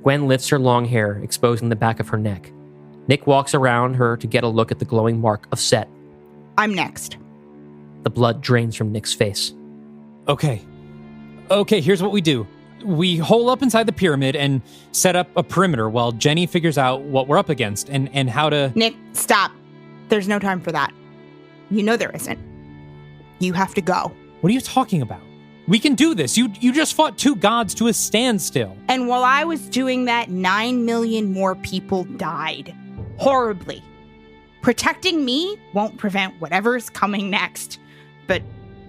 Gwen lifts her long hair, exposing the back of her neck. Nick walks around her to get a look at the glowing mark of Set. I'm next. The blood drains from Nick's face. Okay, here's what we do. We hole up inside the pyramid and set up a perimeter while Jenny figures out what we're up against and how to... Nick, stop. There's no time for that. You know there isn't. You have to go. What are you talking about? We can do this. You just fought 2 gods to a standstill. And while I was doing that, 9 million more people died. Horribly. Protecting me won't prevent whatever's coming next. But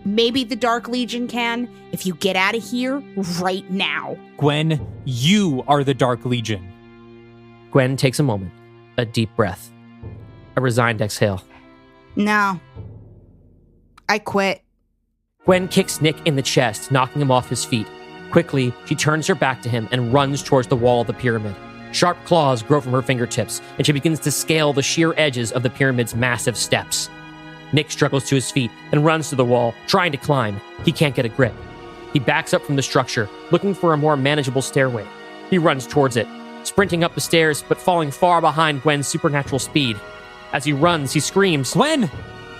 maybe the Dark Legion can if you get out of here right now. Gwen, you are the Dark Legion. Gwen takes a moment, a deep breath, a resigned exhale. No. I quit. Gwen kicks Nick in the chest, knocking him off his feet. Quickly, she turns her back to him and runs towards the wall of the pyramid. Sharp claws grow from her fingertips, and she begins to scale the sheer edges of the pyramid's massive steps. Nick struggles to his feet and runs to the wall, trying to climb. He can't get a grip. He backs up from the structure, looking for a more manageable stairway. He runs towards it, sprinting up the stairs, but falling far behind Gwen's supernatural speed. As he runs, he screams, Gwen!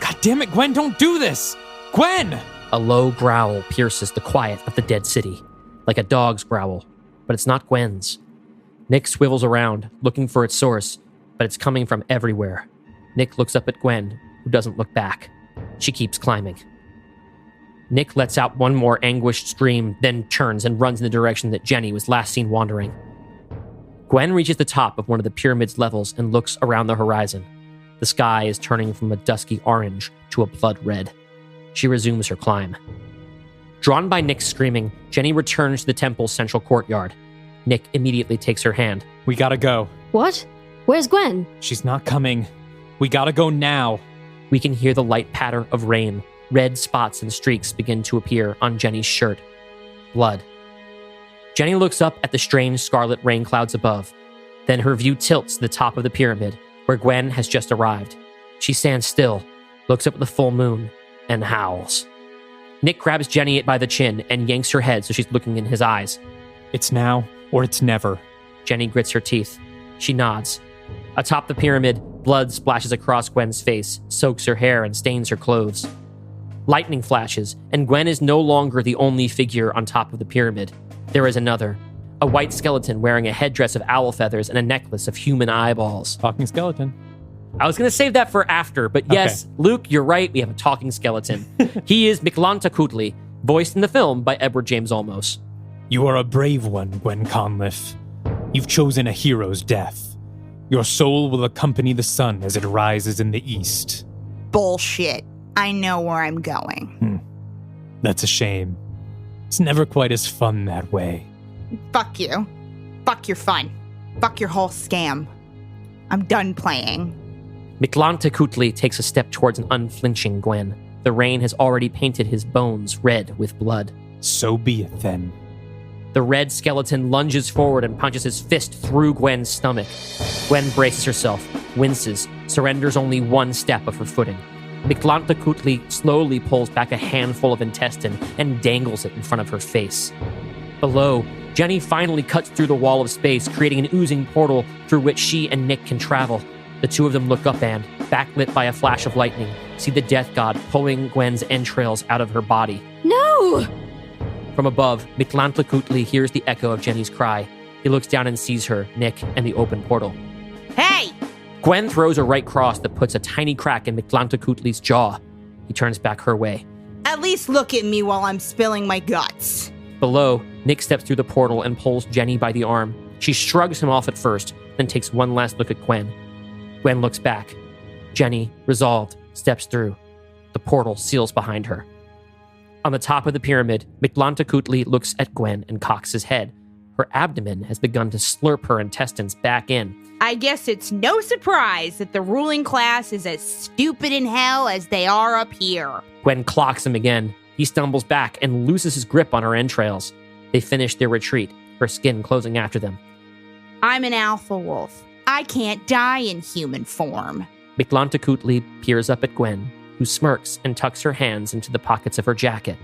God damn it, Gwen, don't do this! Gwen! A low growl pierces the quiet of the dead city, like a dog's growl, but it's not Gwen's. Nick swivels around, looking for its source, but it's coming from everywhere. Nick looks up at Gwen, who doesn't look back. She keeps climbing. Nick lets out one more anguished scream, then turns and runs in the direction that Jenny was last seen wandering. Gwen reaches the top of one of the pyramid's levels and looks around the horizon. The sky is turning from a dusky orange to a blood red. She resumes her climb. Drawn by Nick's screaming, Jenny returns to the temple's central courtyard. Nick immediately takes her hand. We gotta go. What? Where's Gwen? She's not coming. We gotta go now. We can hear the light patter of rain. Red spots and streaks begin to appear on Jenny's shirt. Blood. Jenny looks up at the strange scarlet rain clouds above. Then her view tilts to the top of the pyramid, where Gwen has just arrived. She stands still, looks up at the full moon, and howls. Nick grabs Jenny by the chin and yanks her head so she's looking in his eyes. It's now or it's never. Jenny grits her teeth. She nods. Atop the pyramid, blood splashes across Gwen's face, soaks her hair, and stains her clothes. Lightning flashes, and Gwen is no longer the only figure on top of the pyramid. There is another. A white skeleton wearing a headdress of owl feathers and a necklace of human eyeballs. Talking skeleton. I was going to save that for after, but yes, okay. Luke, you're right. We have a talking skeleton. He is Miklanta, voiced in the film by Edward James Olmos. You are a brave one, Gwen Conliffe. You've chosen a hero's death. Your soul will accompany the sun as it rises in the east. Bullshit. I know where I'm going. That's a shame. It's never quite as fun that way. Fuck you. Fuck your fun. Fuck your whole scam. I'm done playing. Miklanta takes a step towards an unflinching Gwen. The rain has already painted his bones red with blood. So be it then. The red skeleton lunges forward and punches his fist through Gwen's stomach. Gwen braces herself, winces, surrenders only one step of her footing. Miklanta slowly pulls back a handful of intestine and dangles it in front of her face. Below, Jenny finally cuts through the wall of space, creating an oozing portal through which she and Nick can travel. The two of them look up and, backlit by a flash of lightning, see the death god pulling Gwen's entrails out of her body. No! From above, Miklanta hears the echo of Jenny's cry. He looks down and sees her, Nick, and the open portal. Hey! Gwen throws a right cross that puts a tiny crack in Miklanta jaw. He turns back her way. At least look at me while I'm spilling my guts. Below, Nick steps through the portal and pulls Jenny by the arm. She shrugs him off at first, then takes one last look at Gwen. Gwen looks back. Jenny, resolved, steps through. The portal seals behind her. On the top of the pyramid, Miklanta looks at Gwen and cocks his head. Her abdomen has begun to slurp her intestines back in. I guess it's no surprise that the ruling class is as stupid in hell as they are up here. Gwen clocks him again. He stumbles back and looses his grip on her entrails. They finish their retreat, her skin closing after them. I'm an alpha wolf. I can't die in human form. Miklanta peers up at Gwen, who smirks and tucks her hands into the pockets of her jacket.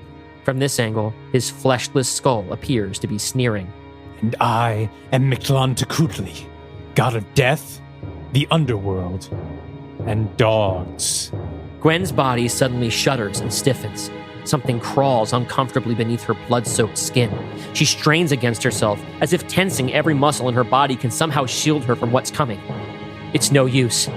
From this angle, his fleshless skull appears to be sneering. And I am Miklanta, god of death, the underworld, and dogs. Gwen's body suddenly shudders and stiffens. Something crawls uncomfortably beneath her blood-soaked skin. She strains against herself, as if tensing every muscle in her body can somehow shield her from what's coming. It's no use.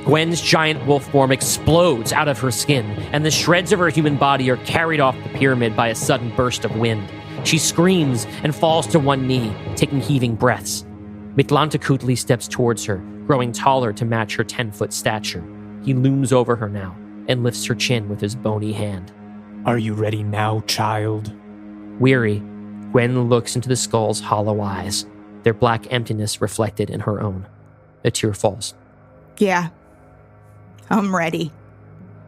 Gwen's giant wolf form explodes out of her skin, and the shreds of her human body are carried off the pyramid by a sudden burst of wind. She screams and falls to one knee, taking heaving breaths. Miklanta steps towards her, growing taller to match her 10-foot stature. He looms over her now and lifts her chin with his bony hand. Are you ready now, child? Weary, Gwen looks into the skull's hollow eyes, their black emptiness reflected in her own. A tear falls. Yeah, I'm ready.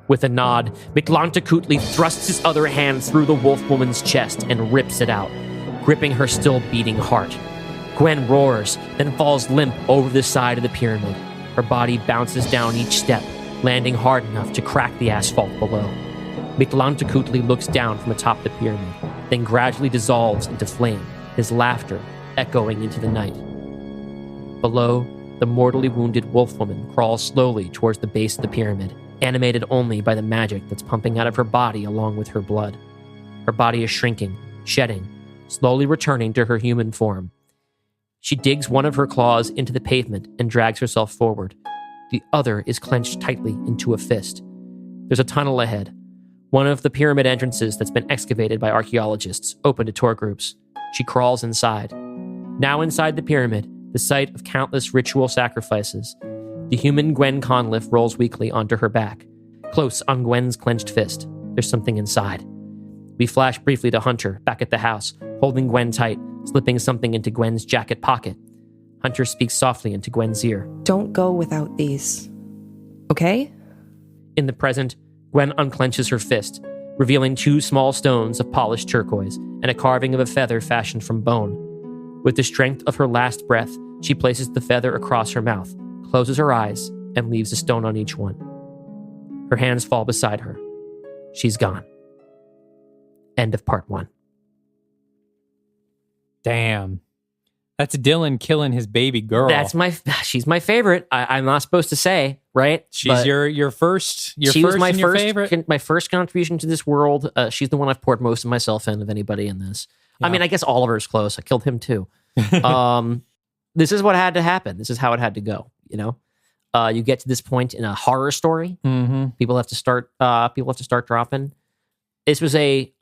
With a nod, Miklanta thrusts his other hand through the wolf woman's chest and rips it out, gripping her still beating heart. Gwen roars, then falls limp over the side of the pyramid. Her body bounces down each step, landing hard enough to crack the asphalt below. Miklanta looks down from atop the pyramid, then gradually dissolves into flame, his laughter echoing into the night. Below, the mortally wounded wolf woman crawls slowly towards the base of the pyramid, animated only by the magic that's pumping out of her body along with her blood. Her body is shrinking, shedding, slowly returning to her human form. She digs one of her claws into the pavement and drags herself forward. The other is clenched tightly into a fist. There's a tunnel ahead, one of the pyramid entrances that's been excavated by archaeologists, open to tour groups. She crawls inside. Now inside the pyramid, the site of countless ritual sacrifices, the human Gwen Conliffe rolls weakly onto her back. Close on Gwen's clenched fist, there's something inside. We flash briefly to Hunter, back at the house, holding Gwen tight, slipping something into Gwen's jacket pocket. Hunter speaks softly into Gwen's ear. Don't go without these. Okay? In the present, Gwen unclenches her fist, revealing 2 small stones of polished turquoise and a carving of a feather fashioned from bone. With the strength of her last breath, she places the feather across her mouth, closes her eyes, and leaves a stone on each one. Her hands fall beside her. She's gone. End of part 1. Damn. That's Dylan killing his baby girl. She's my favorite. I'm not supposed to say, right? She's But your first. she was my your first favorite. my first contribution to this world. She's the one I've poured most of myself in of anybody in this. I mean, I guess Oliver's close. I killed him too. This is what had to happen. This is how it had to go. You know, you get to this point in a horror story. Mm-hmm. People have to start dropping. This was a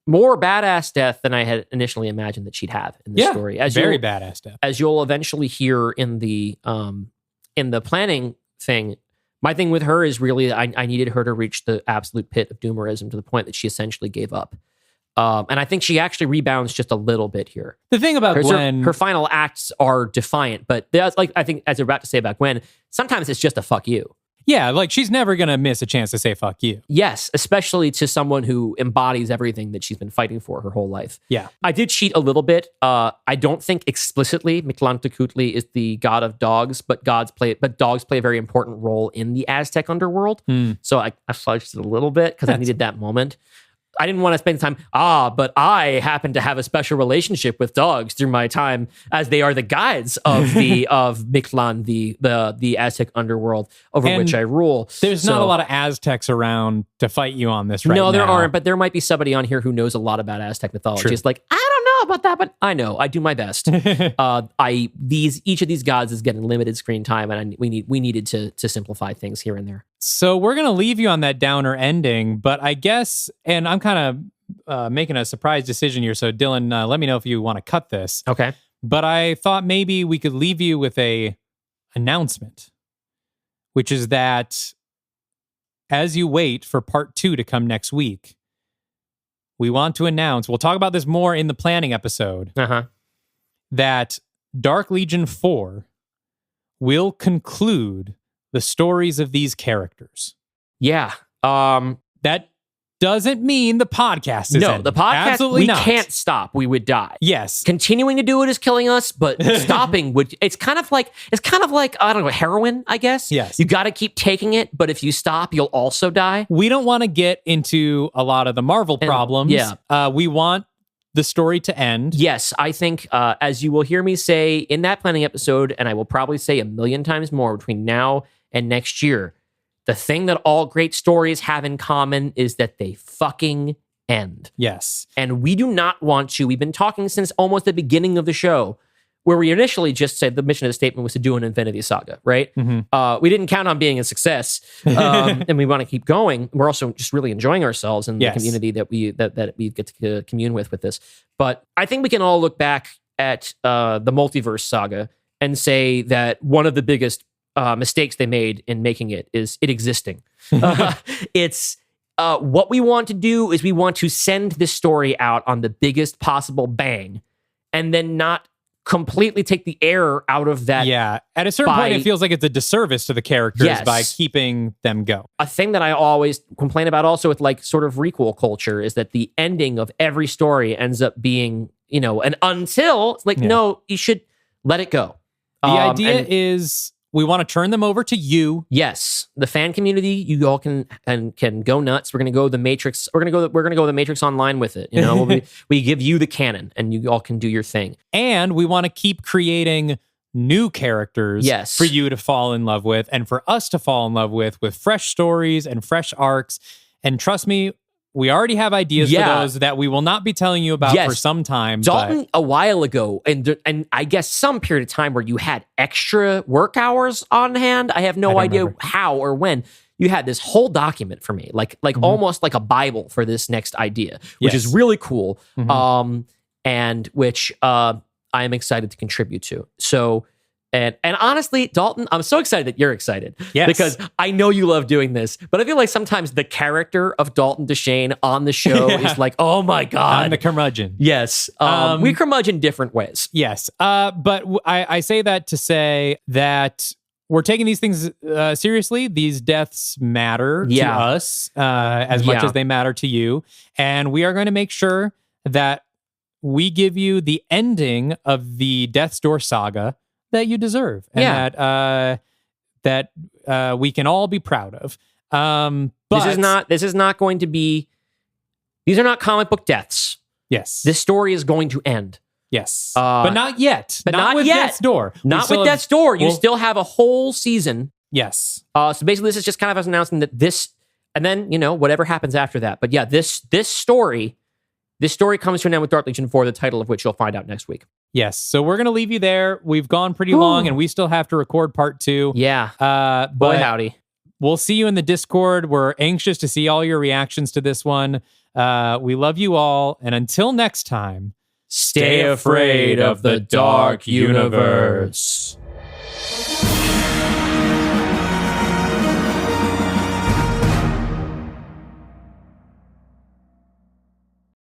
more badass death than I had initially imagined that she'd have in this story. Very badass death. As you'll eventually hear in the planning thing, my thing with her is really I needed her to reach the absolute pit of doomerism to the point that she essentially gave up. And I think she actually rebounds just a little bit here. The thing about Gwen, her final acts are defiant, but that's like I think as you're about to say about Gwen, sometimes it's just a fuck you. Yeah, like she's never going to miss a chance to say fuck you. Yes, especially to someone who embodies everything that she's been fighting for her whole life. Yeah. I did cheat a little bit. I don't think explicitly Mictlantecuhtli is the god of dogs, but dogs play a very important role in the Aztec underworld. So I fudged it a little bit because I needed that moment. I didn't want to spend time, but I happen to have a special relationship with dogs through my time as they are the guides of of Mictlan, the Aztec underworld over which I rule. There's not a lot of Aztecs around to fight you on this right now. No, there aren't, but there might be somebody on here who knows a lot about Aztec mythology. True. It's like, I don't know about that, but I know. I do my best. Each of these gods is getting limited screen time, and we needed to simplify things here and there. So we're going to leave you on that downer ending, but I guess, and I'm kind of making a surprise decision here. So Dylan, let me know if you want to cut this. Okay. But I thought maybe we could leave you with a announcement, which is that as you wait for part 2 to come next week, we want to announce, we'll talk about this more in the planning episode, that Dark Legion 4 will conclude the stories of these characters. Yeah. That doesn't mean the podcast is No, ending. the podcast, Absolutely we not. can't stop. We would die. Yes. Continuing to do it is killing us, but stopping it's kind of like, I don't know, heroin, I guess. Yes. You got to keep taking it, but if you stop, you'll also die. We don't want to get into a lot of the Marvel problems. Yeah. We want the story to end. Yes, I think as you will hear me say in that planning episode, and I will probably say a million times more between now and next year, the thing that all great stories have in common is that they fucking end. Yes. And we do not want to. We've been talking since almost the beginning of the show, where we initially just said the mission of the statement was to do an Infinity Saga, right? Mm-hmm. We didn't count on being a success, and we want to keep going. We're also just really enjoying ourselves and the community that we get to commune with this. But I think we can all look back at the multiverse saga and say that one of the biggest mistakes they made in making it is it existing. It's what we want to do is we want to send this story out on the biggest possible bang, and then not completely take the air out of that. Yeah. At a certain point, it feels like it's a disservice to the characters by keeping them go. A thing that I always complain about also with like sort of requel culture is that the ending of every story ends up being, an until. It's like, no, you should let it go. The idea is we want to turn them over to you. Yes, the fan community. You all can go nuts. We're gonna go the Matrix. We're gonna go the Matrix Online with it. We give you the canon, and you all can do your thing. And we want to keep creating new characters for you to fall in love with, and for us to fall in love with fresh stories and fresh arcs. And trust me, we already have ideas for those that we will not be telling you about for some time. Dalton, a while ago, and I guess some period of time where you had extra work hours on hand. I have no idea how or when. You had this whole document for me, like almost like a Bible for this next idea, which is really cool, and which I am excited to contribute to. So. And honestly, Dalton, I'm so excited that you're excited. Yes. Because I know you love doing this, but I feel like sometimes the character of Dalton Deshane on the show is like, oh my God. I'm the curmudgeon. Yes. We curmudgeon different ways. Yes. But I say that to say that we're taking these things seriously. These deaths matter to us as much as they matter to you. And we are going to make sure that we give you the ending of the Death's Door saga that you deserve. And that we can all be proud of. But this is not going to be, these are not comic book deaths. Yes. This story is going to end. Yes. But not yet. But not with yet. Death's Door. Not with Death's Door. You still have a whole season. Yes. So basically, this is just kind of us announcing that this, and then, whatever happens after that. But yeah, this story comes to an end with Dark Legion 4, the title of which you'll find out next week. Yes. So we're going to leave you there. We've gone pretty long, and we still have to record part 2. Yeah. But boy, howdy. We'll see you in the Discord. We're anxious to see all your reactions to this one. We love you all. And until next time, stay afraid of the dark universe.